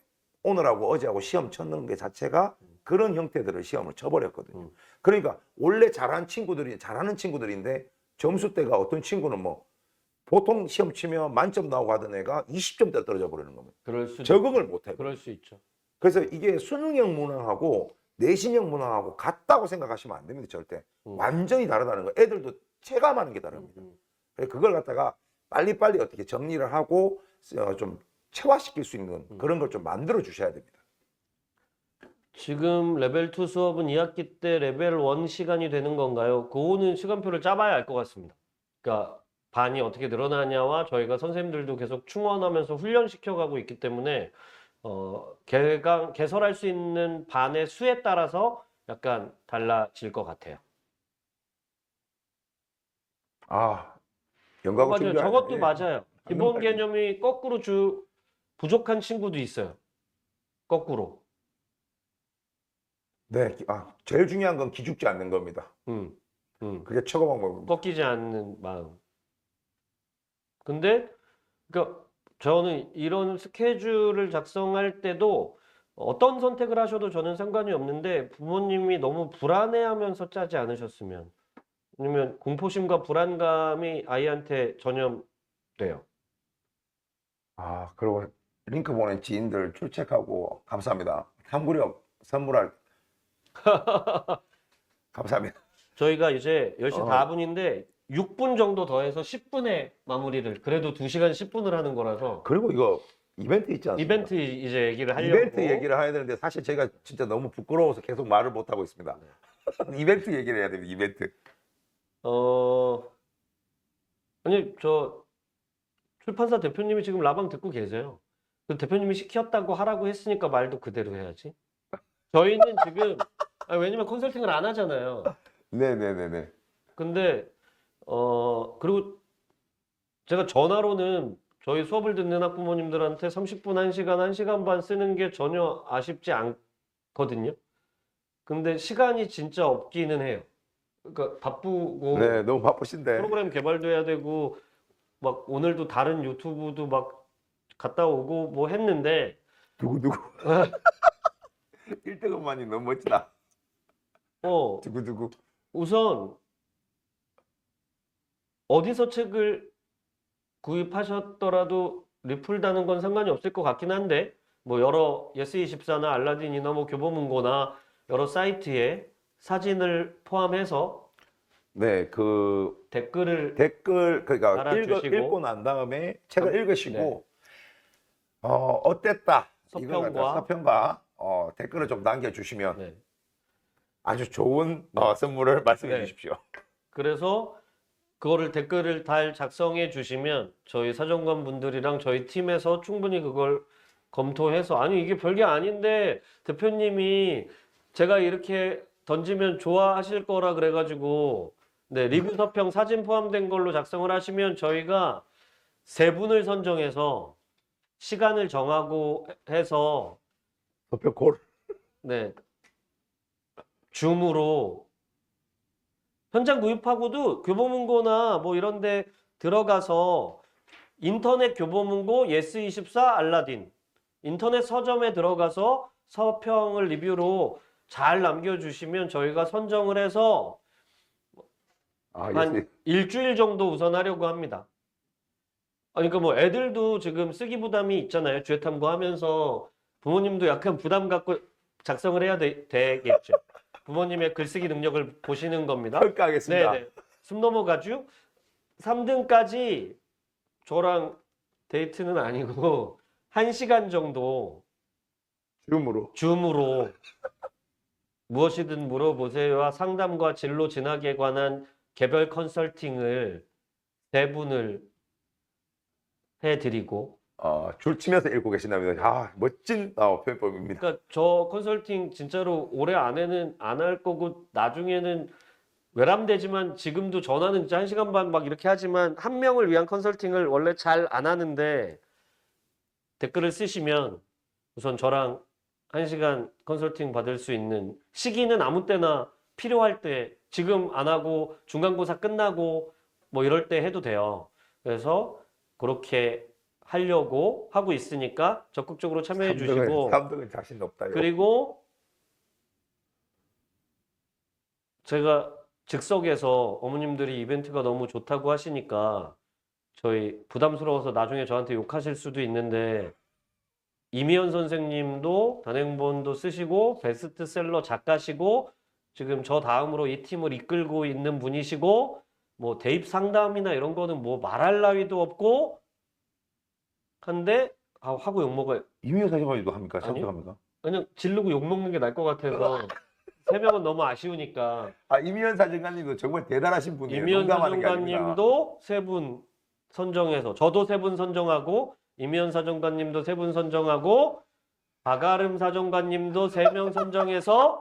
오늘하고 어제하고 시험 쳤는 게 자체가 그런 형태들을 시험을 쳐버렸거든요. 그러니까 원래 잘하는 친구들인데 점수대가 어떤 친구는 뭐 보통 시험 치면 만점 나오고 하던 애가 20점대 떨어져 버리는 겁니다. 그럴 수도 적응을 못해. 그럴 수 있죠. 그래서 이게 수능형 문항하고 내신형 문항하고 같다고 생각하시면 안 됩니다. 절대. 완전히 다르다는 거. 애들도 체감하는 게 다릅니다. 그래서 그걸 갖다가 빨리빨리 어떻게 정리를 하고 좀 체화시킬 수 있는 그런 걸 좀 만들어 주셔야 됩니다. 지금 레벨 2 수업은 2학기 때 레벨 1 시간이 되는 건가요? 그거는 시간표를 짜봐야 알 것 같습니다. 그러니까 반이 어떻게 늘어나냐와 저희가 선생님들도 계속 충원하면서 훈련시켜가고 있기 때문에 개설할 수 있는 반의 수에 따라서 약간 달라질 것 같아요. 아, 연구하고 맞아요. 준비해야 저것도 돼. 맞아요. 기본 개념이 거꾸로 부족한 친구도 있어요. 거꾸로. 네, 제일 중요한 건 기죽지 않는 겁니다. 그게 최고 방법입니다. 꺾이지 않는 마음. 근데 그러니까 저는 이런 스케줄을 작성할 때도 어떤 선택을 하셔도 저는 상관이 없는데 부모님이 너무 불안해하면서 짜지 않으셨으면. 왜냐면 공포심과 불안감이 아이한테 전염돼요. 아, 그리고 링크 보낸 지인들 출첵하고 감사합니다. 삼구력 선물할 감사합니다. 저희가 이제 10시 4분인데 6분 정도 더해서 10분에 마무리를 그래도 2시간 10분을 하는 거라서 그리고 이거 이벤트 있지 않습니까? 이벤트 이제 얘기를 하려고 이벤트 얘기를 해야 되는데 사실 제가 진짜 너무 부끄러워서 계속 말을 못 하고 있습니다. 이벤트 얘기를 해야 됩니다. 이벤트. 아니 저 출판사 대표님이 지금 라방 듣고 계세요. 그 대표님이 시켰다고 하라고 했으니까 말도 그대로 해야지. 저희는 지금 왜냐면 컨설팅을 안 하잖아요. 네네네네. 근데 그리고 제가 전화로는 저희 수업을 듣는 학부모님들한테 30분, 1시간, 1시간 반 쓰는 게 전혀 아쉽지 않거든요. 근데 시간이 진짜 없기는 해요. 그러니까 바쁘고 네, 너무 바쁘신데. 프로그램 개발도 해야 되고 막 오늘도 다른 유튜브도 막 갔다 오고 뭐 했는데 누구 1등급만이 너무 멋지다. 누구 우선 어디서 책을 구입하셨더라도 리플다는 건 상관이 없을 것 같긴 한데 뭐 여러 예스24나 알라딘이나 뭐 교보문고나 여러 사이트에 사진을 포함해서 네, 그 댓글 그러니까 달아주시고. 읽고 난 다음에 책을 읽으시고 네. 어땠다 이걸 서평과. 갖다 서평과 댓글을 좀 남겨주시면 네. 아주 좋은 네. 선물을 말씀해 네. 주십시오. 그래서 그거를 댓글을 달 작성해 주시면 저희 사정관 분들이랑 저희 팀에서 충분히 그걸 검토해서 아니 이게 별게 아닌데 대표님이 제가 이렇게 던지면 좋아하실 거라 그래가지고 네, 리뷰 서평 사진 포함된 걸로 작성을 하시면 저희가 세 분을 선정해서 시간을 정하고 해서 도표 골. 네, 줌으로 현장 구입하고도 교보문고나 뭐 이런 데 들어가서 인터넷 교보문고 예스24 알라딘 인터넷 서점에 들어가서 서평을 리뷰로 잘 남겨주시면 저희가 선정을 해서 한 일주일 정도 우선 하려고 합니다. 아니, 그러니까 뭐 애들도 지금 쓰기 부담이 있잖아요. 주회탐구 하면서 부모님도 약간 부담 갖고 작성을 해야 되겠죠. 부모님의 글쓰기 능력을 보시는 겁니다. 평가하겠습니다. 네네. 숨 넘어가죠. 3등까지 저랑 데이트는 아니고 1시간 정도 줌으로. 줌으로 무엇이든 물어보세요와 상담과 진로 진학에 관한 개별 컨설팅을 세 분을 해드리고 줄 치면서 읽고 계신답니다. 아, 멋진 표현법입니다. 그러니까 저 컨설팅 진짜로 올해 안에는 안 할 거고 나중에는 외람되지만 지금도 전화는 진짜 1시간 반 막 이렇게 하지만 한 명을 위한 컨설팅을 원래 잘 안 하는데 댓글을 쓰시면 우선 저랑 1시간 컨설팅 받을 수 있는 시기는 아무 때나 필요할 때 지금 안 하고 중간고사 끝나고 뭐 이럴 때 해도 돼요. 그래서 그렇게 하려고 하고 있으니까 적극적으로 참여해 주시고 3등은 자신 없다요. 그리고 제가 즉석에서 어머님들이 이벤트가 너무 좋다고 하시니까 저희 부담스러워서 나중에 저한테 욕하실 수도 있는데 이미연 선생님도 단행본도 쓰시고 베스트셀러 작가시고 지금 저 다음으로 이 팀을 이끌고 있는 분이시고 뭐 대입 상담이나 이런 거는 뭐 말할 나위도 없고 한데 하고 욕먹어요. 이미호 사진관도 합니까? 아니요. 참석합니까? 그냥 지르고 욕먹는 게 나을 것 같아서 세 명은 너무 아쉬우니까 이미현 사진관님도 정말 대단하신 분이에요. 이미연 농담하는 게 아닙니다. 사정관님도 세 분 선정해서 저도 세 분 선정하고 이미연 사정관님도 세 분 선정하고 박아름 사정관님도 3명 선정해서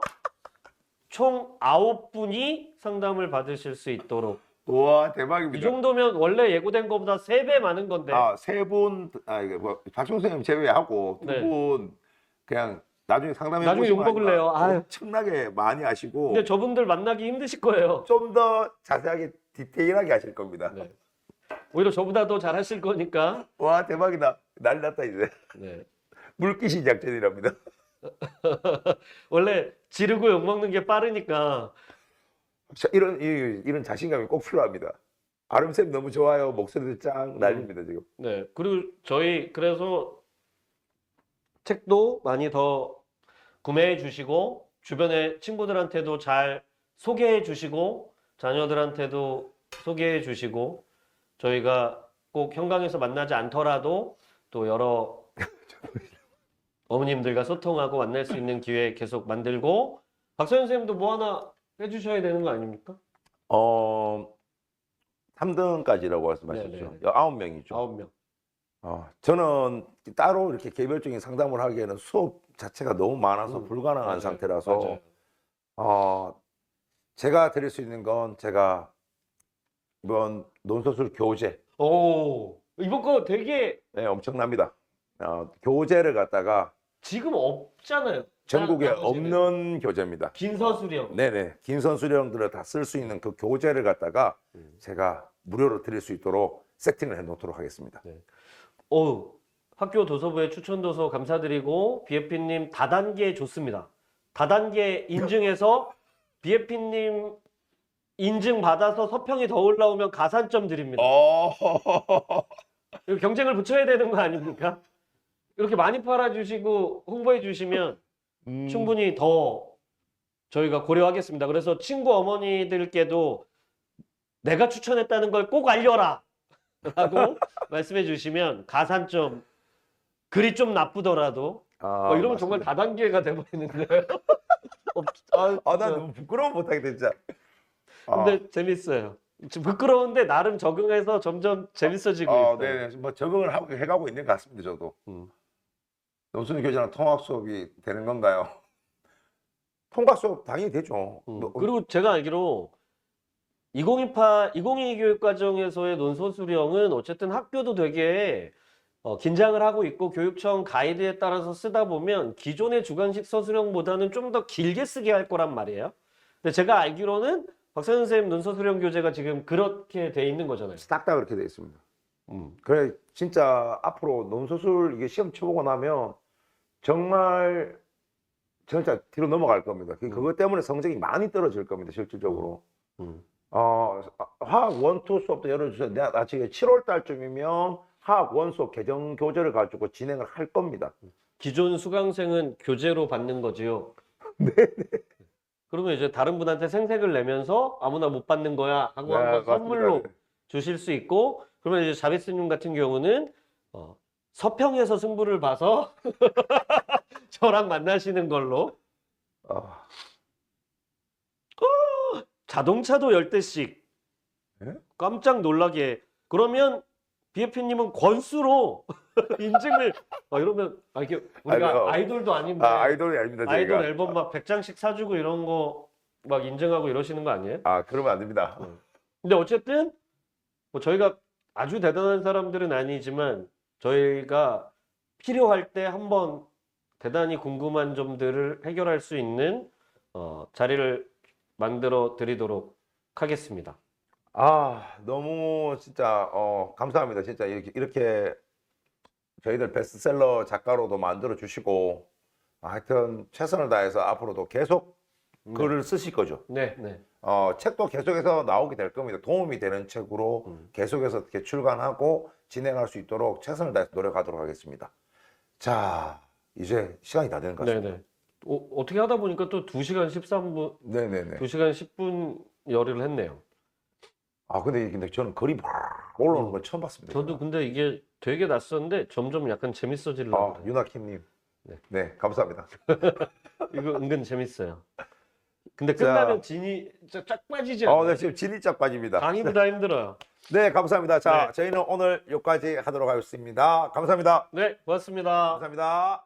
총 9분이 상담을 받으실 수 있도록 와, 이 대박입니다. 정도면 원래 예고된 것보다 3배 많은 건데 세 분, 이거 뭐, 박종 선생님 제외하고 네. 두 분 그냥 나중에 상담해 나중에 보시면 욕먹을래요. 아니까 아유. 엄청나게 많이 하시고 근데 저분들 만나기 힘드실 거예요. 좀 더 자세하게 디테일하게 하실 겁니다. 네. 오히려 저보다 더 잘하실 거니까 와, 대박이다. 난리 났다 이제. 네. 물귀신 작전이랍니다. 원래 지르고 욕먹는 게 빠르니까 이런 자신감이 꼭 필요합니다. 아름쌤 너무 좋아요. 목소리도 짱 난립니다 지금. 네. 그리고 저희 그래서 책도 많이 더 구매해 주시고 주변의 친구들한테도 잘 소개해 주시고 자녀들한테도 소개해 주시고 저희가 꼭 현강에서 만나지 않더라도 또 여러 어머님들과 소통하고 만날 수 있는 기회 계속 만들고 박서연 선생님도 뭐 하나 해주셔야 되는 거 아닙니까? 3등까지라고 말씀하셨죠. 네네. 9명이죠. 9명. 저는 따로 이렇게 개별적인 상담을 하기에는 수업 자체가 너무 많아서 불가능한 맞아요. 상태라서 맞아요. 제가 드릴 수 있는 건 제가 이번 논서술 교재 오, 이번 거 되게 엄청납니다. 교재를 갖다가 지금 없잖아요. 전국에 나머지는. 없는 교재입니다. 긴 서술형. 네네. 긴 선수령들을 다 쓸 수 있는 그 교재를 갖다가 제가 무료로 드릴 수 있도록 세팅을 해 놓도록 하겠습니다. 학교 도서부의 추천 도서 감사드리고 BFP님 다단계 좋습니다. 다단계 인증해서 BFP님 인증 받아서 서평이 더 올라오면 가산점 드립니다. 이거 경쟁을 붙여야 되는 거 아닙니까? 이렇게 많이 팔아주시고 홍보해 주시면 충분히 더 저희가 고려하겠습니다. 그래서 친구 어머니들께도 내가 추천했다는 걸 꼭 알려라 라고 말씀해 주시면 가산점 글이 좀 나쁘더라도 이러면 정말 다단계가 돼버리는데요. 나 너무 부끄러워 못하겠다 진짜. 근데 재밌어요. 좀 부끄러운데 나름 적응해서 점점 재밌어지고 있어요. 네, 뭐 적응을 하고 해가고 있는 것 같습니다. 저도. 논술 교재랑 통학 수업이 되는 건가요? 통과 수업 당연히 되죠. 그리고 제가 알기로 2022 교육과정에서의 논술 수령은 어쨌든 학교도 되게 긴장을 하고 있고 교육청 가이드에 따라서 쓰다 보면 기존의 주관식 서술형보다는 좀 더 길게 쓰게 할 거란 말이에요. 근데 제가 알기로는 박사연 선생님 논술 수령 교재가 지금 그렇게 돼 있는 거잖아요. 싹 다 그렇게 돼 있습니다. 그래 진짜 앞으로 논소술 이게 시험 쳐보고 나면 정말 진짜 뒤로 넘어갈 겁니다. 그것 때문에 성적이 많이 떨어질 겁니다. 실질적으로. 화학 원투 수업도 열어주세요. 내가 지금 7월 달쯤이면 화학 원 수업 개정 교재를 가지고 진행을 할 겁니다. 기존 수강생은 교재로 받는 거지요. 네. 그러면 이제 다른 분한테 생색을 내면서 아무나 못 받는 거야 하고 네, 한번 맞습니다. 선물로 주실 수 있고, 그러면 이제 자비스님 같은 경우는 서평에서 승부를 봐서 저랑 만나시는 걸로. 아, 자동차도 10대씩. 예? 깜짝 놀라게. 그러면 BF님은 권수로 인증을 이러면 이게 우리가 아니요. 아이돌도 아닌데 아이돌이 아닙니다. 아이돌 저희가. 앨범 막 100장씩 사주고 이런 거 막 인증하고 이러시는 거 아니에요? 그러면 안 됩니다. 근데 어쨌든 뭐 저희가 아주 대단한 사람들은 아니지만 저희가 필요할 때 한번 대단히 궁금한 점들을 해결할 수 있는 자리를 만들어 드리도록 하겠습니다. 너무 진짜 감사합니다. 진짜 이렇게 저희들 베스트셀러 작가로도 만들어 주시고 하여튼 최선을 다해서 앞으로도 계속 글을 쓰실 거죠. 네, 네. 책도 계속해서 나오게 될 겁니다. 도움이 되는 책으로 계속해서 이렇게 출간하고 진행할 수 있도록 최선을 다해서 노력하도록 하겠습니다. 자, 이제 시간이 다 되는 것 같습니다. 네네. 어떻게 하다 보니까 또 2시간 13분, 네네네. 2시간 10분 열의를 했네요. 근데 저는 글이 막 올라오는 걸 처음 봤습니다. 저도 근데 이게 되게 낯선데 점점 약간 재밌어지려고 그래요. 유나킴님. 네. 네, 감사합니다. 이거 은근 재밌어요. 근데 자. 끝나면 진이 쫙 빠지지 않아요? 네, 지금 진리짝 빠집니다. 강의보다 힘들어요. 네, 감사합니다. 자, 네. 저희는 오늘 여기까지 하도록 하겠습니다. 감사합니다. 네, 고맙습니다. 감사합니다.